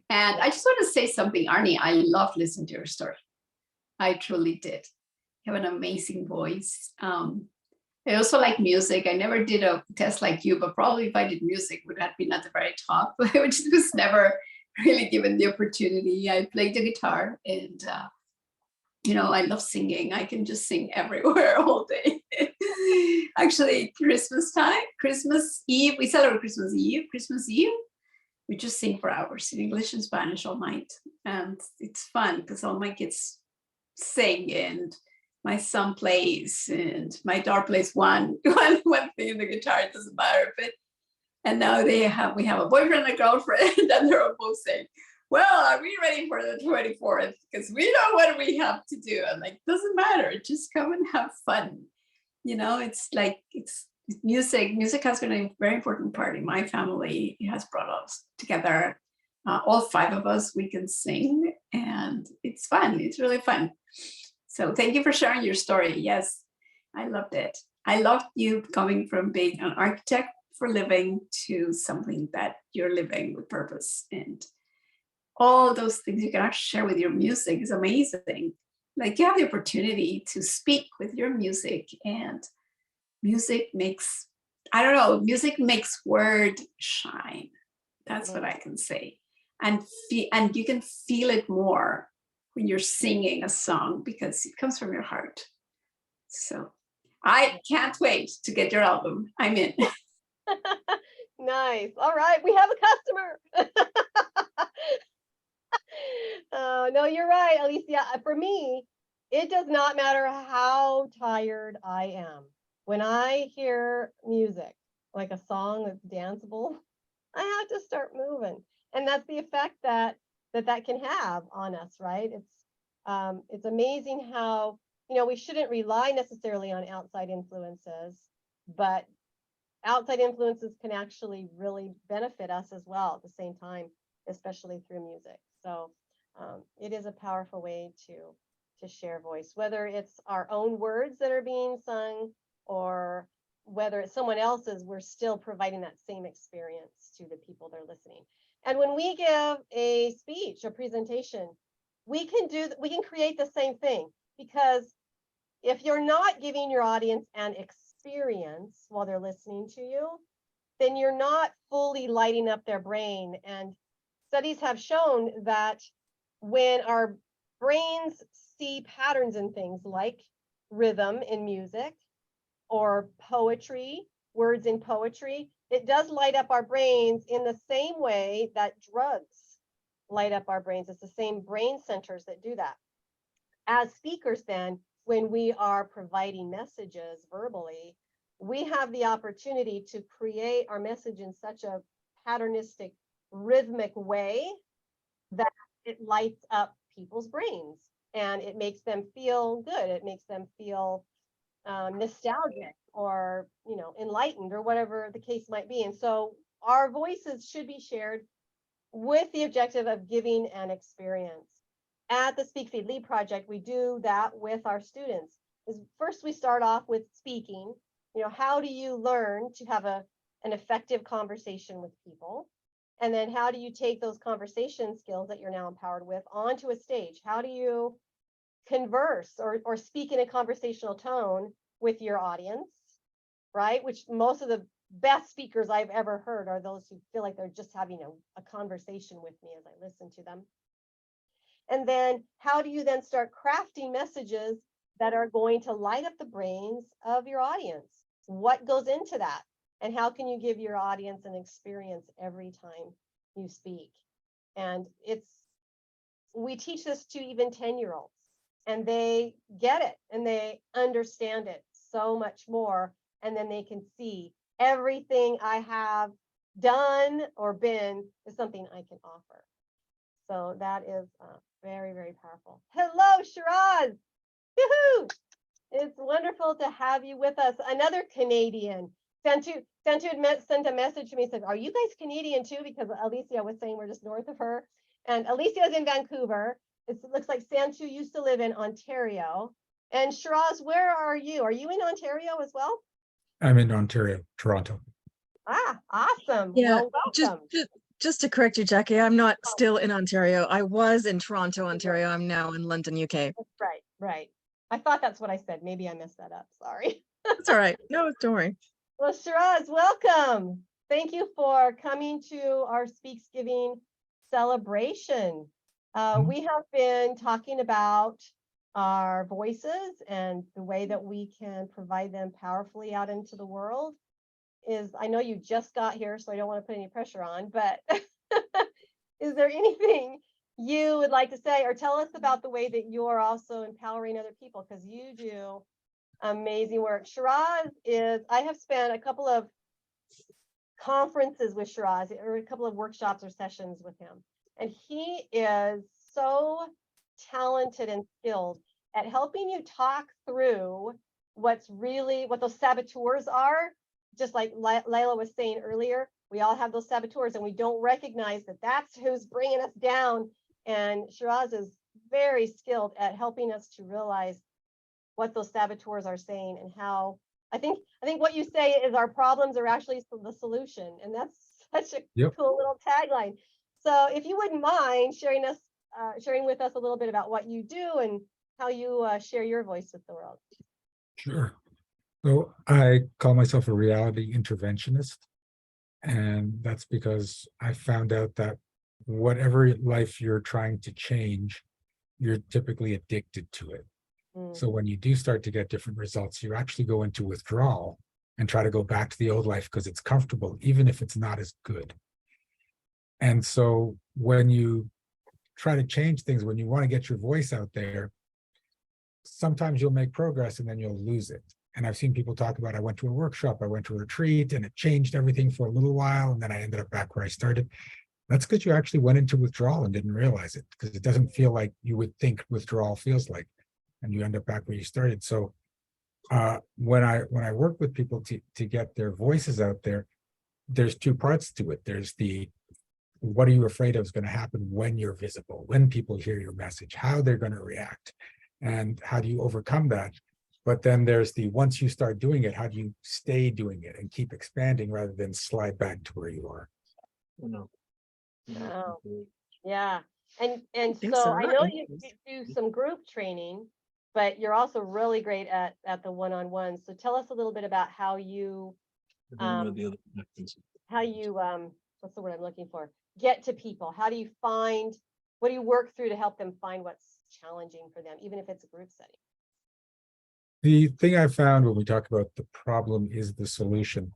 And I just want to say something, Arnie. I love listening to your story. I truly did. You have an amazing voice. I also like music. I never did a test like you, but probably if I did music, would have been at the very top, which was never really given the opportunity. I played the guitar, and you know, I love singing. I can just sing everywhere all day. Actually, Christmas Eve, we celebrate Christmas Eve, we just sing for hours in English and Spanish all night. And it's fun because all my kids sing, and my son plays, and my daughter plays one thing in the guitar. It doesn't matter. And now we have a boyfriend and a girlfriend, and they're both saying, well, are we ready for the 24th? Because we know what we have to do. I'm like, doesn't matter. Just come and have fun. You know, it's like, it's music. Music has been a very important part in my family. It has brought us together. All 5 of us, we can sing, and it's fun. It's really fun. So thank you for sharing your story. Yes, I loved it. I loved you coming from being an architect for a living to something that you're living with purpose, and all those things you can actually share with your music is amazing. Like you have the opportunity to speak with your music, and music makes, I don't know, music makes word shine. That's what I can say. And you can feel it more when you're singing a song because it comes from your heart. So I can't wait to get your album. I'm in. Nice. All right, we have a customer. No, you're right, Alicia. For me, it does not matter how tired I am. When I hear music, like a song that's danceable, I have to start moving. And that's the effect that can have on us, right? It's amazing how, we shouldn't rely necessarily on outside influences, but outside influences can actually really benefit us as well at the same time, especially through music. So it is a powerful way to share voice, whether it's our own words that are being sung or whether it's someone else's, we're still providing that same experience to the people that are listening. And when we give a speech, a presentation, we can create the same thing, because if you're not giving your audience an experience while they're listening to you, then you're not fully lighting up their brain. And studies have shown that when our brains see patterns in things like rhythm in music or poetry, words in poetry, it does light up our brains in the same way that drugs light up our brains. It's the same brain centers that do that. As speakers, then, when we are providing messages verbally, we have the opportunity to create our message in such a patternistic, rhythmic way that it lights up people's brains and it makes them feel good. It makes them feel nostalgic or, enlightened or whatever the case might be. And so our voices should be shared with the objective of giving an experience. At the Speak Feed Lead Project, we do that with our students. First, we start off with speaking. How do you learn to have an effective conversation with people? And then how do you take those conversation skills that you're now empowered with onto a stage? How do you converse or speak in a conversational tone with your audience, right? Which most of the best speakers I've ever heard are those who feel like they're just having a conversation with me as I listen to them. And then how do you then start crafting messages that are going to light up the brains of your audience? What goes into that? And how can you give your audience an experience every time you speak? And we teach this to even 10-year-olds, and they get it and they understand it so much more. And then they can see everything I have done or been is something I can offer. So that is very, very powerful. Hello, Shiraz. Yoo-hoo! It's wonderful to have you with us. Another Canadian. Sent a message to me, said, are you guys Canadian too? Because Alicia was saying we're just north of her. And Alicia is in Vancouver. It looks like Santu used to live in Ontario. And Shiraz, where are you? Are you in Ontario as well? I'm in Ontario, Toronto. Ah, awesome. Yeah, well, welcome. Just to correct you, Jackie, I'm not still in Ontario. I was in Toronto, Ontario. I'm now in London, UK. Right, right. I thought that's what I said. Maybe I messed that up. Sorry. That's all right. No, don't worry. Well, Shiraz, welcome. Thank you for coming to our SpeaksGiving celebration. We have been talking about our voices and the way that we can provide them powerfully out into the world. I know you just got here, so I don't want to put any pressure on, but is there anything you would like to say or tell us about the way that you're also empowering other people? Because you do amazing work. Shiraz I have spent a couple of conferences with Shiraz, or a couple of workshops or sessions with him. And he is so talented and skilled at helping you talk through what those saboteurs are. Just like Layla was saying earlier, we all have those saboteurs and we don't recognize that that's who's bringing us down. And Shiraz is very skilled at helping us to realize what those saboteurs are saying and how I think what you say is our problems are actually the solution, and that's such a Yep. cool little tagline. So if you wouldn't mind sharing with us a little bit about what you do and how you share your voice with the world. Sure. So I call myself a reality interventionist. And that's because I found out that whatever life you're trying to change, you're typically addicted to it. So when you do start to get different results, you actually go into withdrawal and try to go back to the old life because it's comfortable, even if it's not as good. And so when you try to change things, when you want to get your voice out there, sometimes you'll make progress and then you'll lose it. And I've seen people talk about, I went to a workshop, I went to a retreat, and it changed everything for a little while. And then I ended up back where I started. That's because you actually went into withdrawal and didn't realize it, because it doesn't feel like you would think withdrawal feels like, and you end up back where you started. So when I work with people to get their voices out there, there's two parts to it. There's the, what are you afraid of is going to happen when you're visible, when people hear your message, how they're going to react, and how do you overcome that? But then there's the, once you start doing it, how do you stay doing it and keep expanding rather than slide back to where you are? Oh, yeah. And think so so, I right? know you do some group training, but you're also really great at the one-on-one. So tell us a little bit about how you what's the word I'm looking for? Get to people. How do you find, what do you work through to help them find what's challenging for them, even if it's a group setting? The thing I found when we talk about the problem is the solution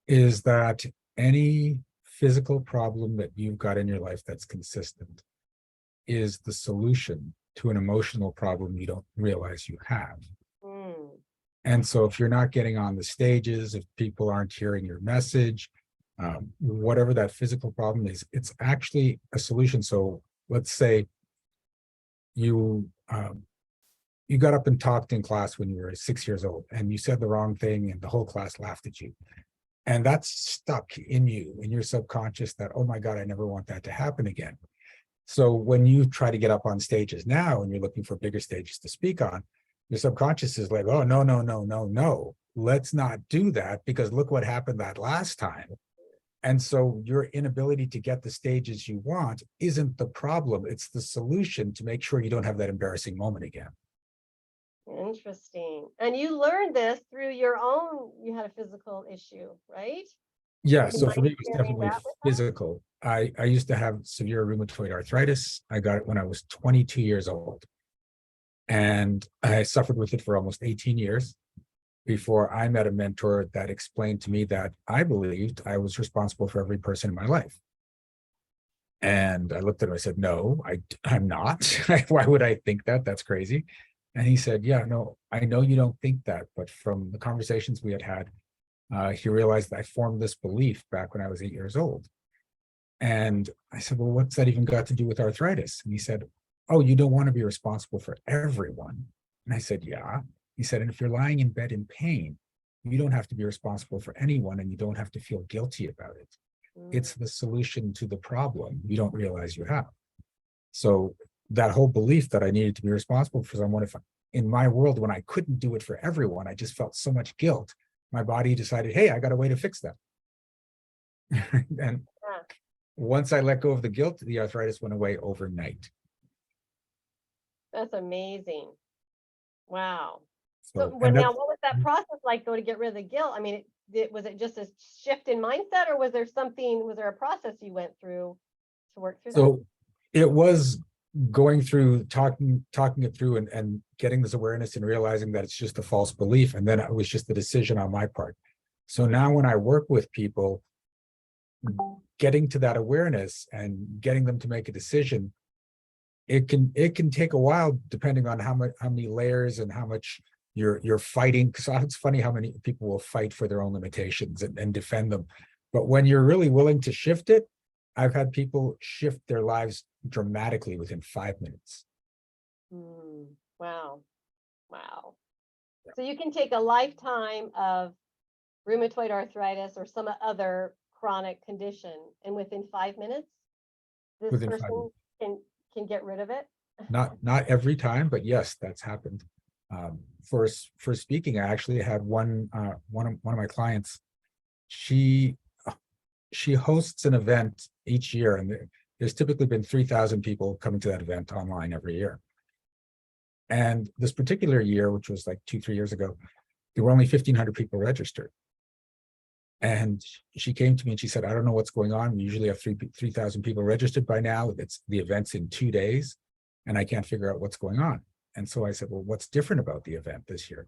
is that any physical problem that you've got in your life that's consistent is the solution to an emotional problem you don't realize you have. And so if you're not getting on the stages, if people aren't hearing your message, whatever that physical problem is, it's actually a solution. So let's say you got up and talked in class when you were 6 years old and you said the wrong thing and the whole class laughed at you. And that's stuck in you, in your subconscious, that, oh my God, I never want that to happen again. So when you try to get up on stages now and you're looking for bigger stages to speak on, your subconscious is like, oh, no, no, no, no, no. Let's not do that, because look what happened that last time. And so your inability to get the stages you want isn't the problem. It's the solution to make sure you don't have that embarrassing moment again. Interesting. And you learned this through your own, you had a physical issue, right? Yeah, Would you so for mind me, it was sharing definitely that with us? physical. I used to have severe rheumatoid arthritis. I got it when I was 22 years old. And I suffered with it for almost 18 years before I met a mentor that explained to me that I believed I was responsible for every person in my life. And I looked at him, I said, no, I'm not. Why would I think that? That's crazy. And he said, yeah, no, I know you don't think that, but from the conversations we had, he realized that I formed this belief back when I was 8 years old. And I said, well, what's that even got to do with arthritis? And he said, oh, you don't want to be responsible for everyone. And I said, yeah. He said, and if you're lying in bed in pain, you don't have to be responsible for anyone and you don't have to feel guilty about it. It's the solution to the problem you don't realize you have. So that whole belief that I needed to be responsible for someone, if in my world, when I couldn't do it for everyone, I just felt so much guilt. My body decided, hey, I got a way to fix that. And once I let go of the guilt, the arthritis went away overnight. That's amazing. Wow. So So now, what was that process like, though, to get rid of the guilt? I mean, was it just a shift in mindset, or was there a process you went through to work through that? So it was going through talking it through and getting this awareness and realizing that it's just a false belief. And then it was just a decision on my part. So now when I work with people, getting to that awareness and getting them to make a decision, it can take a while depending on how many layers and how much you're fighting. Because it's funny how many people will fight for their own limitations and defend them. But when you're really willing to shift it, I've had people shift their lives dramatically within 5 minutes. Wow. Wow. So you can take a lifetime of rheumatoid arthritis or some other chronic condition, and within 5 minutes, this Within 5 person can get rid of it? Not every time, but yes, that's happened. For speaking, I actually had one of my clients. She hosts an event each year, and there's typically been 3,000 people coming to that event online every year. And this particular year, which was like 2-3 years ago, there were only 1,500 people registered. And she came to me and she said, I don't know what's going on. We usually have 3,000 people registered by now. The event's in 2 days, and I can't figure out what's going on. And so I said, well, what's different about the event this year?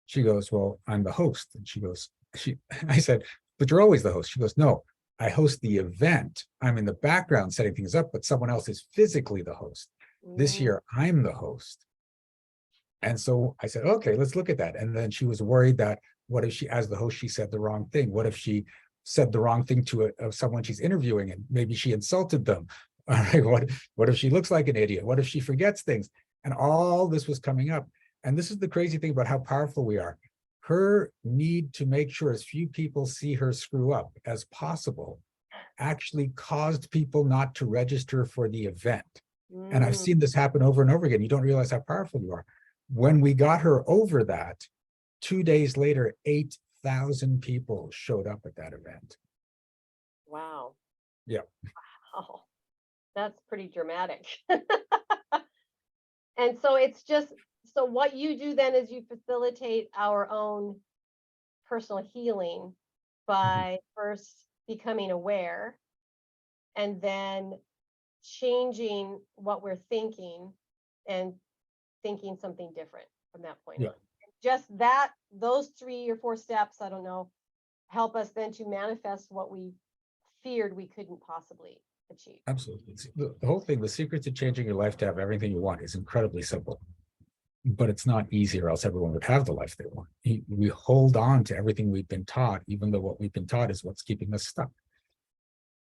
She goes, well, I'm the host. And I said, but you're always the host. She goes, no, I host the event. I'm in the background setting things up, but someone else is physically the host. This year, I'm the host. And so I said, okay, let's look at that. And then she was worried that what if she, as the host, she said the wrong thing? What if she said the wrong thing to someone she's interviewing and maybe she insulted them? All right, what if she looks like an idiot? What if she forgets things? And all this was coming up. And this is the crazy thing about how powerful we are. Her need to make sure as few people see her screw up as possible actually caused people not to register for the event. And I've seen this happen over and over again. You don't realize how powerful you are. When we got her over that, 2 days later, 8,000 people showed up at that event. Wow. Yeah. Wow. That's pretty dramatic. And so it's just, so what you do then is you facilitate our own personal healing by first becoming aware and then changing what we're thinking and thinking something different from that point. Yeah. Just that, those 3 or 4 steps, I don't know, help us then to manifest what we feared we couldn't possibly achieve. Absolutely. The whole thing, the secret to changing your life to have everything you want is incredibly simple, but it's not easy, or else everyone would have the life they want. We hold on to everything we've been taught, even though what we've been taught is what's keeping us stuck.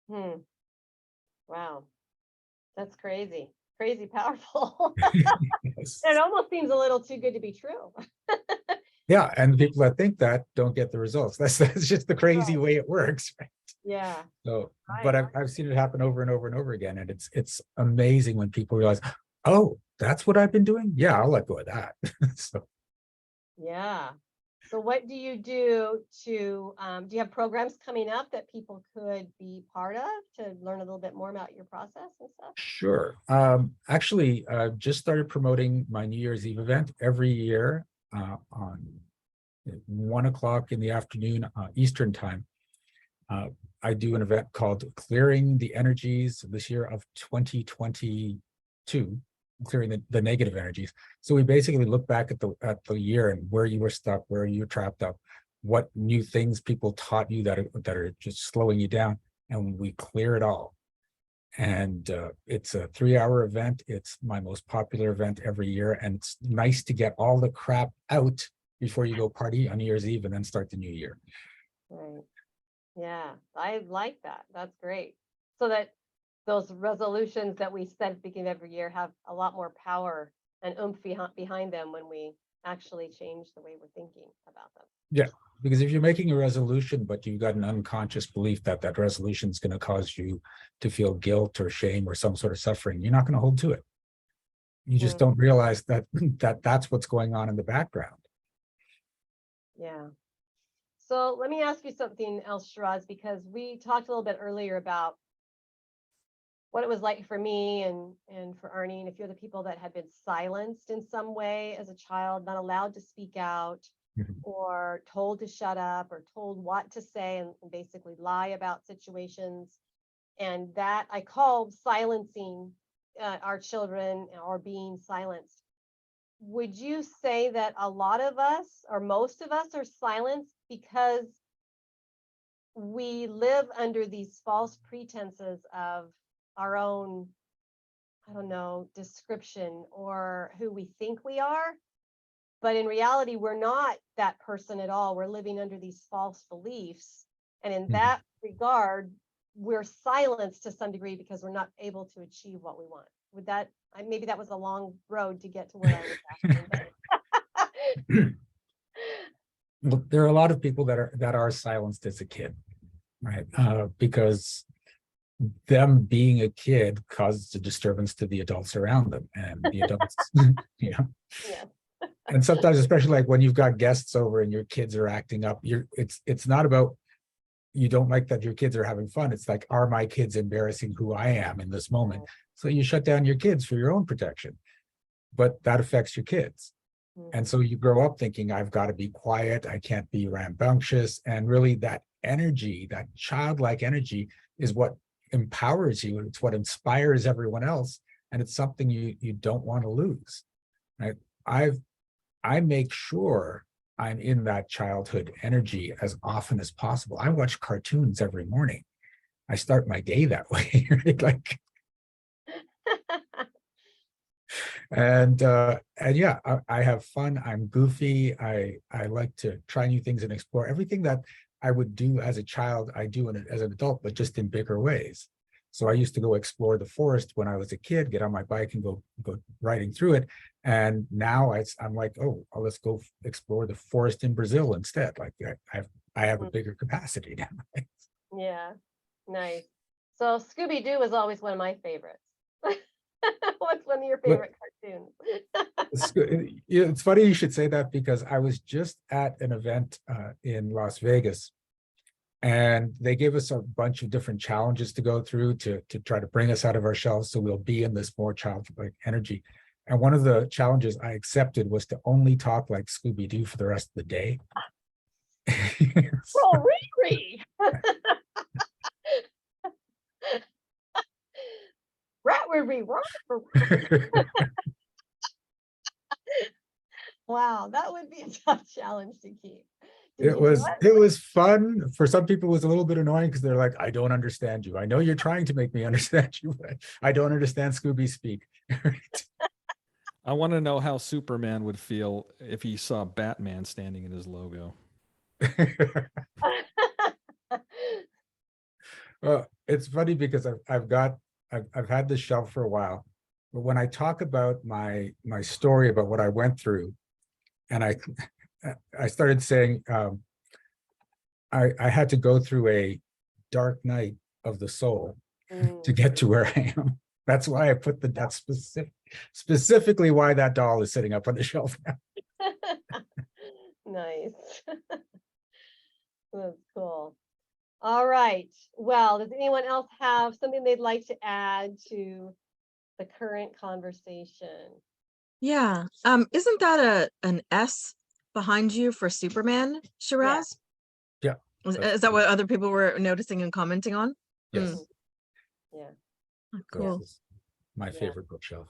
Wow. That's crazy. Crazy powerful. Yes. It almost seems a little too good to be true. Yeah, and the people that think that don't get the results. That's just the crazy way it works, right? Yeah. So, Right. but I've seen it happen over and over and over again, and it's amazing when people realize, oh, that's what I've been doing. Yeah, I'll let go of that. So, Yeah. So what do you do to, do you have programs coming up that people could be part of to learn a little bit more about your process and stuff? sure. Actually, just started promoting my New Year's Eve event every year on 1 o'clock in the afternoon Eastern time. I do an event called Clearing the Energies this year of 2022, clearing the negative energies. So we basically look back at the year and where you were stuck, where you were trapped up, what new things people taught you that are just slowing you down, and we clear it all. And it's a 3-hour event. It's my most popular event every year, and it's nice to get all the crap out before you go party on New Year's Eve and then start the new year. Right. Yeah, I like that. That's great. So that those resolutions that we set at the beginning of every year have a lot more power and oomph behind them when we actually change the way we're thinking about them. Yeah, because if you're making a resolution, but you've got an unconscious belief that that resolution is going to cause you to feel guilt or shame or some sort of suffering, you're not going to hold to it. You just don't realize that that's what's going on in the background. Yeah. So let me ask you something else, Shiraz, because we talked a little bit earlier about what it was like for me and for Arnie and a few other people that had been silenced in some way as a child, not allowed to speak out or told to shut up or told what to say and basically lie about situations. And that I call silencing our children or being silenced. Would you say that a lot of us or most of us are silenced because we live under these false pretenses of our own, I don't know, description or who we think we are? But in reality, we're not that person at all. We're living under these false beliefs. And in that regard, we're silenced to some degree because we're not able to achieve what we want. Would that, maybe that was a long road to get to where I was asking. Well, there are a lot of people that are silenced as a kid, right? Because them being a kid causes a disturbance to the adults around them, and the adults, you know. Yeah. And sometimes, especially like when you've got guests over and your kids are acting up, it's not about you don't like that your kids are having fun. It's like, are my kids embarrassing who I am in this moment? So you shut down your kids for your own protection, but that affects your kids. And so you grow up thinking, I've got to be quiet, I can't be rambunctious. And really that energy, that childlike energy is what empowers you. It's what inspires everyone else. And it's something you don't want to lose, right? I make sure I'm in that childhood energy as often as possible. I watch cartoons every morning. I start my day that way, right? Like, and yeah, I have fun. I'm goofy. I like to try new things and explore everything that I would do as a child. I do as an adult, but just in bigger ways. So I used to go explore the forest when I was a kid, get on my bike and go riding through it. And now I'm like, oh, let's go explore the forest in Brazil instead. Like I have a bigger capacity now. Yeah, nice. So Scooby-Doo was always one of my favorites. What's one of your favorite cartoons? It's funny you should say that, because I was just at an event in Las Vegas, and they gave us a bunch of different challenges to go through to try to bring us out of our shells so we'll be in this more childlike energy. And one of the challenges I accepted was to only talk like Scooby-Doo for the rest of the day. Oh, Riri! Wow, that would be a tough challenge to keep. It was fun. For some people, it was a little bit annoying because they're like, I don't understand you. I know you're trying to make me understand you, but I don't understand Scooby speak. I want to know how Superman would feel if he saw Batman standing in his logo. Well, it's funny because I've had this shelf for a while, but when I talk about my story about what I went through, and I started saying I had to go through a dark night of the soul to get to where I am. That's why I put that's specifically why that doll is sitting up on the shelf now. Nice. That's cool. All right. Well, does anyone else have something they'd like to add to the current conversation? Yeah. Isn't that an S behind you for Superman, Shiraz? Yeah. Is that what other people were noticing and commenting on? Yes. Yeah. Oh, cool. This is my favorite bookshelf.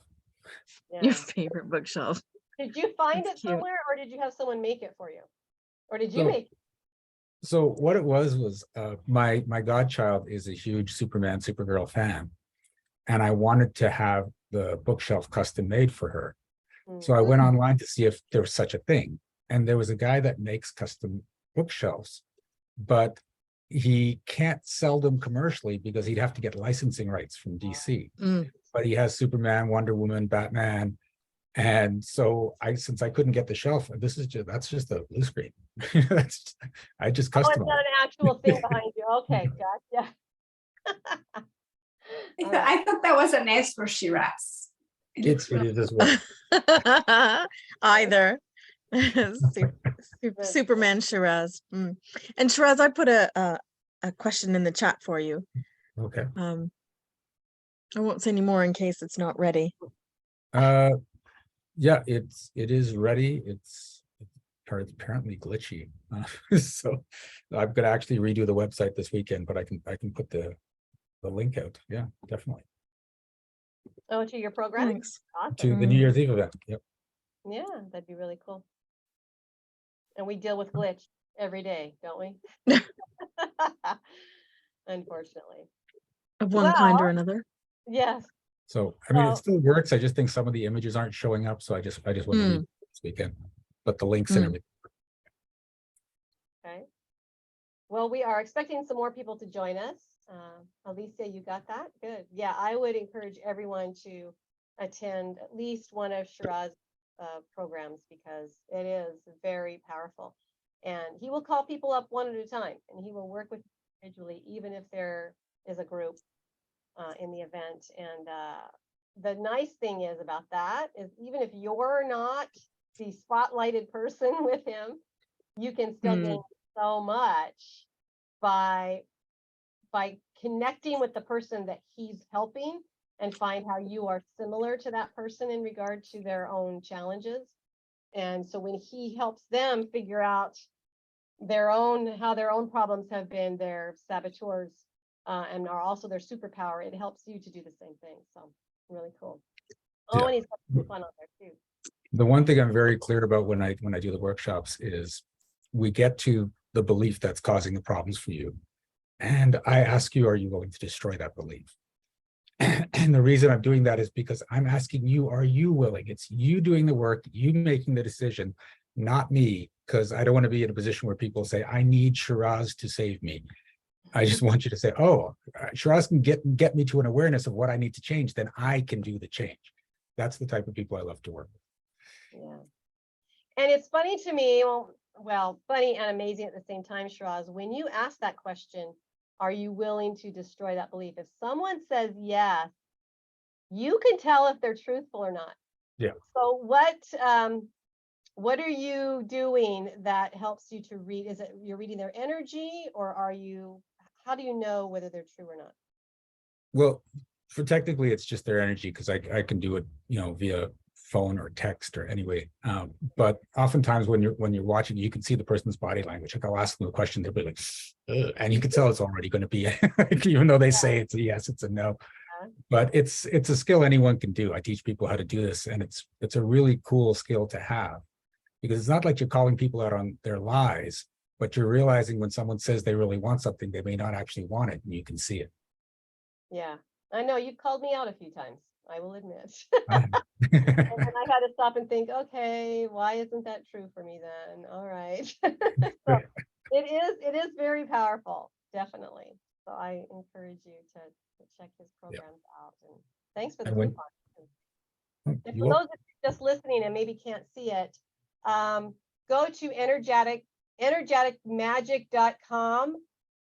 Yeah. Your favorite bookshelf. Did you find That's it cute. somewhere, or did you have someone make it for you? Or did you So- make it? So what it was my godchild is a huge Superman, Supergirl fan, and I wanted to have the bookshelf custom made for her. So I went online to see if there was such a thing, and there was a guy that makes custom bookshelves, but he can't sell them commercially because he'd have to get licensing rights from DC. But he has Superman, Wonder Woman, Batman. And so since I couldn't get the shelf, that's just a blue screen. I just Oh, customized. it's not an actual thing behind you. Okay, gotcha. I thought that was an S for Shiraz. It is as well. Either. Superman Shiraz. And Shiraz, I put a question in the chat for you. Okay. I won't say any more in case it's not ready. Yeah, it is ready. It's apparently glitchy. So I'm gonna actually redo the website this weekend, but I can put the link out. Yeah, definitely. Oh, to your program? Thanks. Awesome. To the New Year's Eve event. Yep. Yeah, that'd be really cool. And we deal with glitch every day, don't we? Unfortunately. Of one kind or Well, another. Yes. So I mean, it still works. I just think some of the images aren't showing up. So I just want to read this weekend, but the links and everything. Okay. Well, we are expecting some more people to join us. Alicia, you got that? Good. Yeah, I would encourage everyone to attend at least one of Shiraz's programs because it is very powerful. And he will call people up one at a time, and he will work with you individually, even if there is a group in the event. And the nice thing is about that is even if you're not the spotlighted person with him, you can still gain so much by connecting with the person that he's helping and find how you are similar to that person in regard to their own challenges. And so when he helps them figure out how their own problems have been their saboteurs and are also their superpower, it helps you to do the same thing. So really cool. Oh, Yeah. and he's got some fun on there too. The one thing I'm very clear about when I do the workshops is we get to the belief that's causing the problems for you. And I ask you, are you willing to destroy that belief? And the reason I'm doing that is because I'm asking you, are you willing? It's you doing the work, you making the decision, not me, because I don't want to be in a position where people say, I need Shiraz to save me. I just want you to say, oh, Shiraz can get me to an awareness of what I need to change, then I can do the change. That's the type of people I love to work with. Yeah. And it's funny to me, well, funny and amazing at the same time, Shiraz, when you ask that question, are you willing to destroy that belief? If someone says yes, you can tell if they're truthful or not. Yeah. So what are you doing that helps you to read? Is it you're reading their energy, or how do you know whether they're true or not? Well, for technically, it's just their energy because I can do it, via phone or text or anyway. But oftentimes when you're watching, you can see the person's body language. Like I'll ask them a question, they'll be like, ugh, and you can tell it's already going to be, even though they say it's a yes, it's a no. But it's a skill anyone can do. I teach people how to do this, and it's a really cool skill to have, because it's not like you're calling people out on their lies, but you're realizing when someone says they really want something, they may not actually want it, and you can see it. Yeah, I know you've called me out a few times, I will admit. And then I had to stop and think, okay, why isn't that true for me then? All right. So it is very powerful, definitely. So I encourage you to check his programs out. And thanks for the And when- coupon. And You for will- those of you just listening and maybe can't see it, go to energeticmagic.com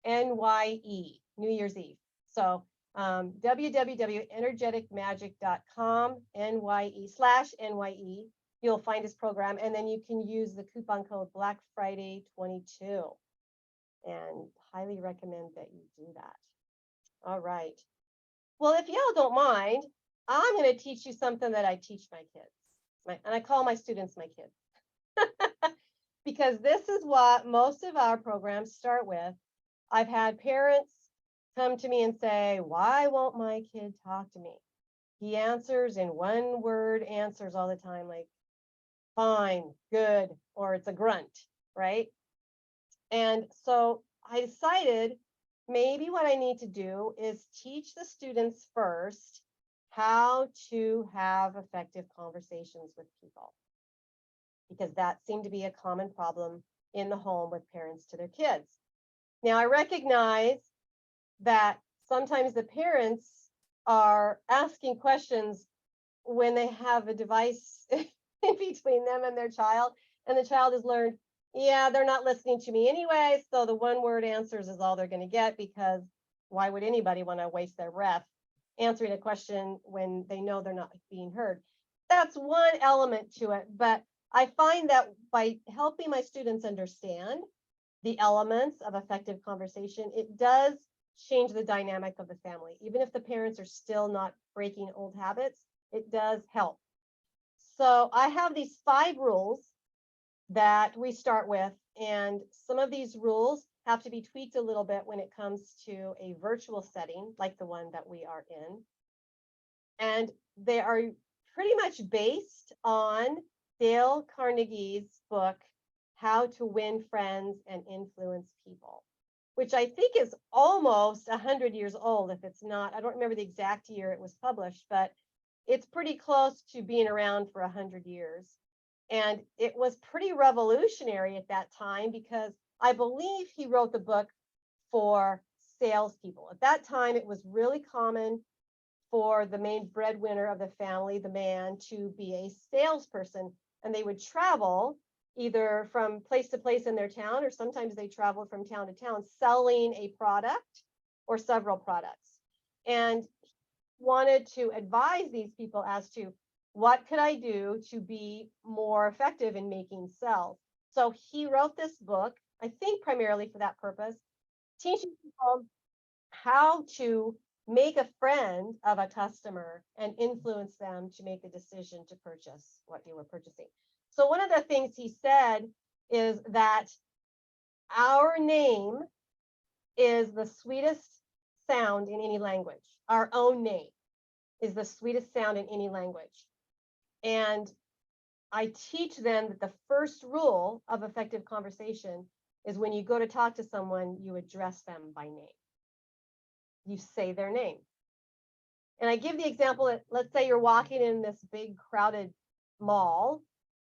NYE, New Year's Eve. So www.energeticmagic.com NYE/NYE. You'll find his program, and then you can use the coupon code Black Friday 22, and highly recommend that you do that. All right. Well, if y'all don't mind, I'm going to teach you something that I teach my kids, and I call my students my kids, because this is what most of our programs start with. I've had parents come to me and say, why won't my kid talk to me? He answers in one-word answers all the time, like fine, good, or it's a grunt, right? And so I decided maybe what I need to do is teach the students first how to have effective conversations with people, because that seemed to be a common problem in the home with parents to their kids. Now, I recognize that sometimes the parents are asking questions when they have a device in between them and their child, and the child has learned, yeah, they're not listening to me anyway, so the one-word answers is all they're going to get, because why would anybody want to waste their breath answering a question when they know they're not being heard? That's one element to it, but I find that by helping my students understand the elements of effective conversation, it does change the dynamic of the family. Even if the parents are still not breaking old habits, it does help. So I have these 5 rules that we start with, and some of these rules have to be tweaked a little bit when it comes to a virtual setting like the one that we are in. And they are pretty much based on Dale Carnegie's book, How to Win Friends and Influence People, which I think is almost 100 years old. If it's not, I don't remember the exact year it was published, but it's pretty close to being around for 100 years. And it was pretty revolutionary at that time, because I believe he wrote the book for salespeople. At that time, it was really common for the main breadwinner of the family, the man, to be a salesperson, and they would travel either from place to place in their town, or sometimes they traveled from town to town selling a product or several products, and wanted to advise these people as to what could I do to be more effective in making sales? So he wrote this book, I think primarily for that purpose, teaching people how to make a friend of a customer and influence them to make a decision to purchase what you were purchasing. So one of the things he said is that our name is the sweetest sound in any language. Our own name is the sweetest sound in any language. And I teach them that the first rule of effective conversation is when you go to talk to someone, you address them by name. You say their name. And I give the example that, let's say you're walking in this big crowded mall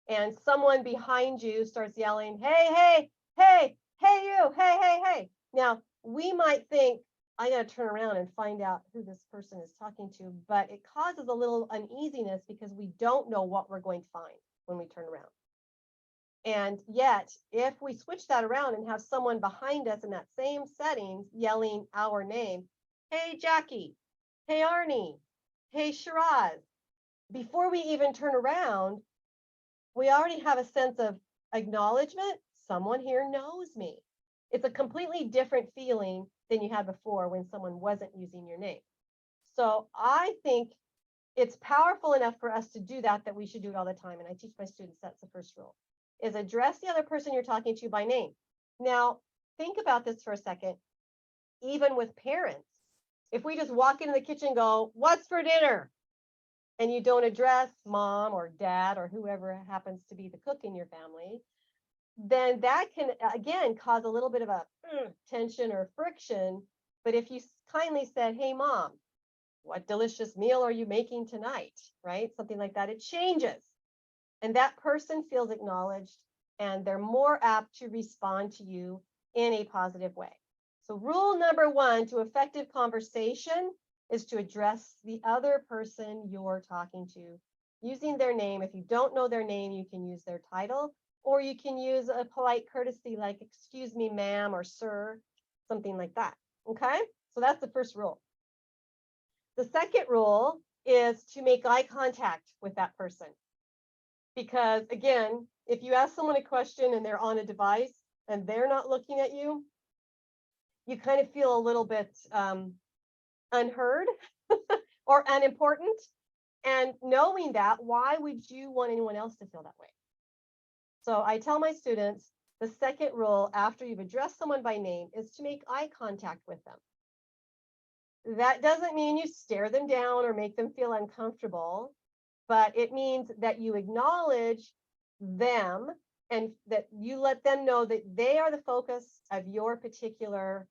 and someone behind you starts yelling, hey, hey, hey, hey, you, hey, hey, hey. Now, we might think, I got to turn around and find out who this person is talking to, but it causes a little uneasiness because we don't know what we're going to find when we turn around. And yet, if we switch that around and have someone behind us in that same setting yelling our name, hey, Jackie, hey, Arnie, hey, Shiraz, before we even turn around, we already have a sense of acknowledgement. Someone here knows me. It's a completely different feeling than you had before when someone wasn't using your name. So I think it's powerful enough for us to do that, that we should do it all the time. And I teach my students that's the first rule, is address the other person you're talking to by name. Now, think about this for a second. Even with parents, if we just walk into the kitchen and go, what's for dinner? And you don't address mom or dad or whoever happens to be the cook in your family, then that can, again, cause a little bit of a tension or friction. But if you kindly said, hey, mom, what delicious meal are you making tonight? Right? Something like that, it changes. And that person feels acknowledged and they're more apt to respond to you in a positive way. So rule number one to effective conversation is to address the other person you're talking to using their name. If you don't know their name, you can use their title, or you can use a polite courtesy like, excuse me, ma'am, or sir, something like that. Okay, so that's the first rule. The second rule is to make eye contact with that person. Because again, if you ask someone a question and they're on a device and they're not looking at you, you kind of feel a little bit unheard or unimportant. And knowing that, why would you want anyone else to feel that way? So I tell my students, the second rule after you've addressed someone by name is to make eye contact with them. That doesn't mean you stare them down or make them feel uncomfortable, but it means that you acknowledge them and that you let them know that they are the focus of your particular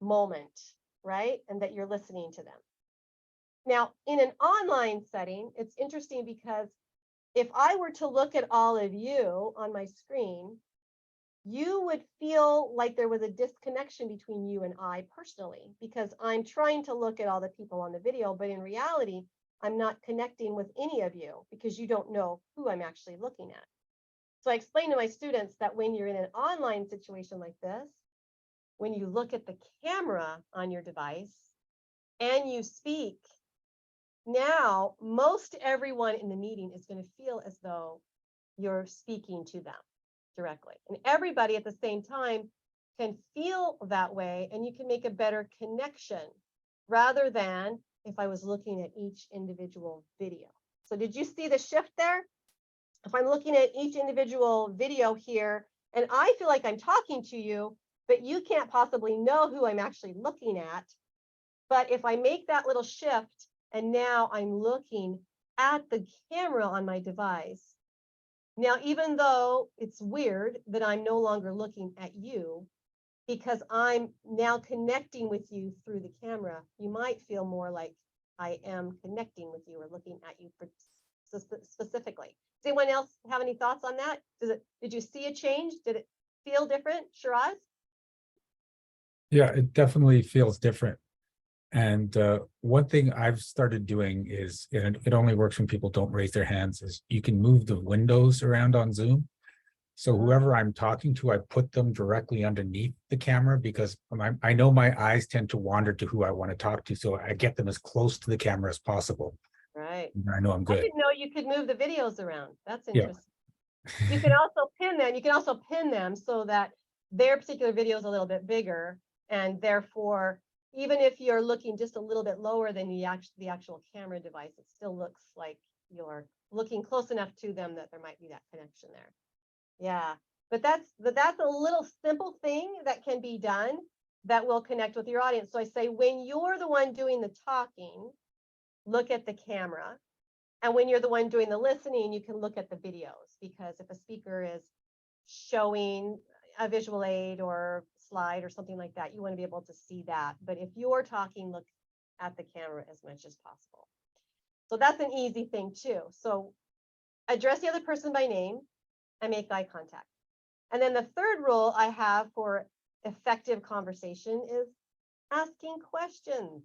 moment, right? And that you're listening to them. Now, in an online setting, it's interesting because if I were to look at all of you on my screen, you would feel like there was a disconnection between you and I personally, because I'm trying to look at all the people on the video, but in reality, I'm not connecting with any of you because you don't know who I'm actually looking at. So I explain to my students that when you're in an online situation like this, when you look at the camera on your device and you speak, now most everyone in the meeting is going to feel as though you're speaking to them directly. And everybody at the same time can feel that way, and you can make a better connection rather than if I was looking at each individual video. So did you see the shift there? If I'm looking at each individual video here, and I feel like I'm talking to you, but you can't possibly know who I'm actually looking at. But if I make that little shift, and now I'm looking at the camera on my device, now, even though it's weird that I'm no longer looking at you, because I'm now connecting with you through the camera, you might feel more like I am connecting with you or looking at you specifically. Does anyone else have any thoughts on that? Did you see a change? Did it feel different, Shiraz? Yeah, it definitely feels different. And one thing I've started doing is, and it only works when people don't raise their hands, is you can move the windows around on Zoom. So whoever I'm talking to, I put them directly underneath the camera because I know my eyes tend to wander to who I want to talk to. So I get them as close to the camera as possible. Right. right. I know I'm I good. didn't know you could move the videos around. That's Yeah. interesting. You can also pin them. You can also pin them so that their particular video is a little bit bigger, and therefore, even if you're looking just a little bit lower than the actual camera device, it still looks like you're looking close enough to them that there might be that connection there. Yeah, but that's a little simple thing that can be done that will connect with your audience. So I say, when you're the one doing the talking, look at the camera. And when you're the one doing the listening, you can look at the videos, because if a speaker is showing a visual aid or slide or something like that, you want to be able to see that. But if you're talking, look at the camera as much as possible. So that's an easy thing too. So address the other person by name and make eye contact. And then the third rule I have for effective conversation is asking questions.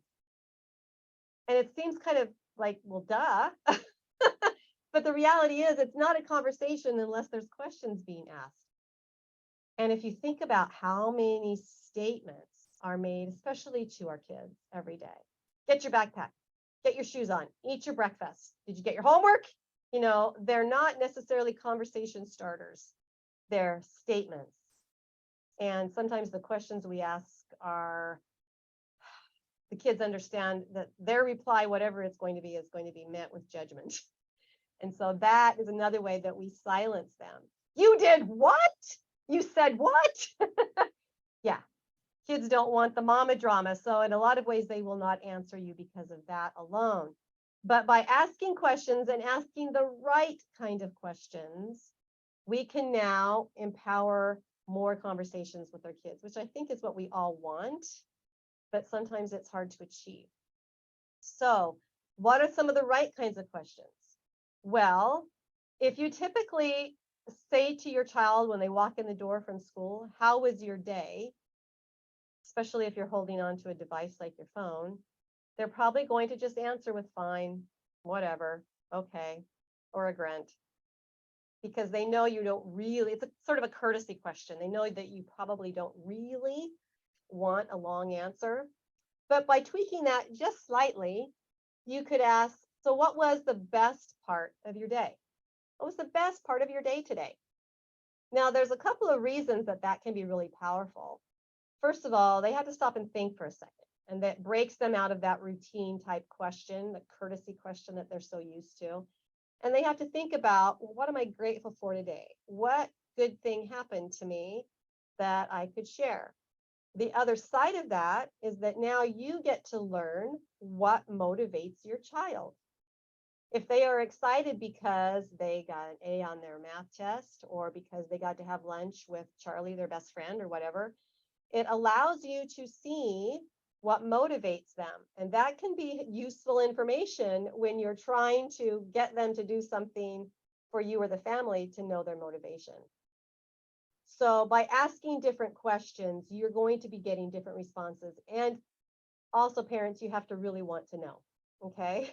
And it seems kind of like, well, duh. But the reality is, it's not a conversation unless there's questions being asked. And if you think about how many statements are made, especially to our kids every day, get your backpack, get your shoes on, eat your breakfast. Did you get your homework? You know, they're not necessarily conversation starters. They're statements. And sometimes the questions we ask are, the kids understand that their reply, whatever it's going to be, is going to be met with judgment. And so that is another way that we silence them. You did what? You said what? Yeah, kids don't want the mama drama. So in a lot of ways, they will not answer you because of that alone. But by asking questions and asking the right kind of questions, we can now empower more conversations with our kids, which I think is what we all want, but sometimes it's hard to achieve. So what are some of the right kinds of questions? Well, if you typically say to your child when they walk in the door from school, how was your day? Especially if you're holding on to a device like your phone, they're probably going to just answer with fine, whatever, okay, or a grunt. Because they know you don't really, it's a sort of a courtesy question. They know that you probably don't really want a long answer. But by tweaking that just slightly, you could ask, so what was the best part of your day? What was the best part of your day today? Now, there's a couple of reasons that that can be really powerful. First of all, they have to stop and think for a second, and that breaks them out of that routine type question, the courtesy question that they're so used to. And they have to think about, well, what am I grateful for today? What good thing happened to me that I could share? The other side of that is that now you get to learn what motivates your child. If they are excited because they got an A on their math test, or because they got to have lunch with Charlie, their best friend, or whatever, it allows you to see what motivates them. And that can be useful information when you're trying to get them to do something for you or the family, to know their motivation. So by asking different questions, you're going to be getting different responses. And also, parents, you have to really want to know, okay?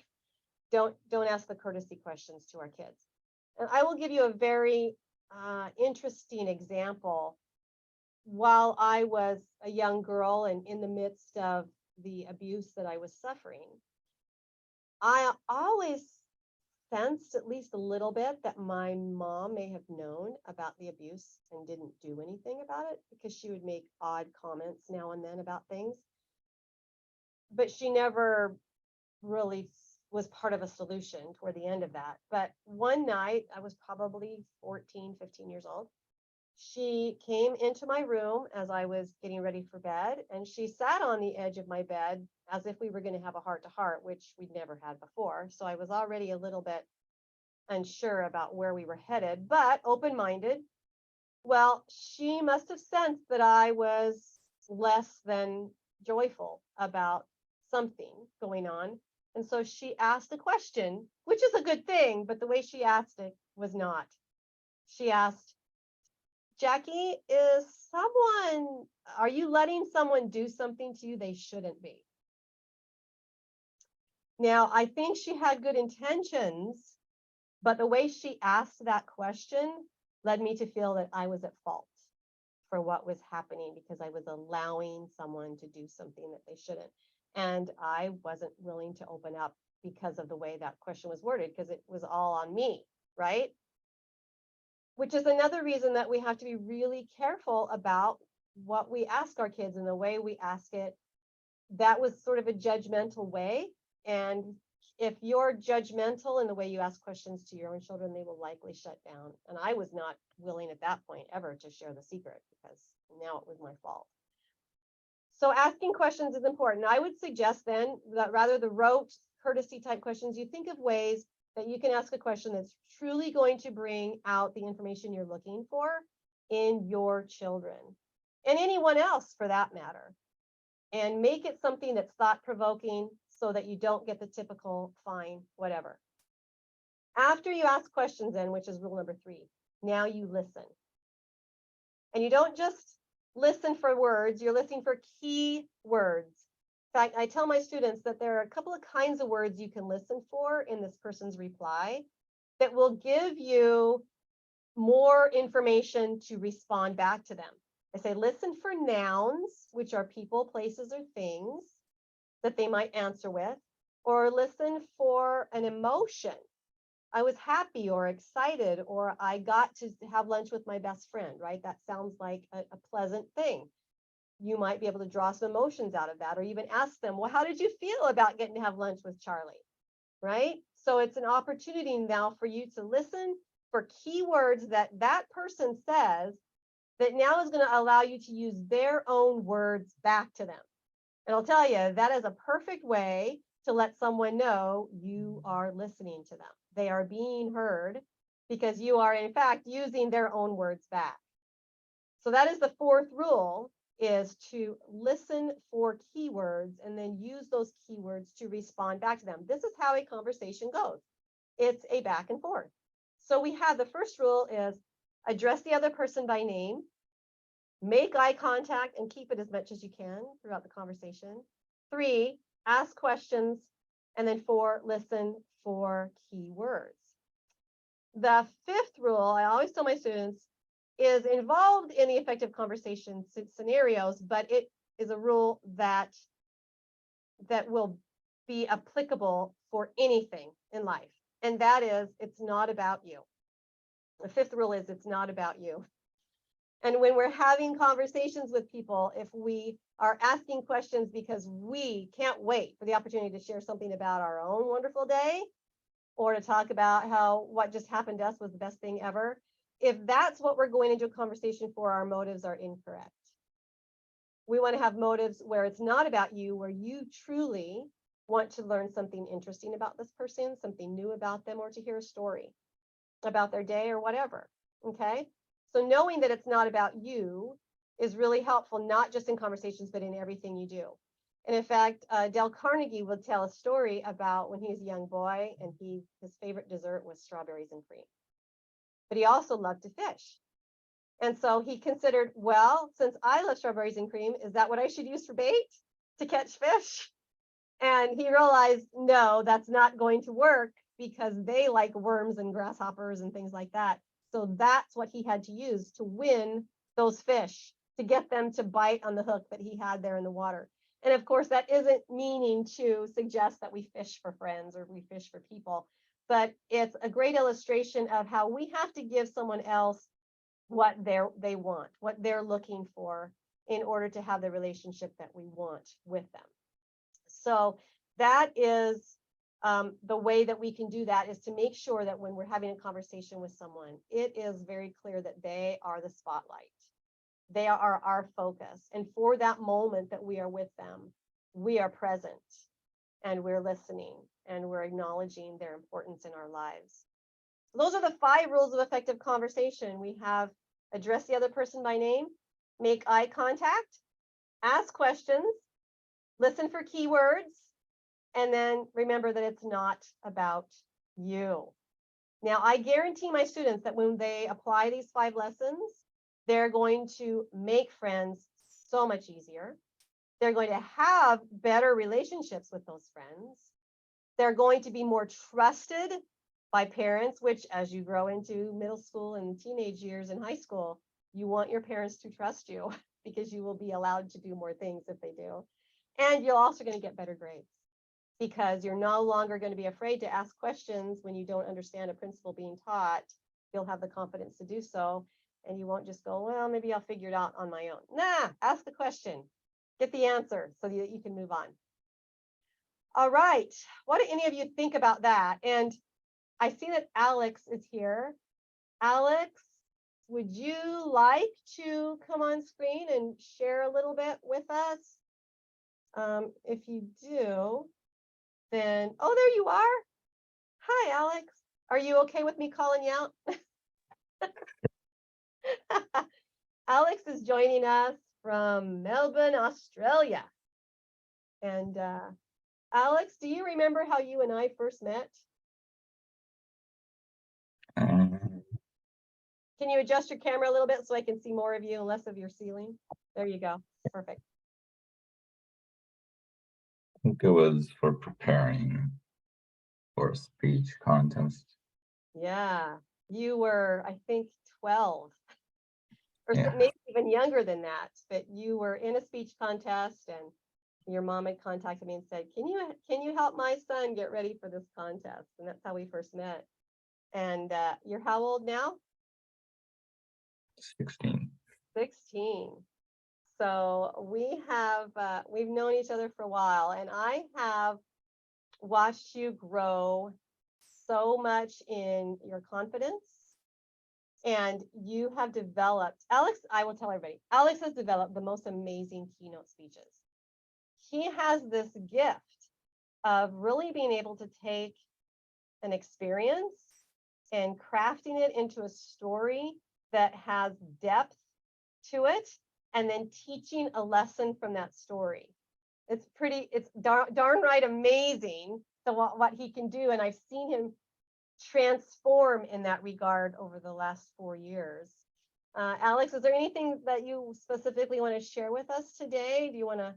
Don't ask the courtesy questions to our kids. And I will give you a very interesting example. While I was a young girl and in the midst of the abuse that I was suffering, I always sensed at least a little bit that my mom may have known about the abuse and didn't do anything about it, because she would make odd comments now and then about things. But she never really was part of a solution toward the end of that. But one night, I was probably 14, 15 years old. She came into my room as I was getting ready for bed, and she sat on the edge of my bed as if we were going to have a heart-to-heart, which we'd never had before. So I was already a little bit unsure about where we were headed, but open-minded. Well, she must have sensed that I was less than joyful about something going on. And so she asked a question, which is a good thing, but the way she asked it was not. She asked, Jackie, are you letting someone do something to you they shouldn't be? Now, I think she had good intentions, but the way she asked that question led me to feel that I was at fault for what was happening, because I was allowing someone to do something that they shouldn't. And I wasn't willing to open up because of the way that question was worded, because it was all on me, right? Which is another reason that we have to be really careful about what we ask our kids and the way we ask it. That was sort of a judgmental way. And if you're judgmental in the way you ask questions to your own children, they will likely shut down. And I was not willing at that point ever to share the secret, because now it was my fault. So asking questions is important. I would suggest then that rather the rote courtesy type questions, you think of ways that you can ask a question that's truly going to bring out the information you're looking for in your children and anyone else for that matter. And make it something that's thought-provoking so that you don't get the typical fine, whatever. After you ask questions then, which is rule number 3, now you listen. And you don't just listen for words, you're listening for key words. In fact, I tell my students that there are a couple of kinds of words you can listen for in this person's reply that will give you more information to respond back to them. I say, listen for nouns, which are people, places, or things that they might answer with, or listen for an emotion. I was happy or excited, or I got to have lunch with my best friend, right? That sounds like a pleasant thing. You might be able to draw some emotions out of that, or even ask them, well, how did you feel about getting to have lunch with Charlie, right? So it's an opportunity now for you to listen for keywords that that person says that now is going to allow you to use their own words back to them. And I'll tell you, that is a perfect way to let someone know you are listening to them. They are being heard because you are, in fact, using their own words back. So that is the 4th rule, is to listen for keywords and then use those keywords to respond back to them. This is how a conversation goes. It's a back and forth. So we have the first rule is address the other person by name, make eye contact and keep it as much as you can throughout the conversation. 3, ask questions. And then 4, listen for keywords. The 5th rule, I always tell my students, is involved in the effective conversation scenarios, but it is a rule that will be applicable for anything in life. And that is, it's not about you. The 5th rule is it's not about you. And when we're having conversations with people, if we are asking questions because we can't wait for the opportunity to share something about our own wonderful day, or to talk about how what just happened to us was the best thing ever, if that's what we're going into a conversation for, our motives are incorrect. We want to have motives where it's not about you, where you truly want to learn something interesting about this person, something new about them, or to hear a story about their day or whatever. Okay. So knowing that it's not about you is really helpful, not just in conversations, but in everything you do. And in fact, Dale Carnegie would tell a story about when he was a young boy and his favorite dessert was strawberries and cream. But he also loved to fish. And so he considered, well, since I love strawberries and cream, is that what I should use for bait to catch fish? And he realized, no, that's not going to work because they like worms and grasshoppers and things like that. So that's what he had to use to win those fish, to get them to bite on the hook that he had there in the water. And of course, that isn't meaning to suggest that we fish for friends or we fish for people, but it's a great illustration of how we have to give someone else what they want, what they're looking for in order to have the relationship that we want with them. So that is the way that we can do that, is to make sure that when we're having a conversation with someone, it is very clear that they are the spotlight. They are our focus. And for that moment that we are with them, we are present and we're listening and we're acknowledging their importance in our lives. Those are the 5 rules of effective conversation. We have address the other person by name, make eye contact, ask questions, listen for keywords, and then remember that it's not about you. Now, I guarantee my students that when they apply these 5 lessons, they're going to make friends so much easier. They're going to have better relationships with those friends. They're going to be more trusted by parents, which as you grow into middle school and teenage years and high school, you want your parents to trust you because you will be allowed to do more things if they do. And you're also going to get better grades. because you're no longer going to be afraid to ask questions when you don't understand a principle being taught. You'll have the confidence to do so, and you won't just go, well, maybe I'll figure it out on my own. Nah, ask the question, get the answer so that you can move on. All right, what do any of you think about that? And I see that Alex is here. Alex, would you like to come on screen and share a little bit with us? If you do, then, oh, there you are. Hi, Alex. Are you okay with me calling you out? Alex is joining us from Melbourne, Australia. And Alex, do you remember how you and I first met? Can you adjust your camera a little bit so I can see more of you and less of your ceiling? There you go. Perfect. I think it was for preparing for a speech contest. Yeah, you were, I think, 12 or Yeah. maybe even younger than that, but you were in a speech contest and your mom had contacted me and said, can you help my son get ready for this contest? And that's how we first met. And you're how old now? 16. 16. So we've known each other for a while, and I have watched you grow so much in your confidence, and you have developed, Alex, I will tell everybody, Alex has developed the most amazing keynote speeches. He has this gift of really being able to take an experience and crafting it into a story that has depth to it, and then teaching a lesson from that story. It's darn right amazing what he can do, and I've seen him transform in that regard over the last 4 years. Alex, is there anything that you specifically want to share with us today? Do you want to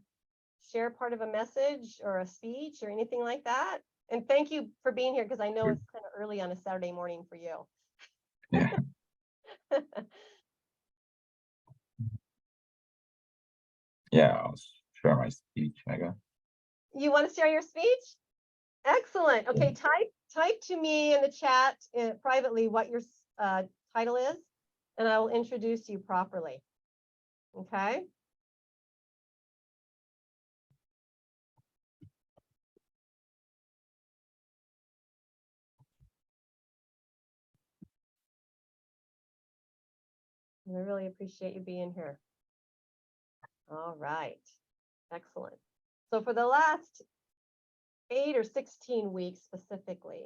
share part of a message or a speech or anything like that? And thank you for being here, because I know it's kind of early on a Saturday morning for you. Yeah. Yeah, I'll share my speech, I guess. You want to share your speech? Excellent. Okay, type to me in the chat privately what your title is, and I will introduce you properly. Okay. I really appreciate you being here. All right. Excellent. So for the last 8 or 16 weeks specifically,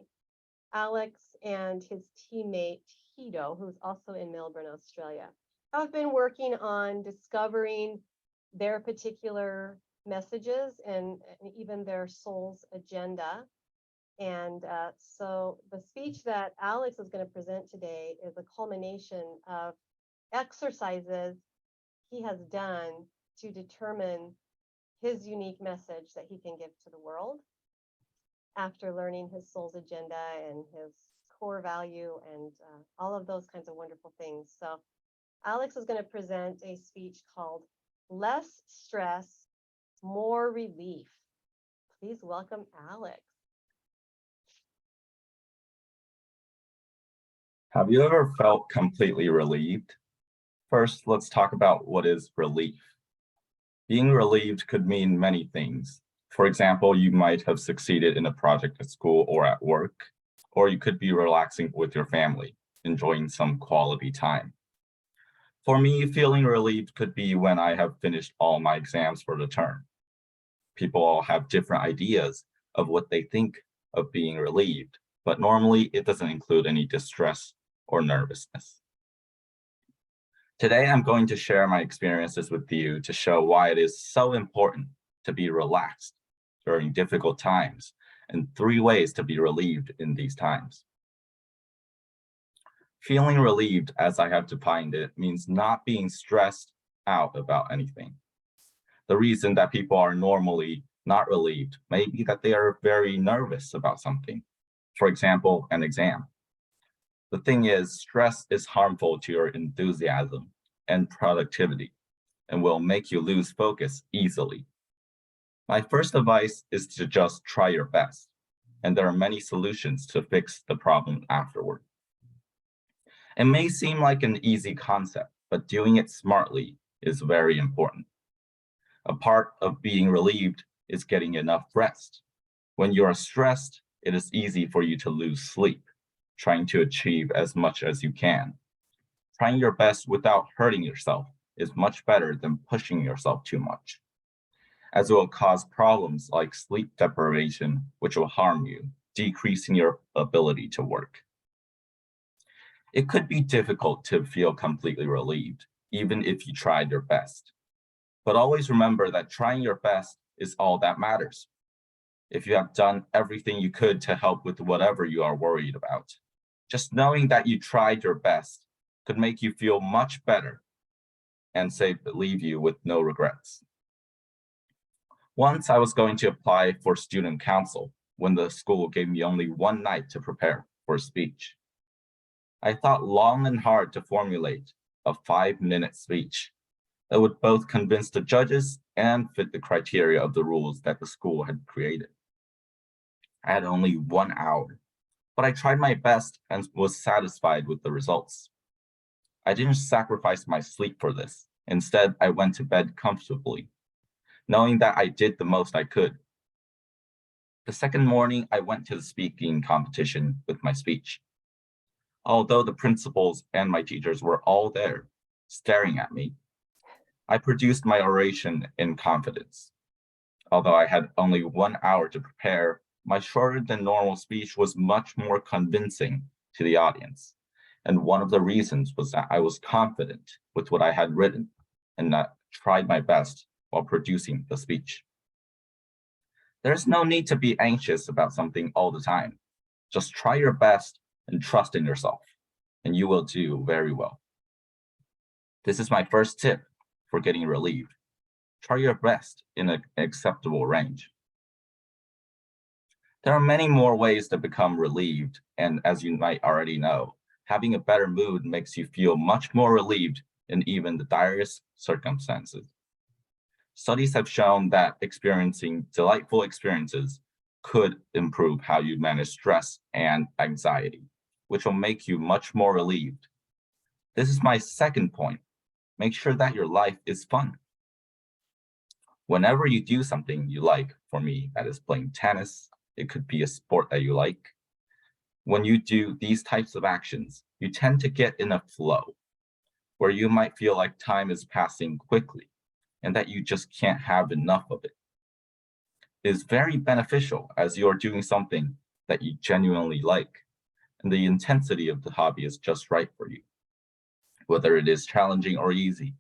Alex and his teammate Tito, who's also in Melbourne, Australia, have been working on discovering their particular messages and even their soul's agenda. And so the speech that Alex is going to present today is a culmination of exercises he has done to determine his unique message that he can give to the world after learning his soul's agenda and his core value and all of those kinds of wonderful things. So Alex is going to present a speech called Less Stress, More Relief. Please welcome Alex. Have you ever felt completely relieved? First, let's talk about what is relief. Being relieved could mean many things. For example, you might have succeeded in a project at school or at work, or you could be relaxing with your family, enjoying some quality time. For me, feeling relieved could be when I have finished all my exams for the term. People all have different ideas of what they think of being relieved, but normally it doesn't include any distress or nervousness. Today, I'm going to share my experiences with you to show why it is so important to be relaxed during difficult times, and 3 ways to be relieved in these times. Feeling relieved, as I have defined it, means not being stressed out about anything. The reason that people are normally not relieved may be that they are very nervous about something. For example, an exam. The thing is, stress is harmful to your enthusiasm and productivity and will make you lose focus easily. My first advice is to just try your best, and there are many solutions to fix the problem afterward. It may seem like an easy concept, but doing it smartly is very important. A part of being relieved is getting enough rest. When you are stressed, it is easy for you to lose sleep, trying to achieve as much as you can. Trying your best without hurting yourself is much better than pushing yourself too much, as it will cause problems like sleep deprivation, which will harm you, decreasing your ability to work. It could be difficult to feel completely relieved, even if you tried your best. But always remember that trying your best is all that matters. If you have done everything you could to help with whatever you are worried about, just knowing that you tried your best could make you feel much better and leave you with no regrets. Once I was going to apply for student council when the school gave me only one night to prepare for a speech. I thought long and hard to formulate a 5-minute speech that would both convince the judges and fit the criteria of the rules that the school had created. I had only 1 hour, but I tried my best and was satisfied with the results. I didn't sacrifice my sleep for this. Instead, I went to bed comfortably, knowing that I did the most I could. The second morning, I went to the speaking competition with my speech. Although the principals and my teachers were all there, staring at me, I produced my oration in confidence. Although I had only 1 hour to prepare, my shorter than normal speech was much more convincing to the audience. And one of the reasons was that I was confident with what I had written and that tried my best while producing the speech. There's no need to be anxious about something all the time. Just try your best and trust in yourself, and you will do very well. This is my first tip for getting relieved. Try your best in an acceptable range. There are many more ways to become relieved, and as you might already know, having a better mood makes you feel much more relieved in even the direst circumstances. Studies have shown that experiencing delightful experiences could improve how you manage stress and anxiety, which will make you much more relieved. This is my second point. Make sure that your life is fun. Whenever you do something you like, for me, that is playing tennis, it could be a sport that you like. When you do these types of actions, you tend to get in a flow where you might feel like time is passing quickly and that you just can't have enough of it. It is very beneficial as you are doing something that you genuinely like, and the intensity of the hobby is just right for you, whether it is challenging or easy.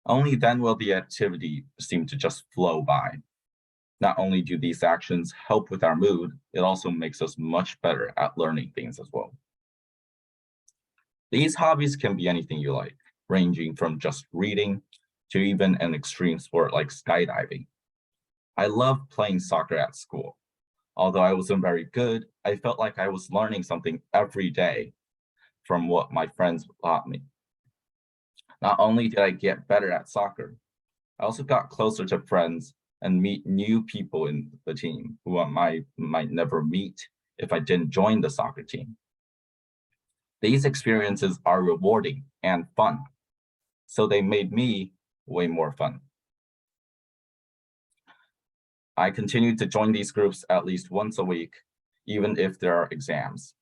Only then will the activity seem to just flow by. Not only do these actions help with our mood, it also makes us much better at learning things as well. These hobbies can be anything you like, ranging from just reading to even an extreme sport like skydiving. I loved playing soccer at school. Although I wasn't very good, I felt like I was learning something every day from what my friends taught me. Not only did I get better at soccer, I also got closer to friends and meet new people in the team who I might never meet if I didn't join the soccer team. These experiences are rewarding and fun, so they made me way more fun. I continue to join these groups at least once a week, even if there are exams.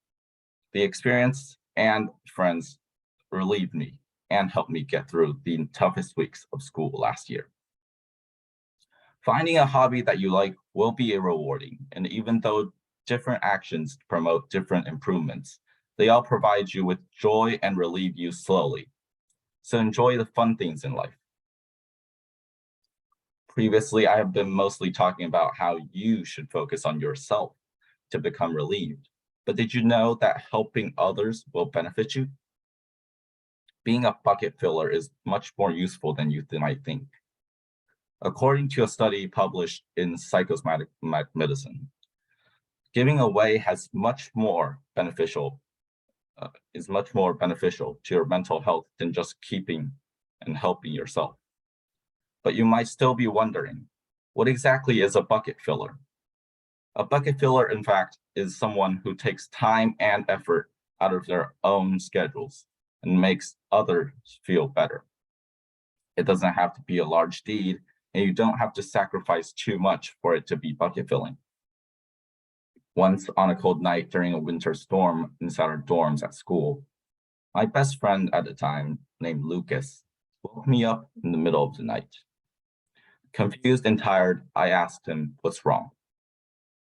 The experience and friends relieved me and helped me get through the toughest weeks of school last year. Finding a hobby that you like will be rewarding, and even though different actions promote different improvements, they all provide you with joy and relieve you slowly. So enjoy the fun things in life. Previously, I have been mostly talking about how you should focus on yourself to become relieved. But did you know that helping others will benefit you? Being a bucket filler is much more useful than you might think. According to a study published in Psychosomatic Medicine, giving away is much more beneficial to your mental health than just keeping and helping yourself. But you might still be wondering, What exactly is a bucket filler? A bucket filler, in fact, is someone who takes time and effort out of their own schedules and makes others feel better. It doesn't have to be a large deed, and you don't have to sacrifice too much for it to be bucket filling. Once on a cold night during a winter storm inside our dorms at school, my best friend at the time, named Lucas, woke me up in the middle of the night. Confused and tired, I asked him what's wrong.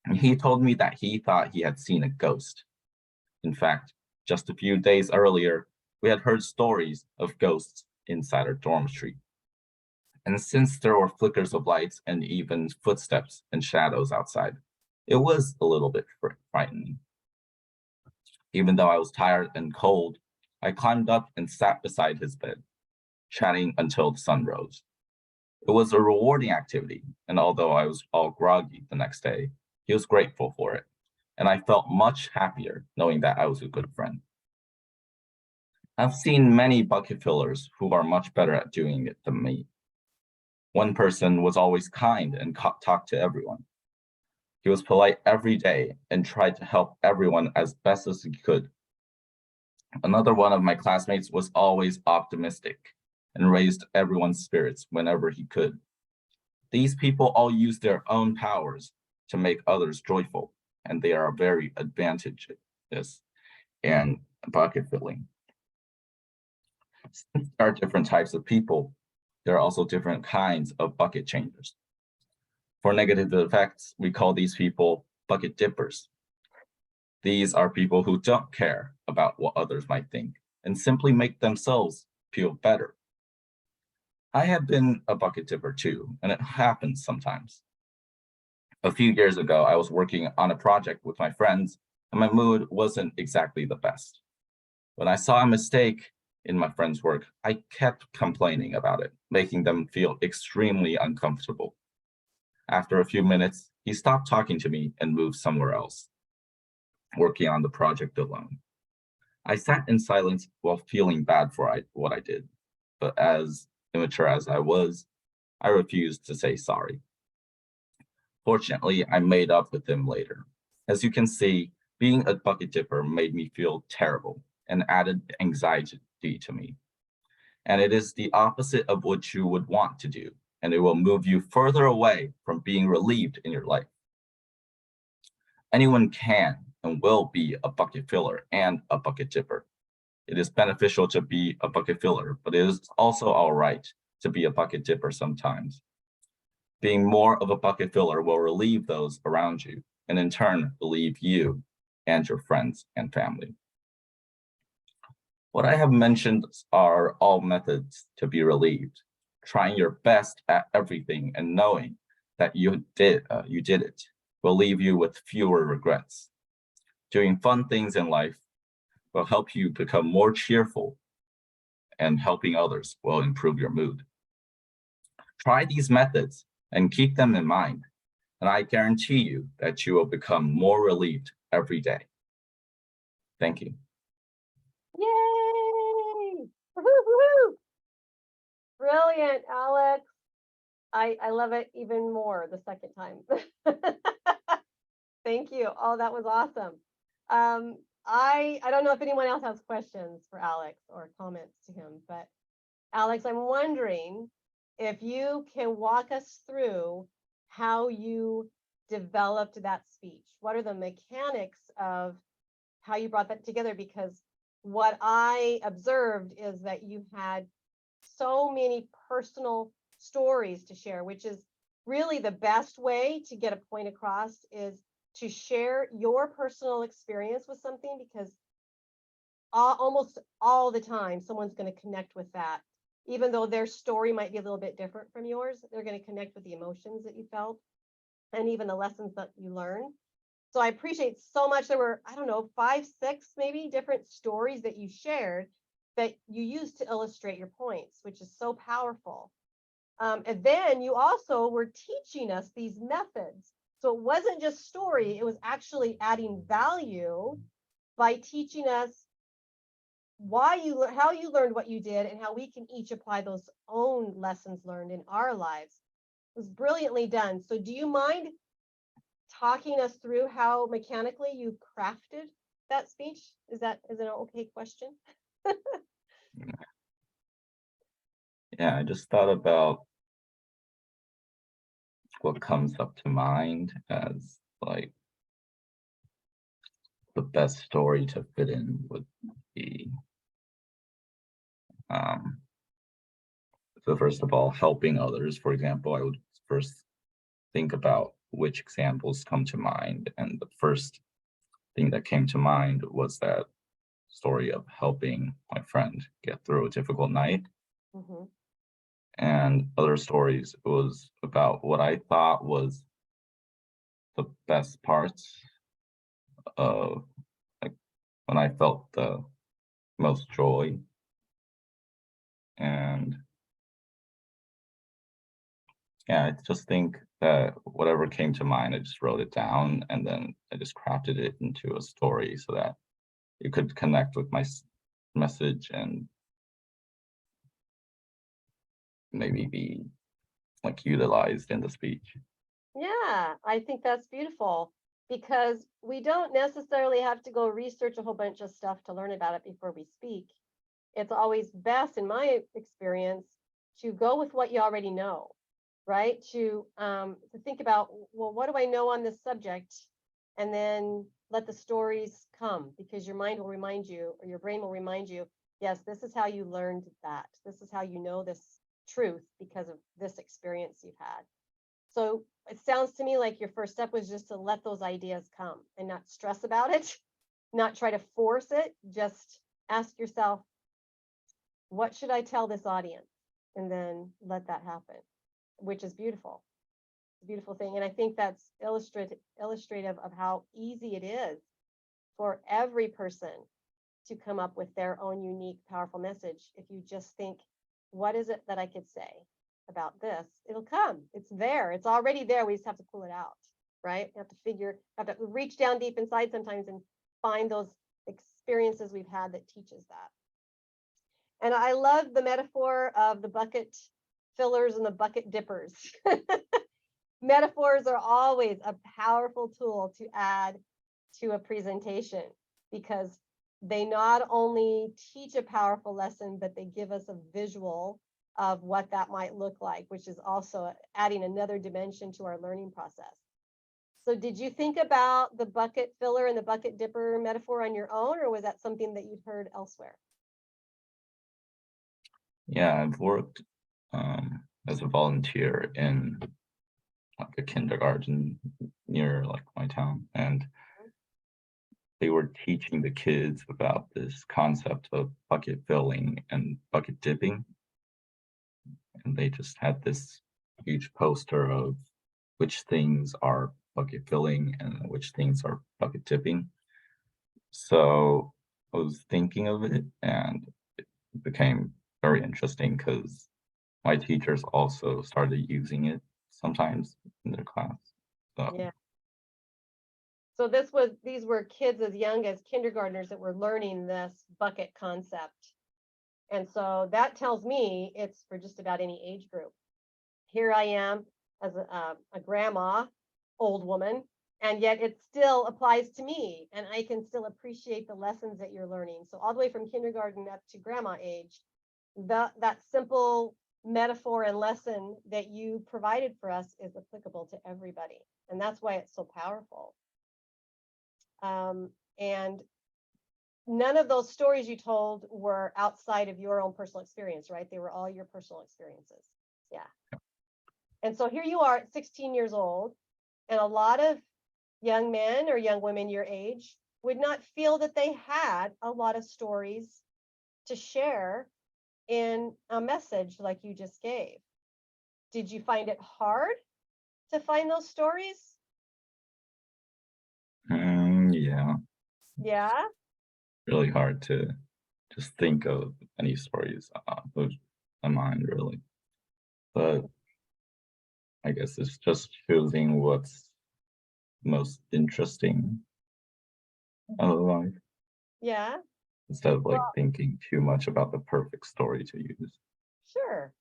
And he told me that he thought he had seen a ghost. In fact, just a few days earlier, we had heard stories of ghosts inside our dormitory. And since there were flickers of lights and even footsteps and shadows outside, it was a little bit frightening. Even though I was tired and cold, I climbed up and sat beside his bed, chatting until the sun rose. It was a rewarding activity, and although I was all groggy the next day, he was grateful for it, and I felt much happier knowing that I was a good friend. I've seen many bucket fillers who are much better at doing it than me. One person was always kind and talked to everyone. He was polite every day and tried to help everyone as best as he could. Another one of my classmates was always optimistic and raised everyone's spirits whenever he could. These people all use their own powers to make others joyful, and they are very advantageous in bucket filling. Since there are different types of people, there are also different kinds of bucket changers. For negative effects, we call these people bucket dippers. These are people who don't care about what others might think and simply make themselves feel better. I have been a bucket dipper too, and it happens sometimes. A few years ago, I was working on a project with my friends, and my mood wasn't exactly the best. When I saw a mistake in my friend's work, I kept complaining about it, making them feel extremely uncomfortable. After a few minutes, he stopped talking to me and moved somewhere else, working on the project alone. I sat in silence while feeling bad for what I did, but as immature as I was, I refused to say sorry. Fortunately, I made up with him later. As you can see, being a bucket dipper made me feel terrible and added anxiety to me. And it is the opposite of what you would want to do, and it will move you further away from being relieved in your life. Anyone can and will be a bucket filler and a bucket dipper. It is beneficial to be a bucket filler, but it is also all right to be a bucket dipper sometimes. Being more of a bucket filler will relieve those around you, and in turn, relieve you and your friends and family. What I have mentioned are all methods to be relieved. Trying your best at everything and knowing that you did it will leave you with fewer regrets. Doing fun things in life will help you become more cheerful, and helping others will improve your mood. Try these methods and keep them in mind, and I guarantee you that you will become more relieved every day. Thank you. Yay! Woohoo! Brilliant, Alex. I love it even more the second time. Thank you. Oh, that was awesome. I don't know if anyone else has questions for Alex or comments to him, but Alex, I'm wondering if you can walk us through how you developed that speech. What are the mechanics of how you brought that together? Because what I observed is that you had so many personal stories to share, which is really the best way to get a point across, is to share your personal experience with something, because almost all the time someone's going to connect with that. Even though their story might be a little bit different from yours, they're going to connect with the emotions that you felt and even the lessons that you learned. So I appreciate so much. There were, I don't know, 5, 6 maybe different stories that you shared that you used to illustrate your points, which is so powerful. And then you also were teaching us these methods. So it wasn't just story, it was actually adding value by teaching us how you learned what you did and how we can each apply those own lessons learned in our lives. It was brilliantly done. So do you mind talking us through how mechanically you crafted that speech? Is it an okay question? Yeah, I just thought about what comes up to mind as like the best story to fit in would be so first of all, helping others. For example, I would first think about which examples come to mind, and the first thing that came to mind was that story of helping my friend get through a difficult night. Mm-hmm. And other stories was about what I thought was the best parts of like when I felt the most joy. And yeah, I just think that whatever came to mind, I just wrote it down and then I just crafted it into a story so that you could connect with my message and maybe be like utilized in the speech. Yeah, I think that's beautiful because we don't necessarily have to go research a whole bunch of stuff to learn about it before we speak. It's always best, in my experience, to go with what you already know, right? To think about, well, what do I know on this subject? And then let the stories come, because your mind will remind you, or your brain will remind you, yes, this is how you learned that. This is how you know this truth because of this experience you've had. So it sounds to me like your first step was just to let those ideas come and not stress about it, not try to force it. Just ask yourself, what should I tell this audience? And then let that happen, which is beautiful. It's a beautiful thing. And I think that's illustrative of how easy it is for every person to come up with their own unique, powerful message. If you just think, what is it that I could say about this? It'll come. It's there. It's already there. We just have to pull it out, right? We have to reach down deep inside sometimes and find those experiences we've had that teaches that. And I love the metaphor of the bucket fillers and the bucket dippers. Metaphors are always a powerful tool to add to a presentation because they not only teach a powerful lesson, but they give us a visual of what that might look like, which is also adding another dimension to our learning process. So did you think about the bucket filler and the bucket dipper metaphor on your own, or was that something that you'd heard elsewhere? Yeah, I've worked as a volunteer in like a kindergarten near like my town, and they were teaching the kids about this concept of bucket filling and bucket dipping. And they just had this huge poster of which things are bucket filling and which things are bucket dipping. So I was thinking of it and it became very interesting because my teachers also started using it sometimes in their class. So Yeah. So these were kids as young as kindergartners that were learning this bucket concept. And so that tells me it's for just about any age group. Here I am as a grandma, old woman, and yet it still applies to me and I can still appreciate the lessons that you're learning. So all the way from kindergarten up to grandma age, that simple metaphor and lesson that you provided for us is applicable to everybody. And that's why it's so powerful. And none of those stories you told were outside of your own personal experience, right? They were all your personal experiences. Yeah. And so here you are at 16 years old, and a lot of young men or young women your age would not feel that they had a lot of stories to share in a message like you just gave. Did you find it hard to find those stories? yeah, Yeah. really hard to just think of any stories of my mind really. But I guess it's just choosing what's most interesting out of life Yeah. instead of like Well, thinking too much about the perfect story to use. sure.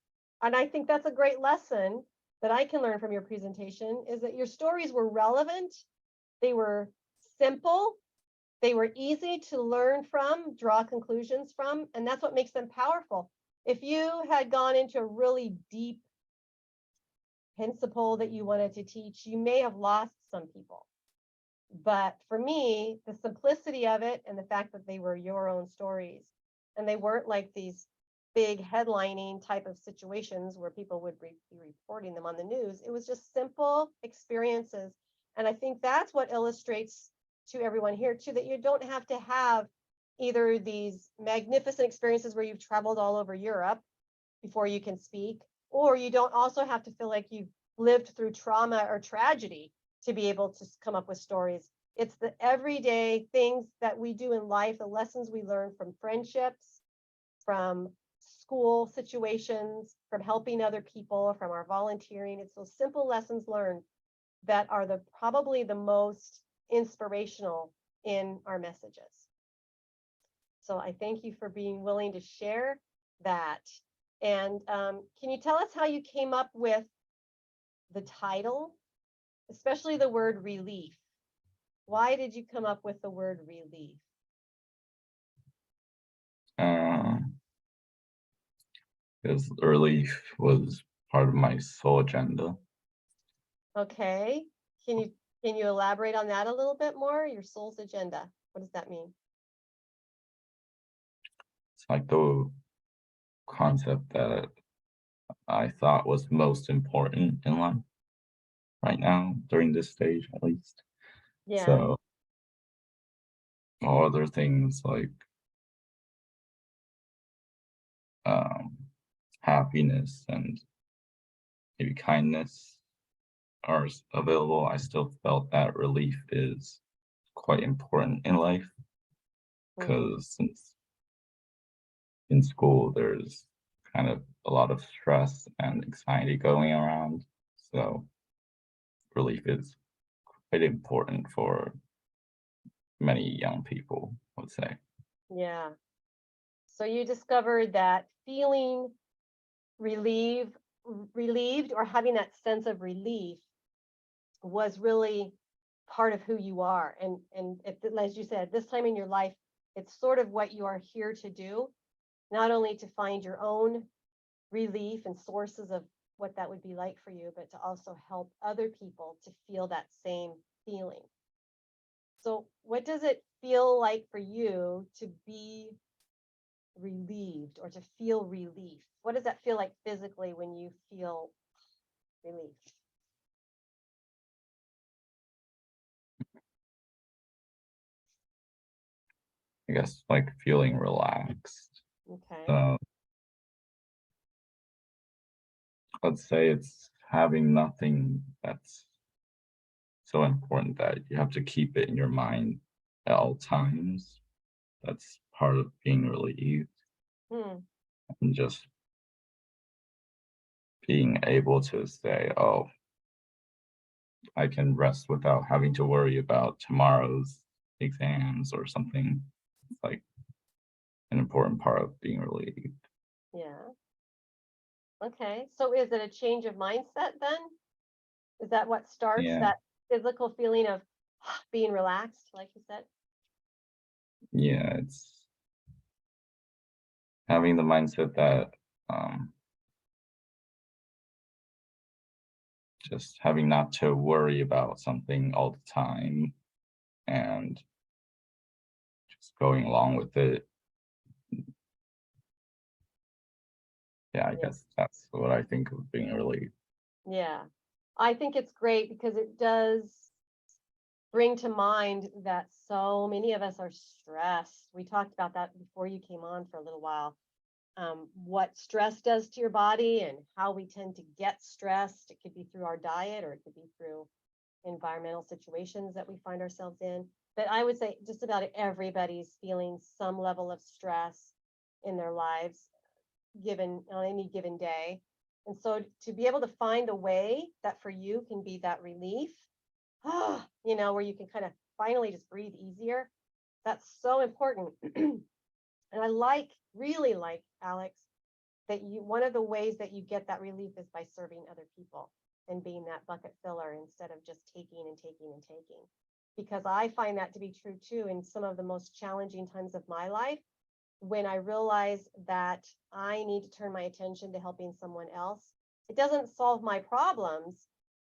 And I think that's a great lesson that I can learn from your presentation is that your stories were relevant, they were simple, they were easy to learn from, draw conclusions from, and that's what makes them powerful. If you had gone into a really deep principle that you wanted to teach, you may have lost some people. But for me, the simplicity of it and the fact that they were your own stories, and they weren't like these big headlining type of situations where people would be reporting them on the news. It was just simple experiences. And I think that's what illustrates to everyone here too, that you don't have to have either these magnificent experiences where you've traveled all over Europe before you can speak, or you don't also have to feel like you've lived through trauma or tragedy to be able to come up with stories. It's the everyday things that we do in life, the lessons we learn from friendships, from school situations, from helping other people, from our volunteering. It's those simple lessons learned that are probably the most inspirational in our messages. So I thank you for being willing to share that. And can you tell us how you came up with the title, especially the word relief? Why did you come up with the word relief? Because relief was part of my soul agenda. Okay, can you elaborate on that a little bit more? Your soul's agenda, what does that mean? It's like the concept that I thought was most important in life right now, during this stage at least. Yeah. So all other things like happiness and maybe kindness are available. I still felt that relief is quite important in life, because since in school there's kind of a lot of stress and anxiety going around, so relief is quite important for many young people, I would say. Yeah. So you discovered that feeling relieved or having that sense of relief was really part of who you are. And as you said, this time in your life, it's sort of what you are here to do, not only to find your own relief and sources of what that would be like for you, but to also help other people to feel that same feeling. So what does it feel like for you to be relieved or to feel relief? What does that feel like physically when you feel relief? I guess like feeling relaxed. Okay. I'd say it's having nothing that's so important that you have to keep it in your mind at all times. That's part of being relieved. And just being able to say, oh, I can rest without having to worry about tomorrow's exams or something. It's like an important part of being relieved. Yeah. Okay. So is it a change of mindset then? Is that what starts that physical feeling of being relaxed, like you said? Yeah, it's having the mindset that just having not to worry about something all the time and just going along with it. Yeah, I guess that's what I think of being relieved. Yeah. I think it's great because it does bring to mind that so many of us are stressed. We talked about that before you came on for a little while. What stress does to your body and how we tend to get stressed. It could be through our diet or it could be through environmental situations that we find ourselves in. But I would say just about everybody's feeling some level of stress in their lives given on any given day. And so to be able to find a way that for you can be that relief, you know, where you can kind of finally just breathe easier, that's so important. And I really like, Alex, that one of the ways that you get that relief is by serving other people. and being that bucket filler instead of just taking and taking and taking. Because I find that to be true too in some of the most challenging times of my life, when I realize that I need to turn my attention to helping someone else. It doesn't solve my problems,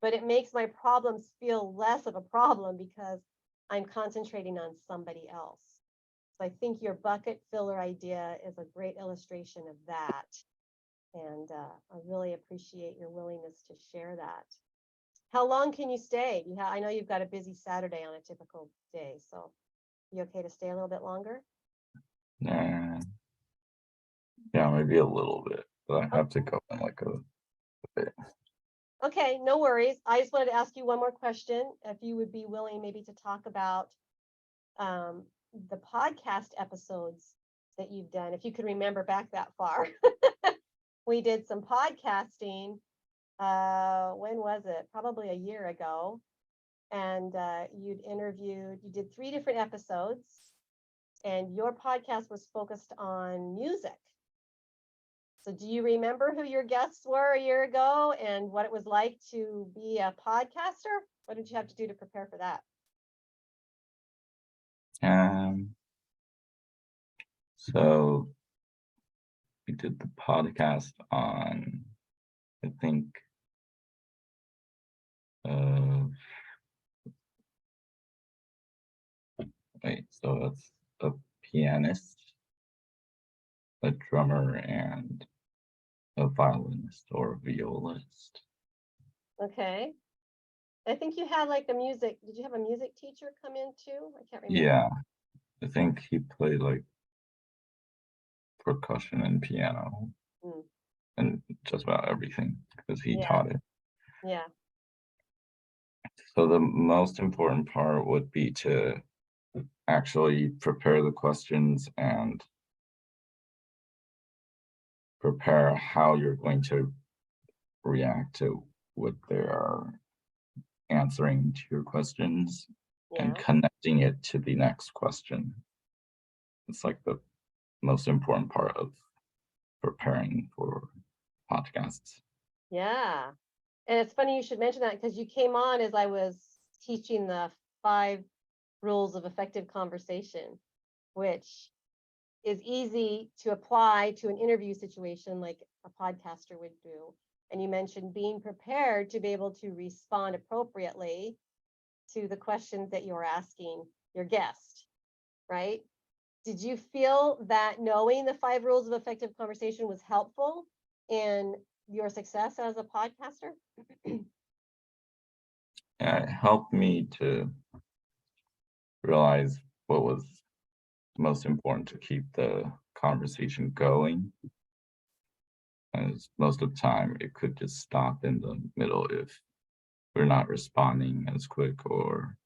but it makes my problems feel less of a problem because I'm concentrating on somebody else. So I think your bucket filler idea is a great illustration of that. And I really appreciate your willingness to share that. How long can you stay? I know you've got a busy Saturday on a typical day, so you okay to stay a little bit longer? Yeah, maybe a little bit, but I have to go in like a bit. Okay, no worries. I just wanted to ask you one more question. If you would be willing maybe to talk about the podcast episodes that you've done, if you could remember back that far. We did some podcasting. When was it? Probably a year ago. And you did 3 different episodes, and your podcast was focused on music. So do you remember who your guests were a year ago and what it was like to be a podcaster? What did you have to do to prepare for that? So we did the podcast on, I think, so that's a pianist, a drummer, and a violinist or a violist. Okay. I think you had like did you have a music teacher come in too? I can't remember. Yeah, I think he played like percussion and piano and just about everything because he taught it. Yeah. So the most important part would be to actually prepare the questions and prepare how you're going to react to what they're answering to your questions and connecting it to the next question. It's like the most important part of preparing for podcasts. Yeah. And it's funny you should mention that because you came on as I was teaching the 5 rules of effective conversation, which is easy to apply to an interview situation like a podcaster would do. And you mentioned being prepared to be able to respond appropriately to the questions that you're asking your guest, right? Did you feel that knowing the 5 rules of effective conversation was helpful in your success as a podcaster? It helped me to realize what was most important to keep the conversation going. As most of the time, it could just stop in the middle if we're not responding as quick or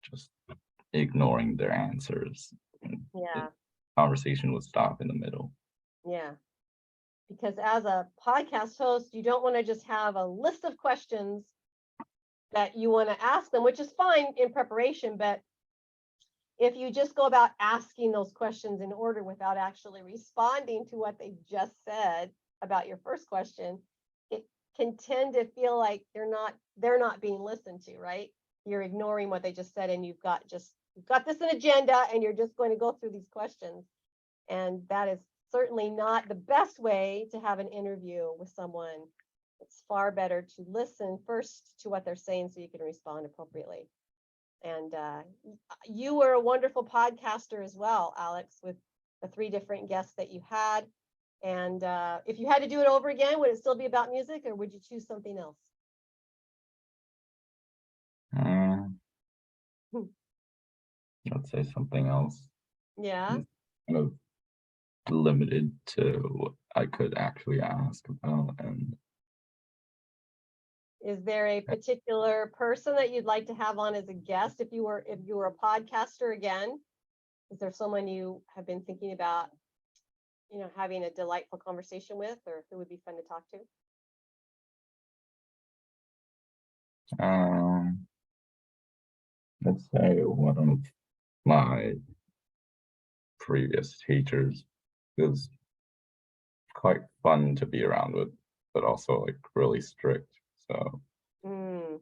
just ignoring their answers. Yeah. The conversation would stop in the middle. Yeah. Because as a podcast host, you don't want to just have a list of questions that you want to ask them, which is fine in preparation. But if you just go about asking those questions in order without actually responding to what they just said about your first question, it can tend to feel like they're not being listened to, right? You're ignoring what they just said, and you've got this an agenda, and you're just going to go through these questions. And that is certainly not the best way to have an interview with someone. It's far better to listen first to what they're saying so you can respond appropriately. And you were a wonderful podcaster as well, Alex, with the 3 different guests that you had. And if you had to do it over again, would it still be about music, or would you choose something else? I'd say something else. Yeah. Kind of limited to what I could actually ask about. And is there a particular person that you'd like to have on as a guest if you were a podcaster again? Is there someone you have been thinking about, having a delightful conversation with, or who would be fun to talk to? let's say one of my previous teachers. It was quite fun to be around with, but also like really strict. So Mm,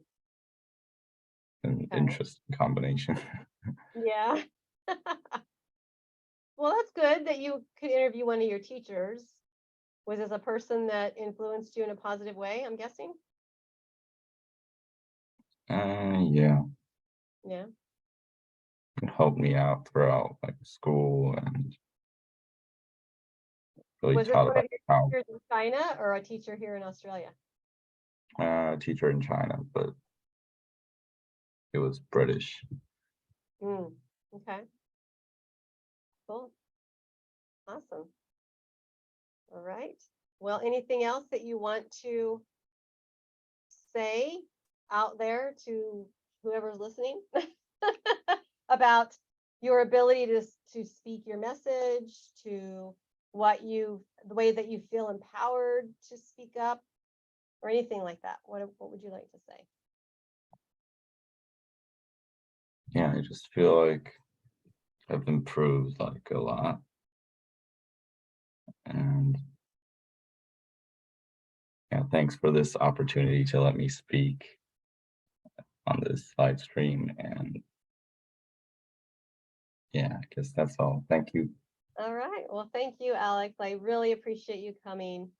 an okay. interesting combination. Yeah. Well, that's good that you could interview one of your teachers. Was this a person that influenced you in a positive way, I'm guessing? Yeah, Yeah. it helped me out throughout like school and really Was it taught one of about your how teachers in China or a teacher here in Australia? teacher in China, but it was British. Mm, okay. Cool. Awesome. All right. Well, anything else that you want to say out there to whoever's listening about your ability to speak your message, to the way that you feel empowered to speak up, or anything like that? What would you like to say? Yeah, I just feel like I've improved like a lot. And yeah, thanks for this opportunity to let me speak on this live stream. And yeah, I guess that's all. Thank you. All right. Well, thank you, Alex. I really appreciate you coming.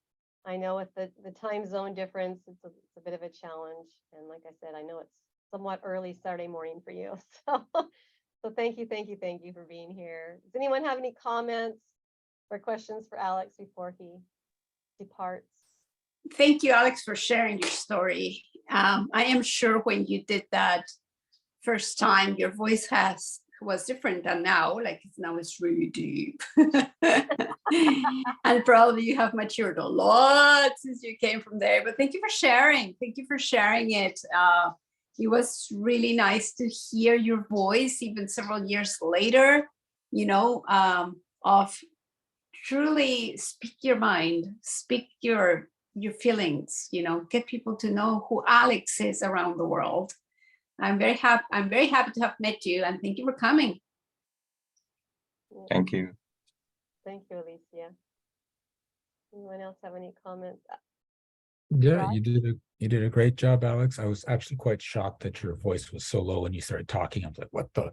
I know with the time zone difference, it's a bit of a challenge. And like I said, I know it's somewhat early Saturday morning for you. So thank you for being here. Does anyone have any comments or questions for Alex before he departs? Thank you, Alex, for sharing your story. I am sure when you did that first time, your voice was different than now. Like now it's really deep. And probably you have matured a lot since you came from there. But thank you for sharing. Thank you for sharing it. It was really nice to hear your voice even several years later, of truly speak your mind, speak your feelings, get people to know who Alex is around the world. I'm very happy to have met you, and thank you for coming. Thank you. Thank you, Alicia. Anyone else have any comments? Yeah, Right. you did a great job, Alex. I was actually quite shocked that your voice was so low when you started talking. I was like, what the?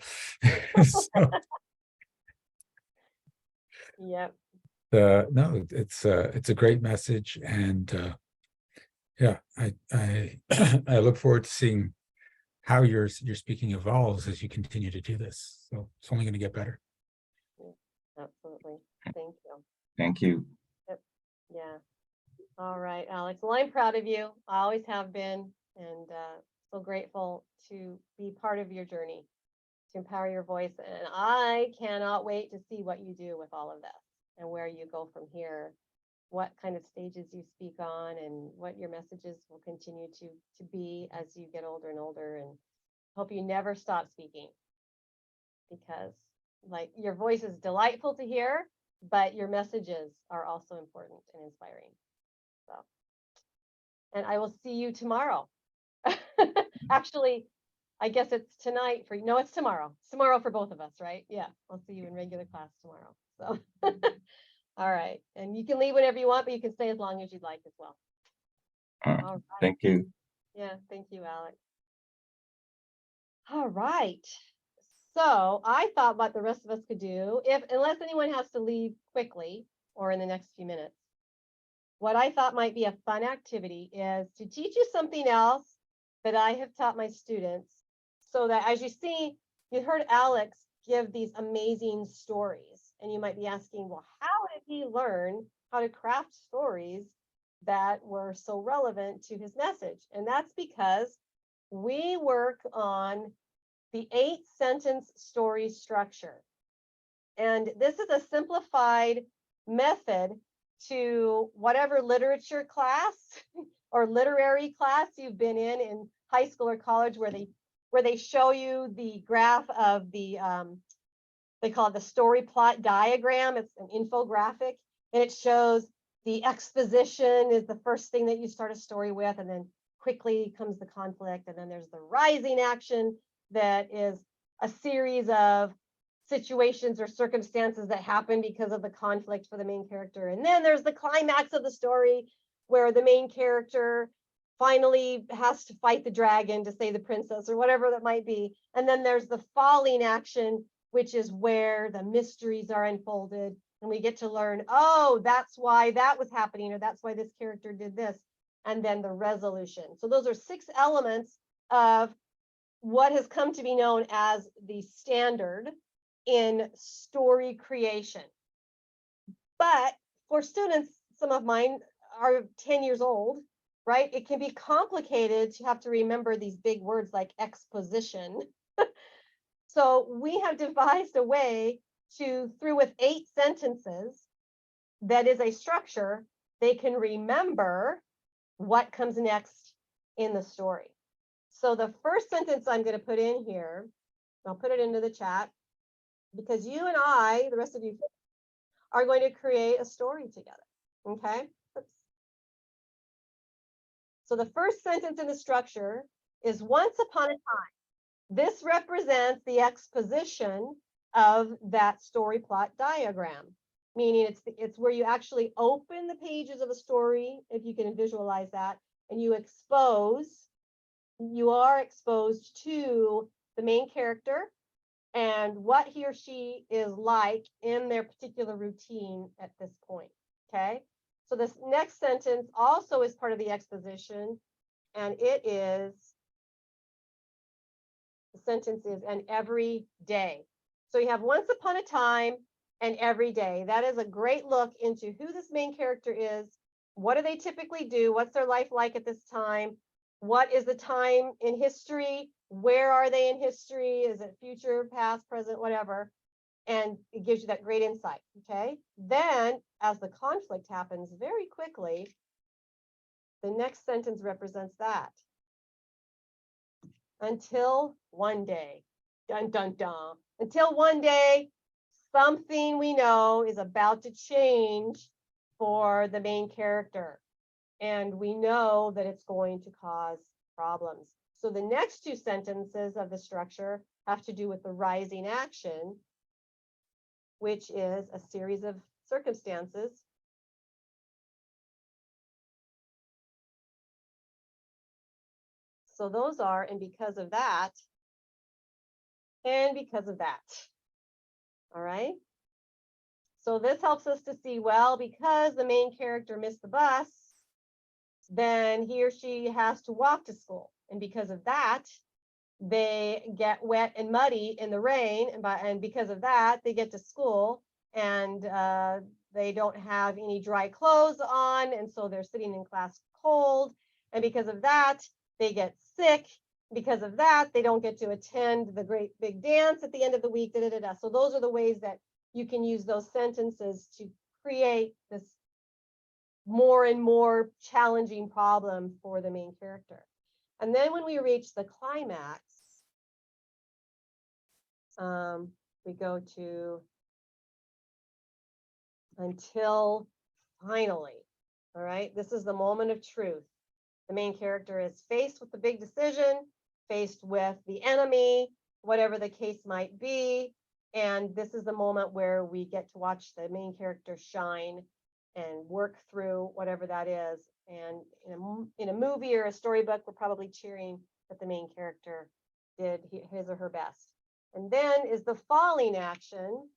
Yep. No, it's a great message, and yeah, I I look forward to seeing how your speaking evolves as you continue to do this. So it's only going to get better. Absolutely. Thank you. Thank you. Yep. Yeah. All right, Alex. Well, I'm proud of you. I always have been, and so grateful to be part of your journey to empower your voice. And I cannot wait to see what you do with all of this and where you go from here, what kind of stages you speak on, and what your messages will continue to be as you get older and older. And hope you never stop speaking, because like your voice is delightful to hear, but your messages are also important and inspiring. So, and I will see you tomorrow. Actually, I guess it's tonight for you. No, it's tomorrow. It's tomorrow for both of us, right? Yeah, I'll see you in regular class tomorrow. So, all right. And you can leave whenever you want, but you can stay as long as you'd like as well. All right. Thank you. Yeah, thank you, Alex. All right. So I thought what the rest of us could do, unless anyone has to leave quickly or in the next few minutes, what I thought might be a fun activity is to teach you something else that I have taught my students, so that as you see, you heard Alex give these amazing stories, and you might be asking, well, how did he learn how to craft stories that were so relevant to his message? And that's because we work on the 8-sentence story structure. And this is a simplified method to whatever literature class or literary class you've been in high school or college, where they show you the graph of the they call it the story plot diagram. It's an infographic, and it shows the exposition is the first thing that you start a story with, and then quickly comes the conflict, and then there's the rising action that is a series of situations or circumstances that happen because of the conflict for the main character. And then there's the climax of the story, where the main character finally has to fight the dragon to save the princess or whatever that might be. And then there's the falling action, which is where the mysteries are unfolded and we get to learn, oh, that's why that was happening, or that's why this character did this. And then the resolution. So those are 6 elements of what has come to be known as the standard in story creation. But for students, some of mine are 10 years old, right? It can be complicated to have to remember these big words like exposition. So we have devised a way to, through with 8 sentences, that is a structure, they can remember what comes next in the story. So the first sentence I'm going to put in here, I'll put it into the chat, because you and I, the rest of you, are going to create a story together. Okay. Oops. So the first sentence in the structure is once upon a time. This represents the exposition of that story plot diagram, meaning it's where you actually open the pages of a story, if you can visualize that, and you are exposed to the main character and what he or she is like in their particular routine at this point. Okay, so this next sentence also is part of the exposition, and it is, the sentence is, and every day. So you have once upon a time and every day. That is a great look into who this main character is. What do they typically do? What's their life like at this time? What is the time in history? Where are they in history? Is it future, past, present, whatever? And it gives you that great insight, okay? Then, as the conflict happens very quickly, the next sentence represents that. Until one day, dun, dun, dun. Until one day, something we know is about to change for the main character. And we know that it's going to cause problems. So the next 2 sentences of the structure have to do with the rising action, which is a series of circumstances. So those are, and because of that, and because of that. All right. So this helps us to see, well, because the main character missed the bus, then he or she has to walk to school. And because of that, they get wet and muddy in the rain. And because of that, they get to school and they don't have any dry clothes on. And so they're sitting in class cold. And because of that, they get sick. Because of that, they don't get to attend the great big dance at the end of the week. So those are the ways that you can use those sentences to create this more and more challenging problem for the main character. And then when we reach the climax, we go to until finally. All right, this is the moment of truth. The main character is faced with the big decision, faced with the enemy, whatever the case might be. And this is the moment where we get to watch the main character shine and work through whatever that is. And in a movie or a storybook, we're probably cheering that the main character did his or her best. And then is the falling action.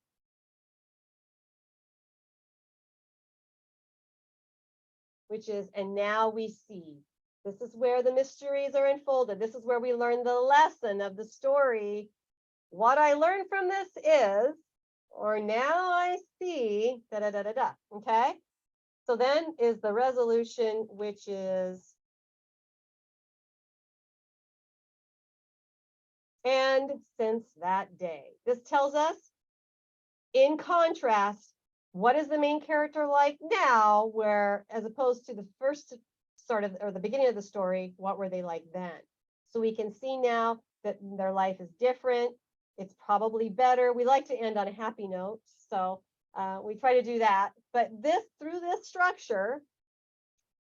Which is, and now we see. This is where the mysteries are unfolded. This is where we learn the lesson of the story. What I learned from this is, or now I see, da da da da da. Okay. So then is the resolution, which is, and since that day. This tells us, in contrast, what is the main character like now, where as opposed to the first sort of, or the beginning of the story, what were they like then? So we can see now that their life is different. It's probably better. We like to end on a happy note, so we try to do that. But through this structure,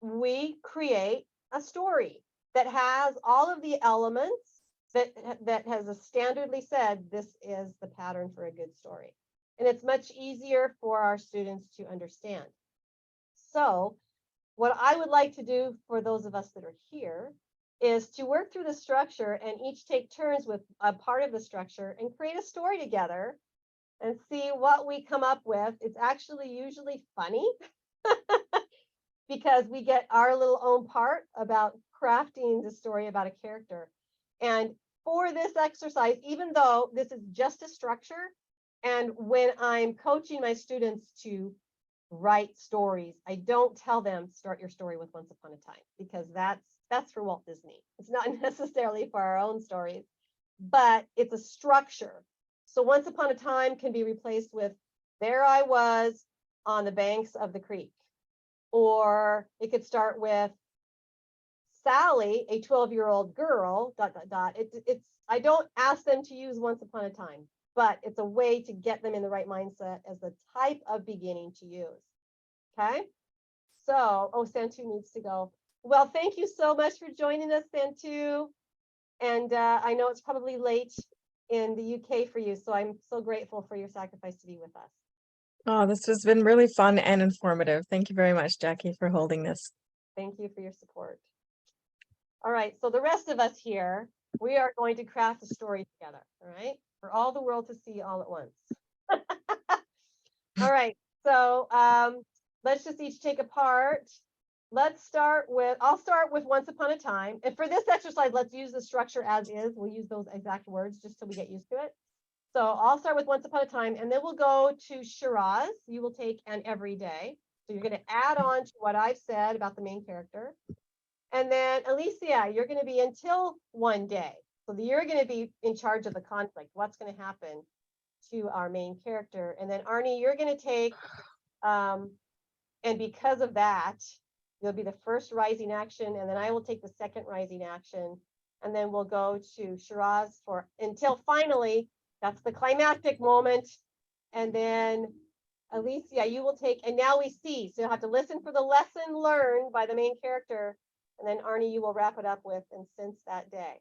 we create a story that has all of the elements that has a standardly said, this is the pattern for a good story. And it's much easier for our students to understand. So what I would like to do for those of us that are here is to work through the structure and each take turns with a part of the structure and create a story together and see what we come up with. It's actually usually funny because we get our little own part about crafting the story about a character. And for this exercise, even though this is just a structure, and when I'm coaching my students to write stories, I don't tell them start your story with Once Upon a Time, because that's for Walt Disney. It's not necessarily for our own stories, but it's a structure. So Once Upon a Time can be replaced with there I was on the banks of the creek. Or it could start with Sally, a 12-year-old girl, ... It's I don't ask them to use Once Upon a Time, but it's a way to get them in the right mindset as the type of beginning to use. Okay. So, oh, Santu needs to go. Well, thank you so much for joining us, Santu. And I know it's probably late in the UK for you, so I'm so grateful for your sacrifice to be with us. Oh, this has been really fun and informative. Thank you very much, Jackie, for holding this. Thank you for your support. All right, so the rest of us here, we are going to craft a story together, all right? For all the world to see all at once. All right, so let's just each take a part. I'll start with Once Upon a Time. And for this exercise, let's use the structure as is. We'll use those exact words just till we get used to it. So I'll start with Once Upon a Time, and then we'll go to Shiraz. You will take an everyday. So you're going to add on to what I've said about the main character. And then Alicia, you're going to be until one day. So you're going to be in charge of the conflict. What's going to happen to our main character? And then Arnie, you're going to take, and because of that, you'll be the first rising action, and then I will take the second rising action. And then we'll go to Shiraz for until finally, that's the climactic moment. And then Alicia, you will take, and now we see. So you'll have to listen for the lesson learned by the main character. And then Arnie, you will wrap it up with and since that day.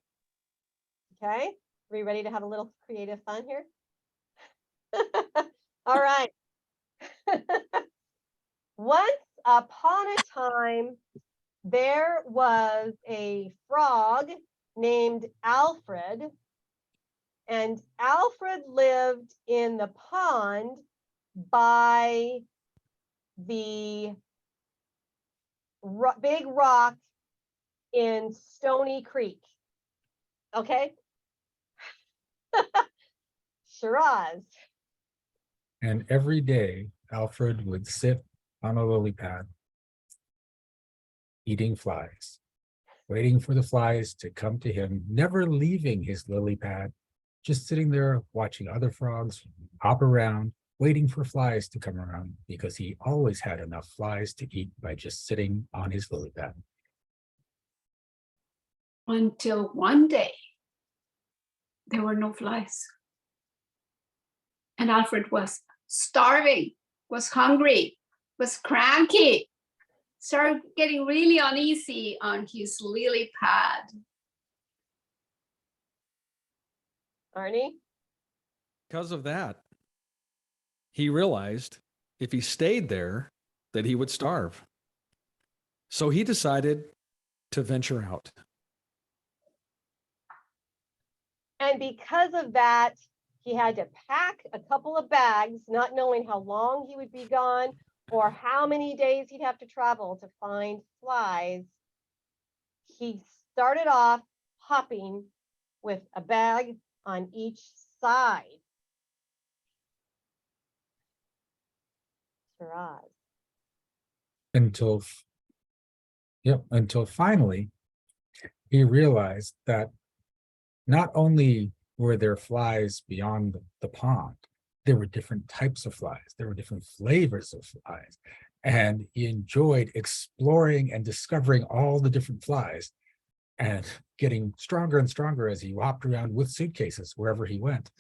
Okay, are we ready to have a little creative fun here? All right. Once upon a time, there was a frog named Alfred, and Alfred lived in the pond by the big rock in Stony Creek. Okay. Shiraz. And every day, Alfred would sit on a lily pad, eating flies, waiting for the flies to come to him, never leaving his lily pad, just sitting there watching other frogs hop around, waiting for flies to come around, because he always had enough flies to eat by just sitting on his lily pad. Until one day, there were no flies. And Alfred was starving, was hungry, was cranky, started getting really uneasy on his lily pad. Arnie? Because of that, he realized if he stayed there, that he would starve. So he decided to venture out. And because of that, he had to pack a couple of bags, not knowing how long he would be gone or how many days he'd have to travel to find flies. He started off hopping with a bag on each side. Shiraz. Until finally, he realized that not only were there flies beyond the pond, there were different types of flies. There were different flavors of flies. And he enjoyed exploring and discovering all the different flies and getting stronger and stronger as he hopped around with suitcases wherever he went,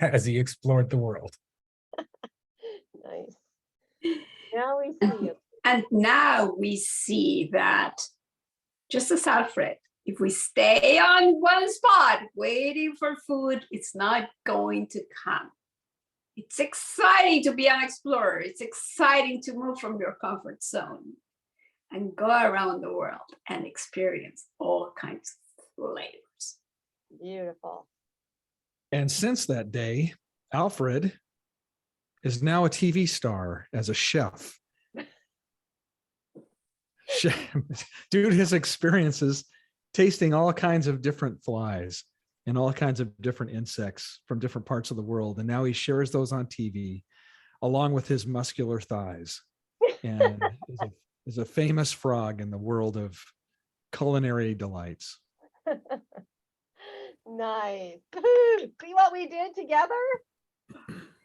as he explored the world. Nice. Now we see it. And now we see that, just as Alfred, if we stay on one spot waiting for food, it's not going to come. It's exciting to be an explorer. It's exciting to move from your comfort zone. and go around the world and experience all kinds of flavors. Beautiful. And since that day, Alfred is now a TV star as a chef. Due to his experiences tasting all kinds of different flies and all kinds of different insects from different parts of the world. And now he shares those on TV along with his muscular thighs, and is a famous frog in the world of culinary delights. Nice. See what we did together?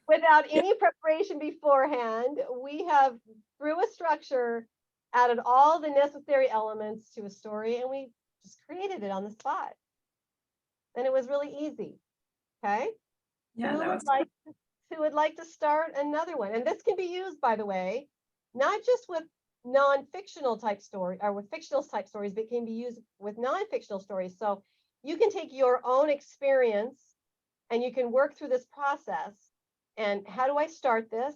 Without any preparation beforehand, we have, through a structure, added all the necessary elements to a story, and we just created it on the spot. And it was really easy. Okay. Yeah, who would like to start another one? And this can be used, by the way, not just with non-fictional type story or with fictional type stories, but it can be used with non-fictional stories. So you can take your own experience and you can work through this process. And how do I start this?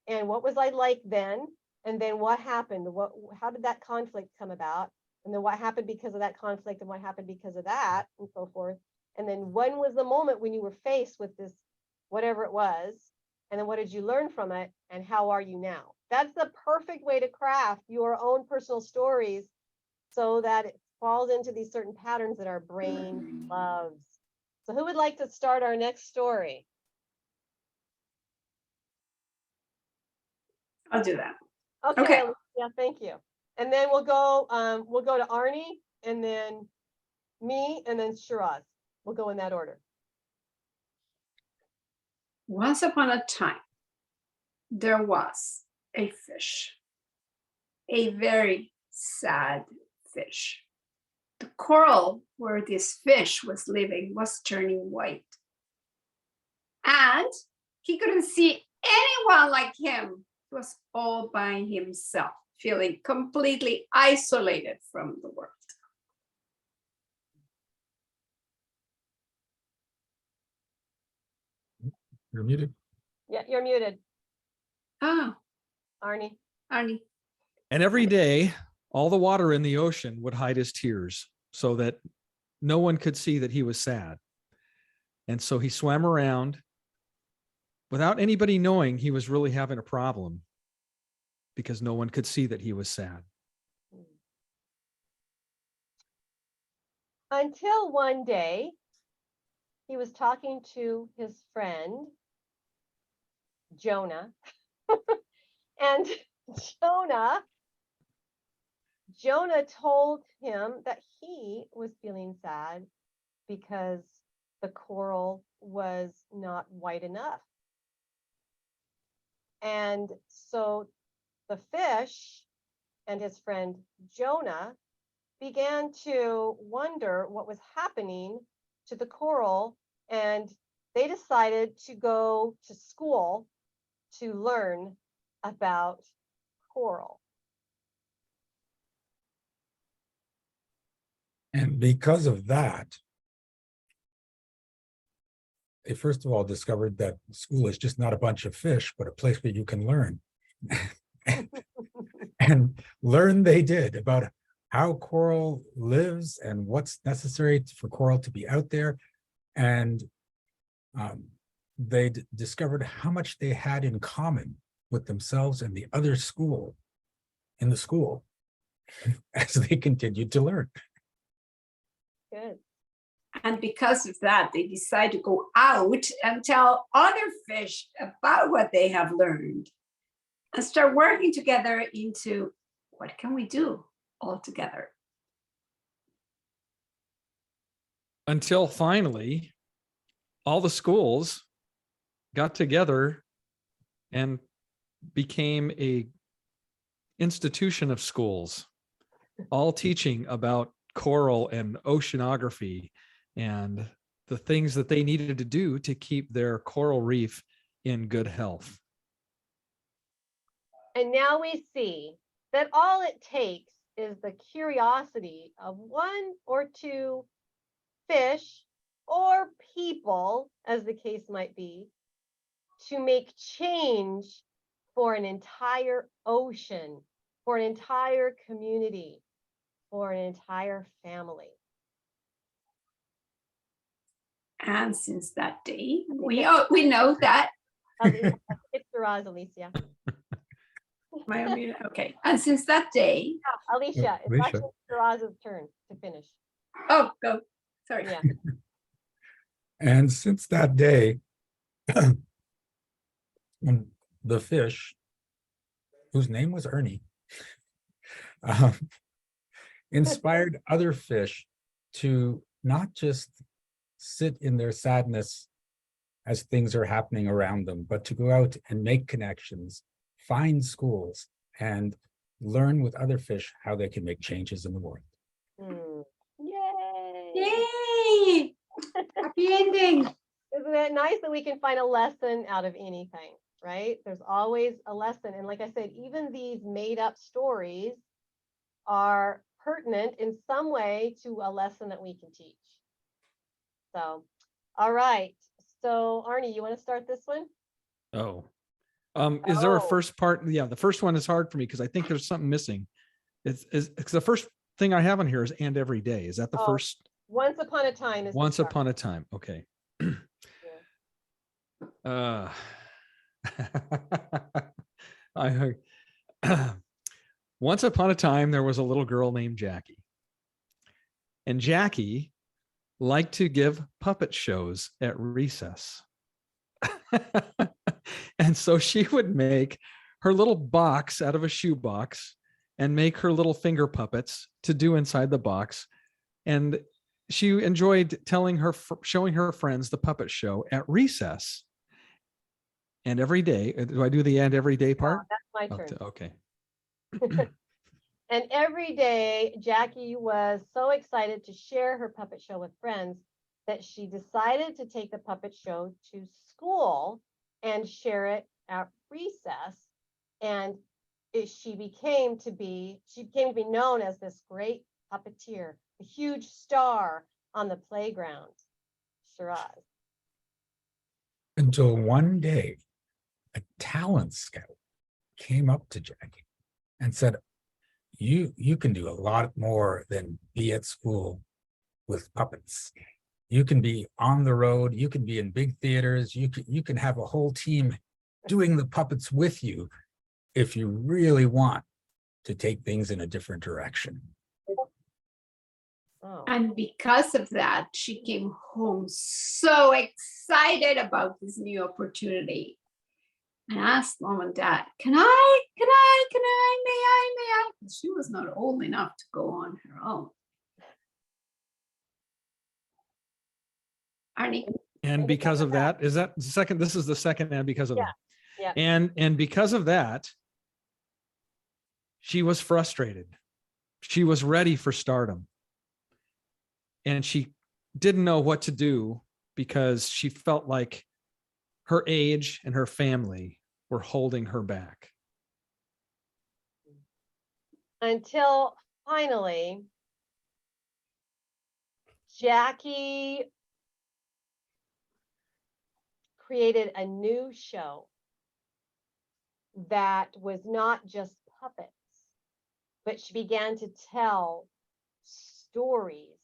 And what was I like then? And then what happened? How did that conflict come about? And then what happened because of that conflict, and what happened because of that, and so forth. And then when was the moment when you were faced with this, whatever it was? And then what did you learn from it? And how are you now? That's the perfect way to craft your own personal stories so that it falls into these certain patterns that our brain loves. So who would like to start our next story? I'll do that. Okay. Yeah, thank you. And then we'll go to Arnie, and then me, and then Shiraz. We'll go in that order. Once upon a time, there was a fish, a very sad fish. The coral where this fish was living was turning white. And he couldn't see anyone like him. He was all by himself, feeling completely isolated from the world. You're muted. Yeah, you're muted, Oh, Arnie. Arnie. And every day, all the water in the ocean would hide his tears so that no one could see that he was sad. And so he swam around without anybody knowing he was really having a problem because no one could see that he was sad. Until one day, he was talking to his friend, Jonah. And Jonah told him that he was feeling sad because the coral was not white enough. And so the fish and his friend Jonah began to wonder what was happening to the coral, and they decided to go to school to learn about coral. And because of that, they first of all discovered that school is just not a bunch of fish, but a place where you can learn. And learn they did about how coral lives and what's necessary for coral to be out there. And they discovered how much they had in common with themselves and the other school in the school as they continued to learn. Good. And because of that, they decide to go out and tell other fish about what they have learned and start working together into what can we do all together. Until finally, all the schools got together and became a institution of schools, all teaching about coral and oceanography and the things that they needed to do to keep their coral reef in good health. And now we see that all it takes is the curiosity of one or two fish or people, as the case might be, to make change for an entire ocean for an entire community, for an entire family. And since that day, we know that. It's Shiraz, Alicia. Okay. And since that day. Yeah, Alicia, it's Alicia. actually Shiraz's turn to finish. Oh, go. Sorry. Yeah. And since that day, when the fish, whose name was Ernie, inspired other fish to not just sit in their sadness as things are happening around them, but to go out and make connections, find schools, and learn with other fish how they can make changes in the world. Yay! Yay! Happy ending. Isn't it nice that we can find a lesson out of anything, right? There's always a lesson. And like I said, even these made up stories are pertinent in some way to a lesson that we can teach. So, all right. So Arnie, you want to start this one? Oh, is there a Oh. first part? Yeah, the first one is hard for me because I think there's something missing. It's the first thing I have on here is "and every day." Is that the Oh, first? Once upon a time is the Once start. upon a time. Okay. I heard. Once upon a time, there was a little girl named Jackie. And Jackie liked to give puppet shows at recess. And so she would make her little box out of a shoebox and make her little finger puppets to do inside the box. And she enjoyed showing her friends the puppet show at recess. And every day, do I do the "and every day" part? That's my turn. Okay. And every day, Jackie was so excited to share her puppet show with friends that she decided to take the puppet show to school and share it at recess. And she became to be known as this great puppeteer, a huge star on the playground. Shiraz. Until one day, a talent scout came up to Jackie and said, you can do a lot more than be at school with puppets. You can be on the road, you can be in big theaters, you can have a whole team doing the puppets with you if you really want to take things in a different direction. Oh. And because of that, she came home so excited about this new opportunity and asked mom and dad, can I, may I? She was not old enough to go on her own. Arnie? And because of that, is that the second? This is the second, and because of that. Yeah. And because of that, she was frustrated. She was ready for stardom. And she didn't know what to do because she felt like her age and her family were holding her back. Until finally, Jackie created a new show that was not just puppets, but she began to tell stories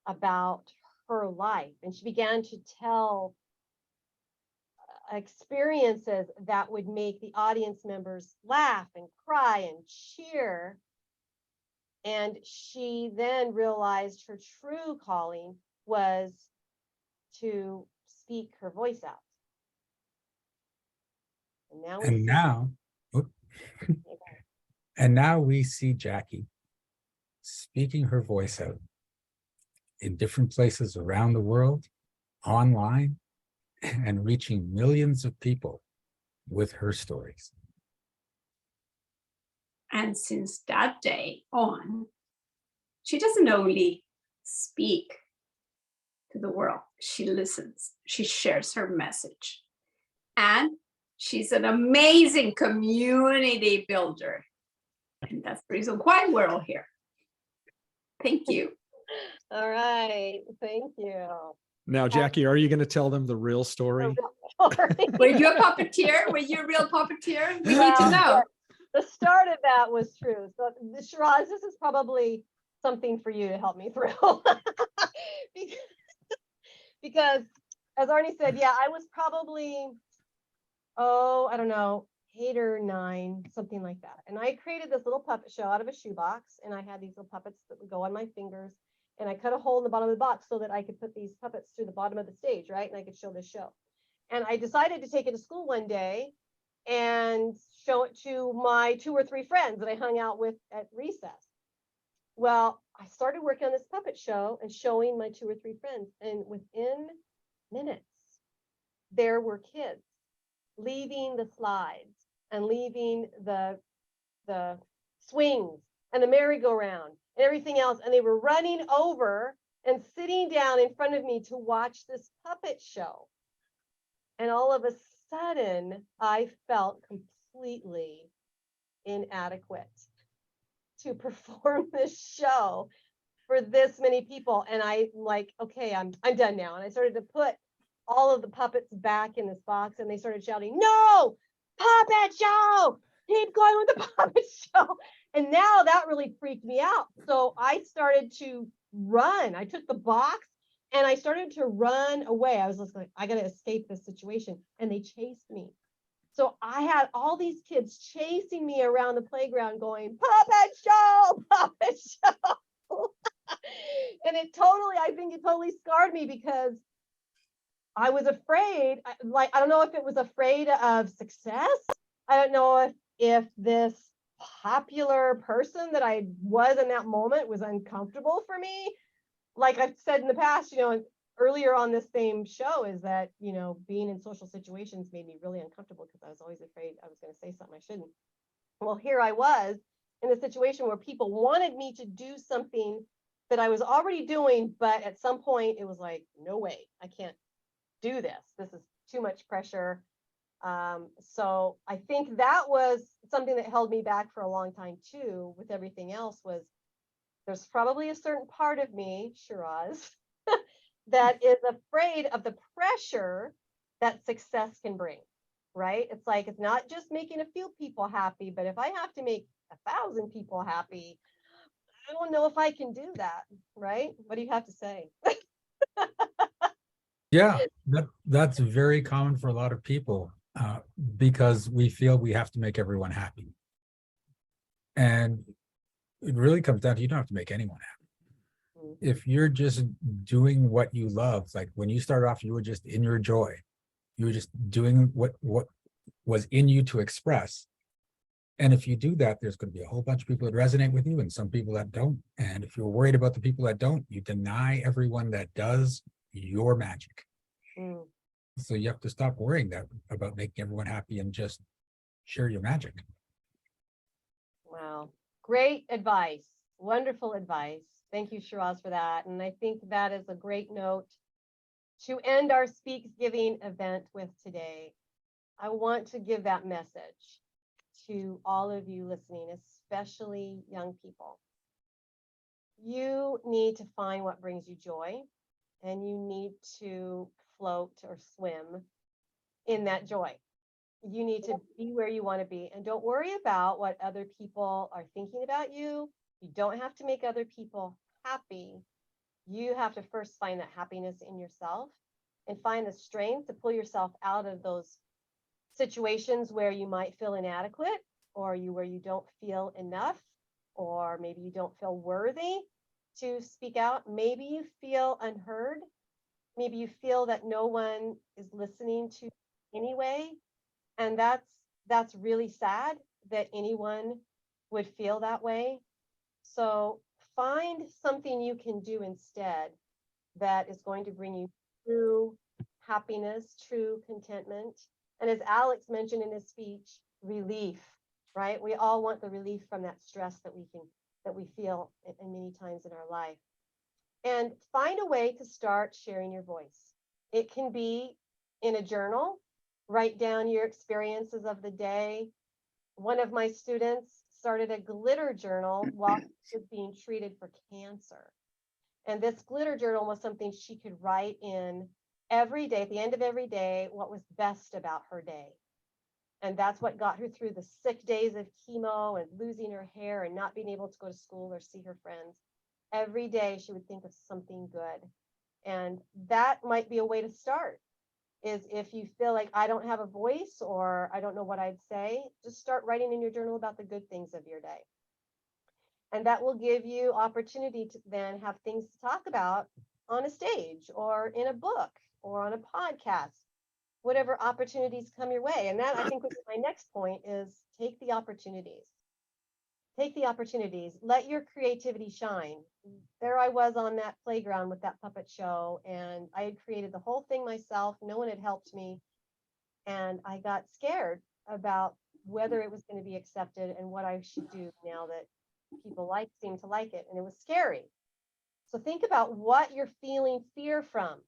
about her life. And she began to tell experiences that would make the audience members laugh and cry and cheer. And she then realized her true calling was to speak her voice out. And now we see Jackie speaking her voice out in different places around the world, online, and reaching millions of people with her stories. And since that day on, she doesn't only speak to the world, she listens, she shares her message. And she's an amazing community builder. And that's the reason why we're all here. Thank you. All right, thank you. Now, Jackie, are you going to tell them the real story? Were you a puppeteer? Were you a real puppeteer? We need to know. the start of that was true. So Shiraz, this is probably something for you to help me through. because, because as Arnie said, yeah, I was probably, I don't know, 8 or 9, something like that. And I created this little puppet show out of a shoebox, and I had these little puppets that would go on my fingers, and I cut a hole in the bottom of the box so that I could put these puppets through the bottom of the stage, right? And I could show this show. And I decided to take it to school one day and show it to my 2 or 3 friends that I hung out with at recess. Well, I started working on this puppet show and showing my 2 or 3 friends, and within minutes, there were kids leaving the slides and leaving the swings and the merry-go-round and everything else, and they were running over and sitting down in front of me to watch this puppet show. And all of a sudden, I felt completely inadequate to perform this show for this many people. And I like, okay, I'm done now. And I started to put all of the puppets back in this box, and they started shouting, "No, puppet show, keep going with the puppet show." And now that really freaked me out. So I started to run. I took the box and I started to run away. I was just like, I got to escape this situation. And they chased me. So I had all these kids chasing me around the playground going, "Puppet show, puppet show." And I think it totally scarred me, because I was afraid, I don't know if it was afraid of success. I don't know if this popular person that I was in that moment was uncomfortable for me. Like I've said in the past, earlier on this same show, is that, being in social situations made me really uncomfortable because I was always afraid I was going to say something I shouldn't. Well, here I was in a situation where people wanted me to do something that I was already doing, but at some point it was like, no way, I can't do this. This is too much pressure. So I think that was something that held me back for a long time too. With everything else, was there's probably a certain part of me, Shiraz, that is afraid of the pressure that success can bring, right? It's like, it's not just making a few people happy, but if I have to make 1,000 people happy, I don't know if I can do that, right? What do you have to say? Yeah, that's very common for a lot of people, because we feel we have to make everyone happy. And it really comes down to, you don't have to make anyone happy. If you're just doing what you love, like when you started off, you were just in your joy. You were just doing what was in you to express. And if you do that, there's going to be a whole bunch of people that resonate with you and some people that don't. And if you're worried about the people that don't, you deny everyone that does your magic. So you have to stop worrying about making everyone happy and just share your magic. Wow. Great advice. Wonderful advice. Thank you, Shiraz, for that. And I think that is a great note to end our SpeaksGiving event with today. I want to give that message to all of you listening, especially young people. You need to find what brings you joy, and you need to float or swim in that joy. You need to be where you want to be, and don't worry about what other people are thinking about you. You don't have to make other people happy. You have to first find that happiness in yourself and find the strength to pull yourself out of those situations where you might feel inadequate, or where you don't feel enough, or maybe you don't feel worthy to speak out. Maybe you feel unheard. Maybe you feel that no one is listening to you anyway. And that's really sad that anyone would feel that way. So find something you can do instead that is going to bring you true happiness, true contentment. And as Alex mentioned in his speech, relief, right? We all want the relief from that stress that we feel in many times in our life. And find a way to start sharing your voice. It can be in a journal. Write down your experiences of the day. One of my students started a glitter journal while she was being treated for cancer. And this glitter journal was something she could write in every day, at the end of every day, what was best about her day. And that's what got her through the sick days of chemo and losing her hair and not being able to go to school or see her friends. Every day she would think of something good. And that might be a way to start, is if you feel like I don't have a voice or I don't know what I'd say, just start writing in your journal about the good things of your day. And that will give you opportunity to then have things to talk about on a stage or in a book or on a podcast, whatever opportunities come your way. And that, I think, would be my next point, is take the opportunities. Take the opportunities, let your creativity shine. There I was on that playground with that puppet show, and I had created the whole thing myself. No one had helped me. And I got scared about whether it was going to be accepted and what I should do now that people seem to like it. And it was scary. So think about what you're feeling fear from,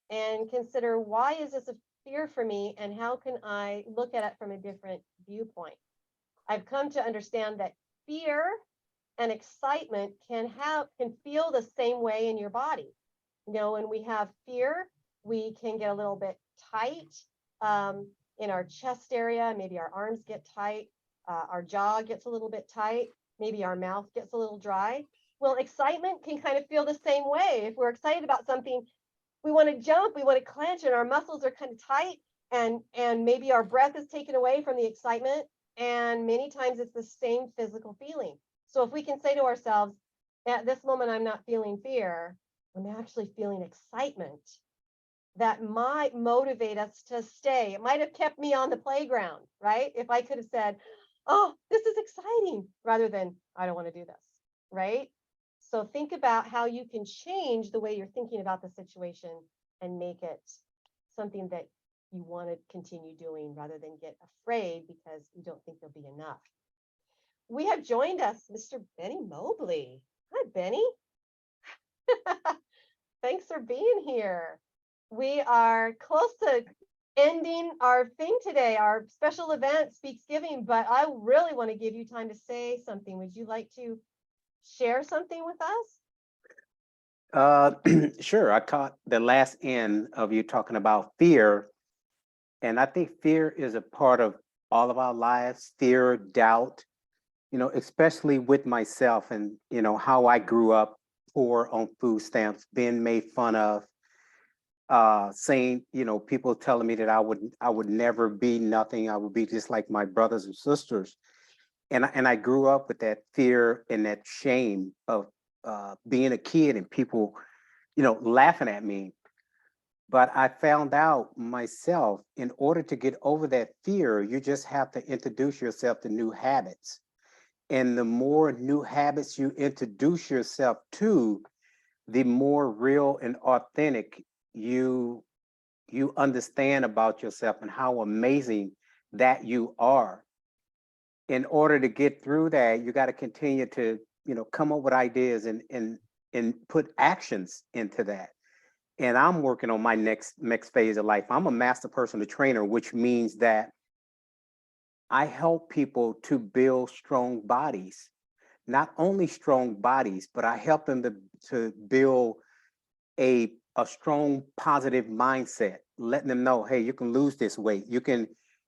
and consider, why is this a fear for me, and how can I look at it from a different viewpoint? I've come to understand that fear and excitement can feel the same way in your body. You know, when we have fear, we can get a little bit tight in our chest area. Maybe our arms get tight, our jaw gets a little bit tight, maybe our mouth gets a little dry. Well, excitement can kind of feel the same way. If we're excited about something, we want to jump, we want to clench, and our muscles are kind of tight, and maybe our breath is taken away from the excitement. And many times it's the same physical feeling. So if we can say to ourselves, at this moment, I'm not feeling fear, I'm actually feeling excitement, that might motivate us to stay. It might have kept me on the playground, right? If I could have said, oh, this is exciting, rather than, I don't want to do this, right? So think about how you can change the way you're thinking about the situation and make it something that you want to continue doing, rather than get afraid because you don't think there'll be enough. We have joined us Mr. Benny Mobley. Hi, Benny. Thanks for being here. We are close to ending our thing today, our special event, SpeaksGiving, but I really want to give you time to say something. Would you like to share something with us? Sure. I caught the last end of you talking about fear. And I think fear is a part of all of our lives, fear, doubt, you know, especially with myself and, you know, how I grew up poor on food stamps, being made fun of, saying, you know, people telling me that I would never be nothing. I would be just like my brothers and sisters. And I grew up with that fear and that shame of being a kid and people, you know, laughing at me. But I found out myself, in order to get over that fear, you just have to introduce yourself to new habits. And the more new habits you introduce yourself to, the more real and authentic you understand about yourself and how amazing that you are. In order to get through that, you got to continue to, you know, come up with ideas and put actions into that. And I'm working on my next phase of life. I'm a master personal trainer, which means that I help people to build strong bodies. Not only strong bodies, but I help them to build a strong positive mindset, letting them know, hey, you can lose this weight. You can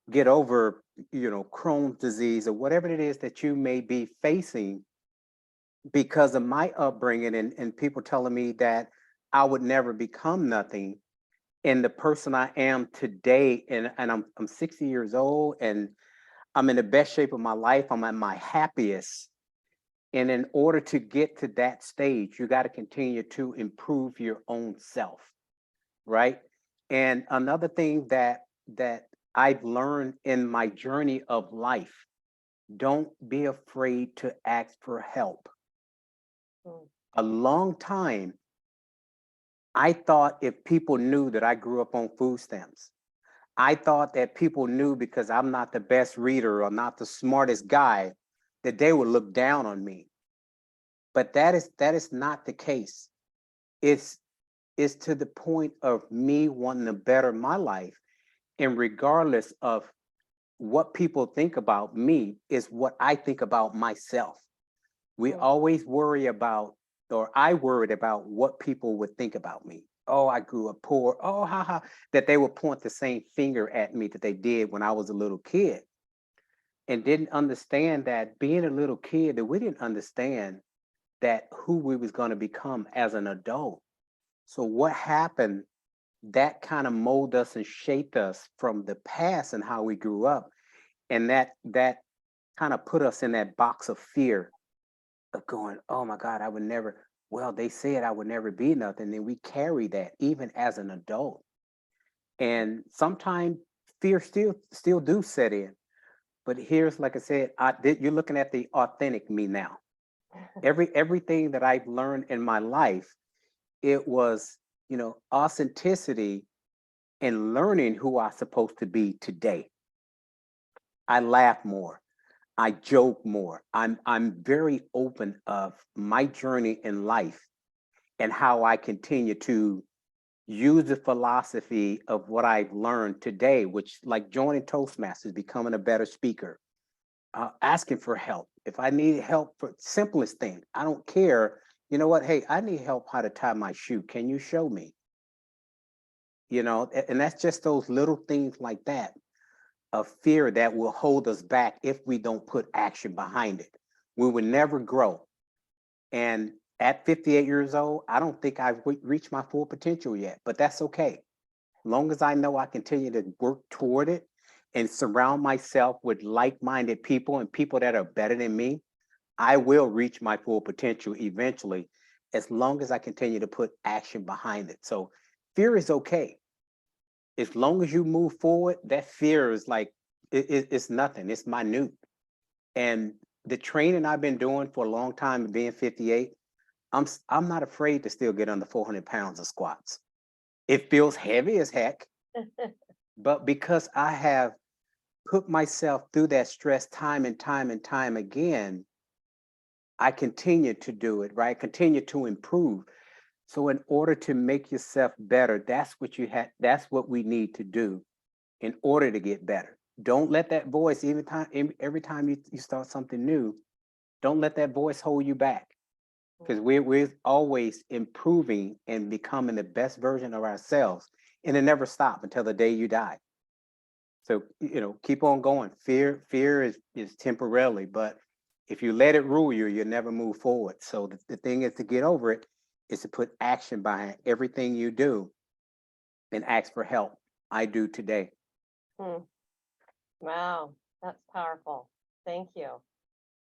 get over, you know, Crohn's disease or whatever it is that you may be facing because of my upbringing and people telling me that I would never become nothing. And the person I am today, and I'm 60 years old and I'm in the best shape of my life. I'm at my happiest. And in order to get to that stage, you got to continue to improve your own self, right? And another thing that I've learned in my journey of life, don't be afraid to ask for help. A long time, I thought if people knew that I grew up on food stamps, I thought that people knew because I'm not the best reader or not the smartest guy, that they would look down on me. But that is not the case. It's to the point of me wanting to better my life. And regardless of what people think about me, is what I think about myself. We always worry about, or I worried about what people would think about me. oh, I grew up poor, oh, that they would point the same finger at me that they did when I was a little kid, and didn't understand that being a little kid, that we didn't understand that who we was going to become as an adult. So what happened, that kind of molded us and shaped us from the past and how we grew up. And that kind of put us in that box of fear of going, oh my God, I would never, well, they said I would never be nothing. And we carry that even as an adult. And sometimes fear still do set in. But here's, like I said, you're looking at the authentic me now. Everything that I've learned in my life, it was, authenticity and learning who I'm supposed to be today. I laugh more. I joke more. I'm very open of my journey in life and how I continue to use the philosophy of what I've learned today, which, like joining Toastmasters, becoming a better speaker, asking for help. If I need help for simplest thing, I don't care. You know what? Hey, I need help how to tie my shoe. Can you show me? And that's just those little things like that of fear that will hold us back if we don't put action behind it. We will never grow. And at 58 years old, I don't think I've reached my full potential yet, but that's okay. Long as I know I continue to work toward it and surround myself with like-minded people and people that are better than me, I will reach my full potential eventually, as long as I continue to put action behind it. So fear is okay. As long as you move forward, that fear is like, it's nothing, it's minute. And the training I've been doing for a long time, being 58, I'm not afraid to still get under 400 pounds of squats. It feels heavy as heck, but because I have put myself through that stress time and time and time again, I continue to do it, right? Continue to improve. So in order to make yourself better, that's what we need to do in order to get better. Don't let that voice, every time you start something new, don't let that voice hold you back. Because we're always improving and becoming the best version of ourselves. And it never stops until the day you die. So, keep on going. Fear is temporarily, but if you let it rule you, you'll never move forward. So the thing is to get over it is to put action behind everything you do and ask for help. I do today. Wow, that's powerful. Thank you.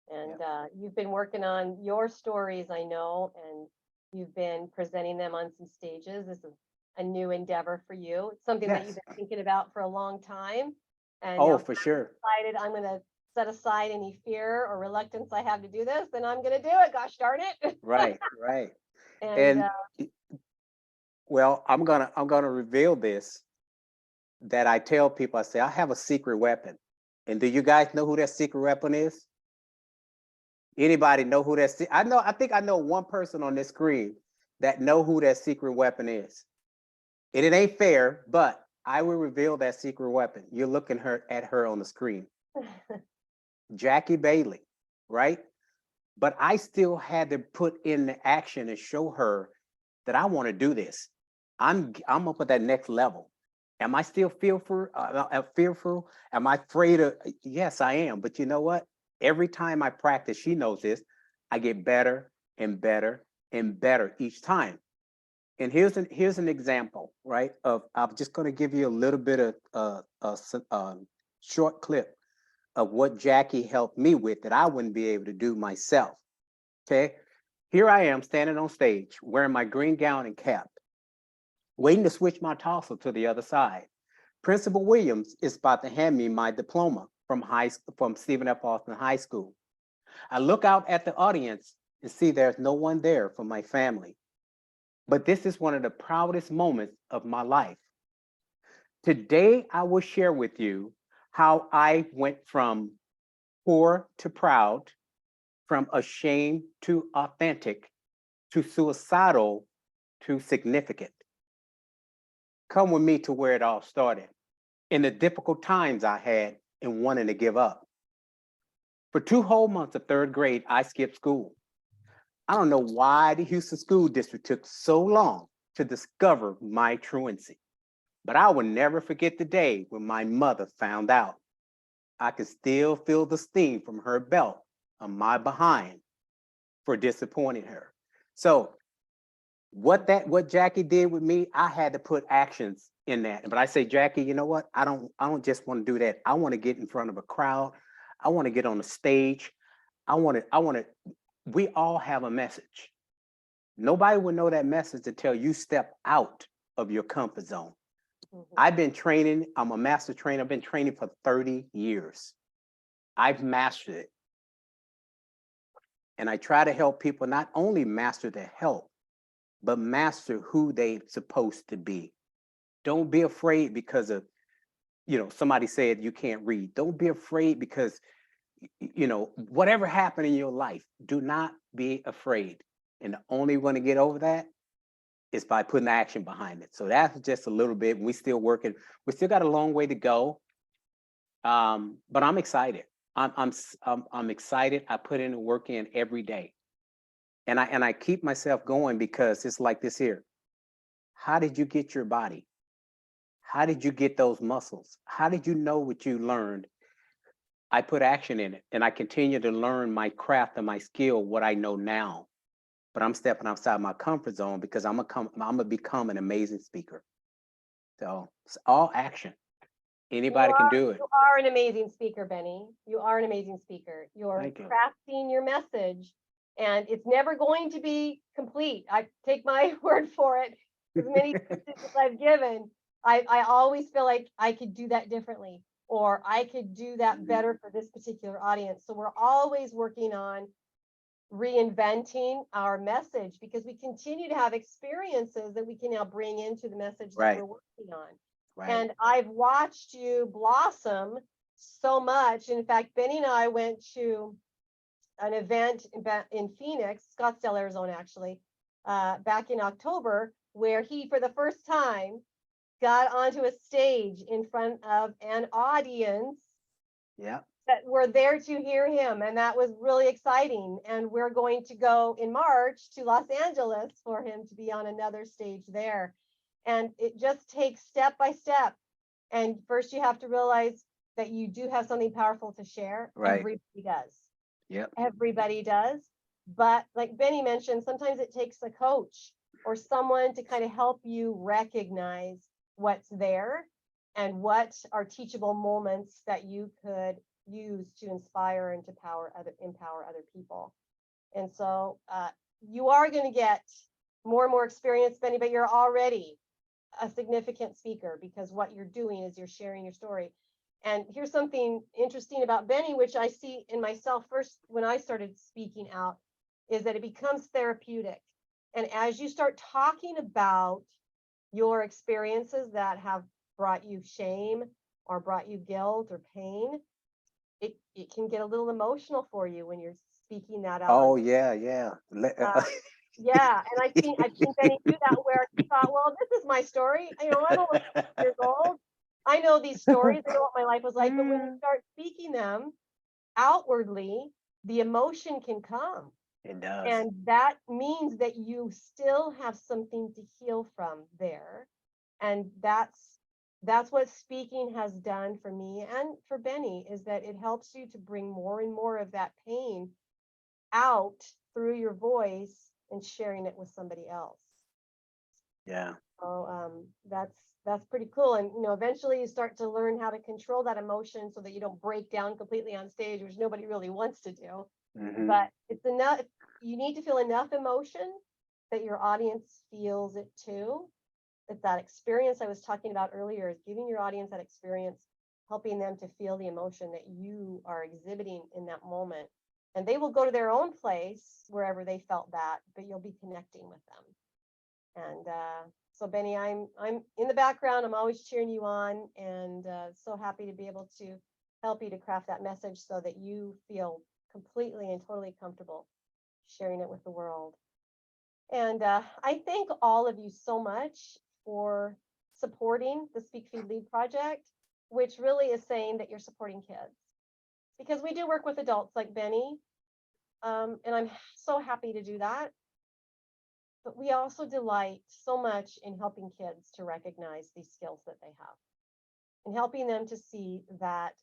And you've been working on your stories, I know, and you've been presenting them on some stages. This is a new endeavor for you. It's something that you've been thinking about for a long time. And now For sure. decided I'm going to set aside any fear or reluctance I have to do this, and I'm going to do it. Gosh darn it. Right. And Well, I'm gonna reveal this, that I tell people. I say I have a secret weapon. And do you guys know who that secret weapon is? Anybody know who that? I think I know one person on this screen that know who that secret weapon is. And it ain't fair, but I will reveal that secret weapon. You're looking at her on the screen. Jackie Bailey, right? But I still had to put in the action and show her that I want to do this. I'm up at that next level. Am I still fearful? Am I afraid of? Yes, I am. But you know what? Every time I practice, she knows this, I get better and better and better each time. And here's an example, right? I'm just going to give you a little bit of a short clip of what Jackie helped me with that I wouldn't be able to do myself. Okay, here I am standing on stage wearing my green gown and cap, waiting to switch my tassel to the other side. Principal Williams is about to hand me my diploma from Stephen F. Austin High School. I look out at the audience and see there's no one there for my family. But this is one of the proudest moments of my life. Today, I will share with you how I went from poor to proud, from ashamed to authentic, to suicidal to significant. Come with me to where it all started, in the difficult times I had and wanting to give up. For 2 whole months of 3rd grade, I skipped school. I don't know why the Houston School District took so long to discover my truancy. But I will never forget the day when my mother found out. I could still feel the steam from her belt on my behind for disappointing her. So what Jackie did with me, I had to put actions in that. But I say, Jackie, you know what? I don't just want to do that. I want to get in front of a crowd. I want to get on the stage. We all have a message. Nobody would know that message until you step out of your comfort zone. I've been training, I'm a master trainer. I've been training for 30 years. I've mastered it. And I try to help people not only master their health, but master who they're supposed to be. Don't be afraid because of, somebody said you can't read. Don't be afraid because, whatever happened in your life, do not be afraid. And the only way to get over that is by putting action behind it. So that's just a little bit. We still working. We still got a long way to go. But I'm excited. I'm excited. I put in the work in every day. And I keep myself going because it's like this here. How did you get your body? How did you get those muscles? How did you know what you learned? I put action in it, and I continue to learn my craft and my skill, what I know now. But I'm stepping outside my comfort zone because I'm gonna become an amazing speaker. So it's all action. Anybody can do it. You are an amazing speaker, Benny. You are an amazing speaker. You're Thank you. crafting your message, and it's never going to be complete. I take my word for it. As many speeches as I've given, I always feel like I could do that differently, or I could do that better for this particular audience. So we're always working on reinventing our message because we continue to have experiences that we can now bring into the message that we're working on. Right. And I've watched you blossom so much. In fact, Benny and I went to an event in Phoenix, Scottsdale, Arizona, actually, back in October, where he, for the first time, got onto a stage in front of an audience that were there to hear him. And that was really exciting. And we're going to go in March to Los Angeles for him to be on another stage there. And it just takes step by step. And first you have to realize that you do have something powerful to share. Right. Everybody does. Yep. Everybody does. But like Benny mentioned, sometimes it takes a coach or someone to kind of help you recognize what's there and what are teachable moments that you could use to inspire and to empower other people. And so you are going to get more and more experience, Benny, but you're already a significant speaker because what you're doing is you're sharing your story. And here's something interesting about Benny, which I see in myself first when I started speaking out, is that it becomes therapeutic. And as you start talking about your experiences that have brought you shame or brought you guilt or pain, it can get a little emotional for you when you're speaking that out. Oh, yeah. Yeah, and I've seen Benny do that where he thought, well, this is my story. I'm only 6 years old. I know these stories. I know what my life was like. But when you start speaking them outwardly, the emotion can come. It does. And that means that you still have something to heal from there. And that's what speaking has done for me and for Benny, is that it helps you to bring more and more of that pain out through your voice and sharing it with somebody else. Yeah. So that's pretty cool. And eventually you start to learn how to control that emotion so that you don't break down completely on stage, which nobody really wants to do. But it's enough. You need to feel enough emotion that your audience feels it too. It's that experience I was talking about earlier, is giving your audience that experience, helping them to feel the emotion that you are exhibiting in that moment. And they will go to their own place wherever they felt that, but you'll be connecting with them. And so Benny, I'm in the background. I'm always cheering you on, and so happy to be able to help you to craft that message so that you feel completely and totally comfortable sharing it with the world. And I thank all of you so much for supporting the Speak Feed Lead project, which really is saying that you're supporting kids, because we do work with adults like Benny, and I'm so happy to do that. But we also delight so much in helping kids to recognize these skills that they have and helping them to see that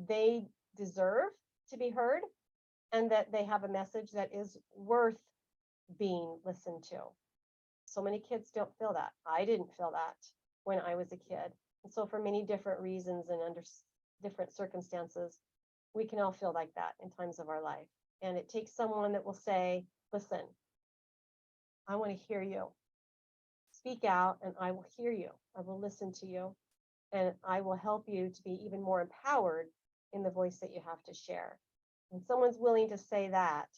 they deserve to be heard and that they have a message that is worth being listened to. So many kids don't feel that. I didn't feel that when I was a kid. And so for many different reasons and under different circumstances, we can all feel like that in times of our life. And it takes someone that will say, listen, I want to hear you. Speak out and I will hear you. I will listen to you and I will help you to be even more empowered in the voice that you have to share. When someone's willing to say that,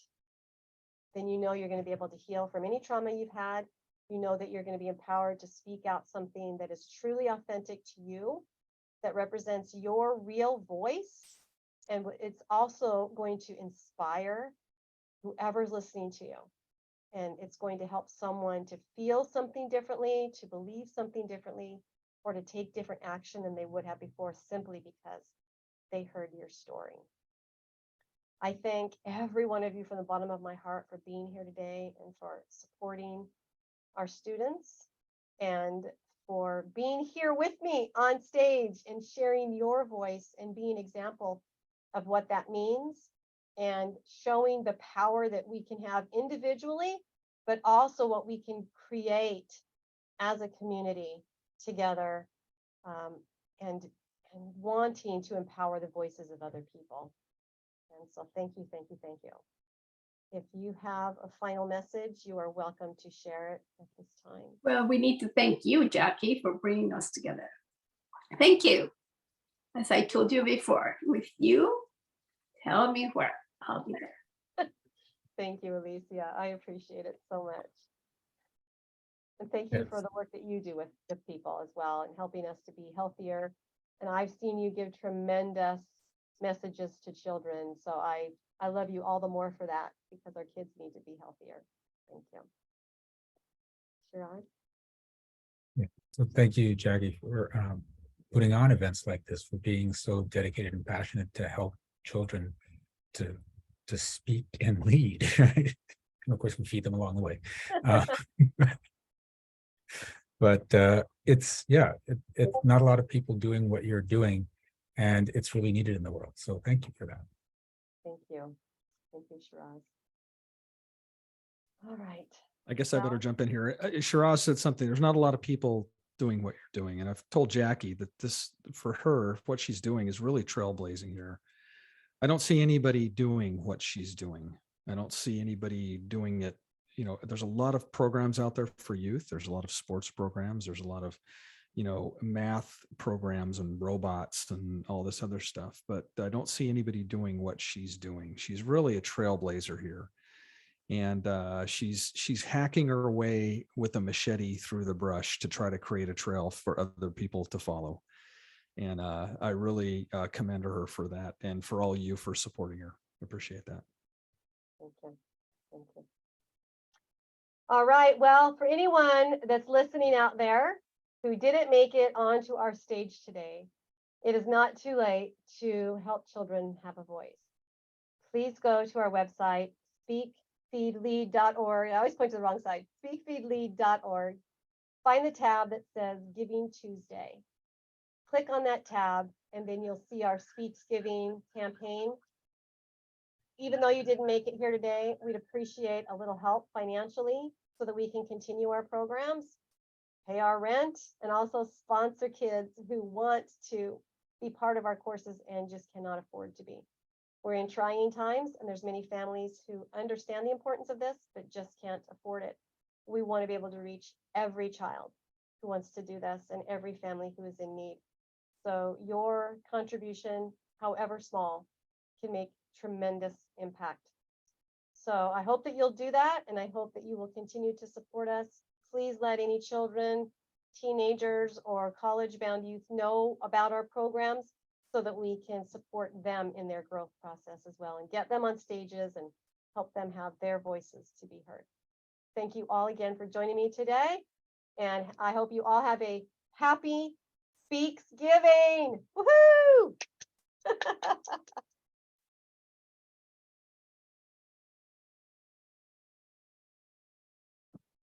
then you know you're going to be able to heal from any trauma you've had. You know that you're going to be empowered to speak out something that is truly authentic to you, that represents your real voice. And it's also going to inspire whoever's listening to you. And it's going to help someone to feel something differently, to believe something differently, or to take different action than they would have before simply because they heard your story. I thank every one of you from the bottom of my heart for being here today and for supporting our students and for being here with me on stage and sharing your voice and being an example of what that means and showing the power that we can have individually, but also what we can create as a community together, and wanting to empower the voices of other people. And so thank you, thank you, thank you. If you have a final message, you are welcome to share it at this time. Well, we need to thank you, Jackie, for bringing us together. Thank you. As I told you before, with you, tell me where, I'll be there. Thank you, Alicia. I appreciate it so much. And thank you for the work that you do with people as well and helping us to be healthier. And I've seen you give tremendous messages to children. So I love you all the more for that because our kids need to be healthier. Thank you. Sharad? Yeah. So thank you, Jackie, for putting on events like this, for being so dedicated and passionate to help children to speak and lead. Right? And of course, we feed them along the way. But it's not a lot of people doing what you're doing, and it's really needed in the world. So thank you for that. Thank you. Thank you, Shiraz. All right. I guess I better jump in here. Shiraz said something. There's not a lot of people doing what you're doing. And I've told Jackie that this, for her, what she's doing is really trailblazing here. I don't see anybody doing what she's doing. I don't see anybody doing it. You know, there's a lot of programs out there for youth. There's a lot of sports programs. There's a lot of, you know, math programs and robots and all this other stuff. But I don't see anybody doing what she's doing. She's really a trailblazer here. And she's hacking her way with a machete through the brush to try to create a trail for other people to follow. And I really commend her for that, and for all you for supporting her. Appreciate that. Thank you. Thank you. All right. Well, for anyone that's listening out there who didn't make it onto our stage today, it is not too late to help children have a voice. Please go to our website, SpeakFeedLead.org. I always point to the wrong side. SpeakFeedLead.org. Find the tab that says Giving Tuesday. Click on that tab, and then you'll see our SpeaksGiving campaign. Even though you didn't make it here today, we'd appreciate a little help financially so that we can continue our programs, pay our rent, and also sponsor kids who want to be part of our courses and just cannot afford to be. We're in trying times, and there's many families who understand the importance of this, but just can't afford it. We want to be able to reach every child who wants to do this and every family who is in need. So your contribution, however small, can make tremendous impact. So I hope that you'll do that, and I hope that you will continue to support us. Please let any children, teenagers, or college-bound youth know about our programs so that we can support them in their growth process as well and get them on stages and help them have their voices to be heard. Thank you all again for joining me today, and I hope you all have a happy SpeaksGiving. Woohoo!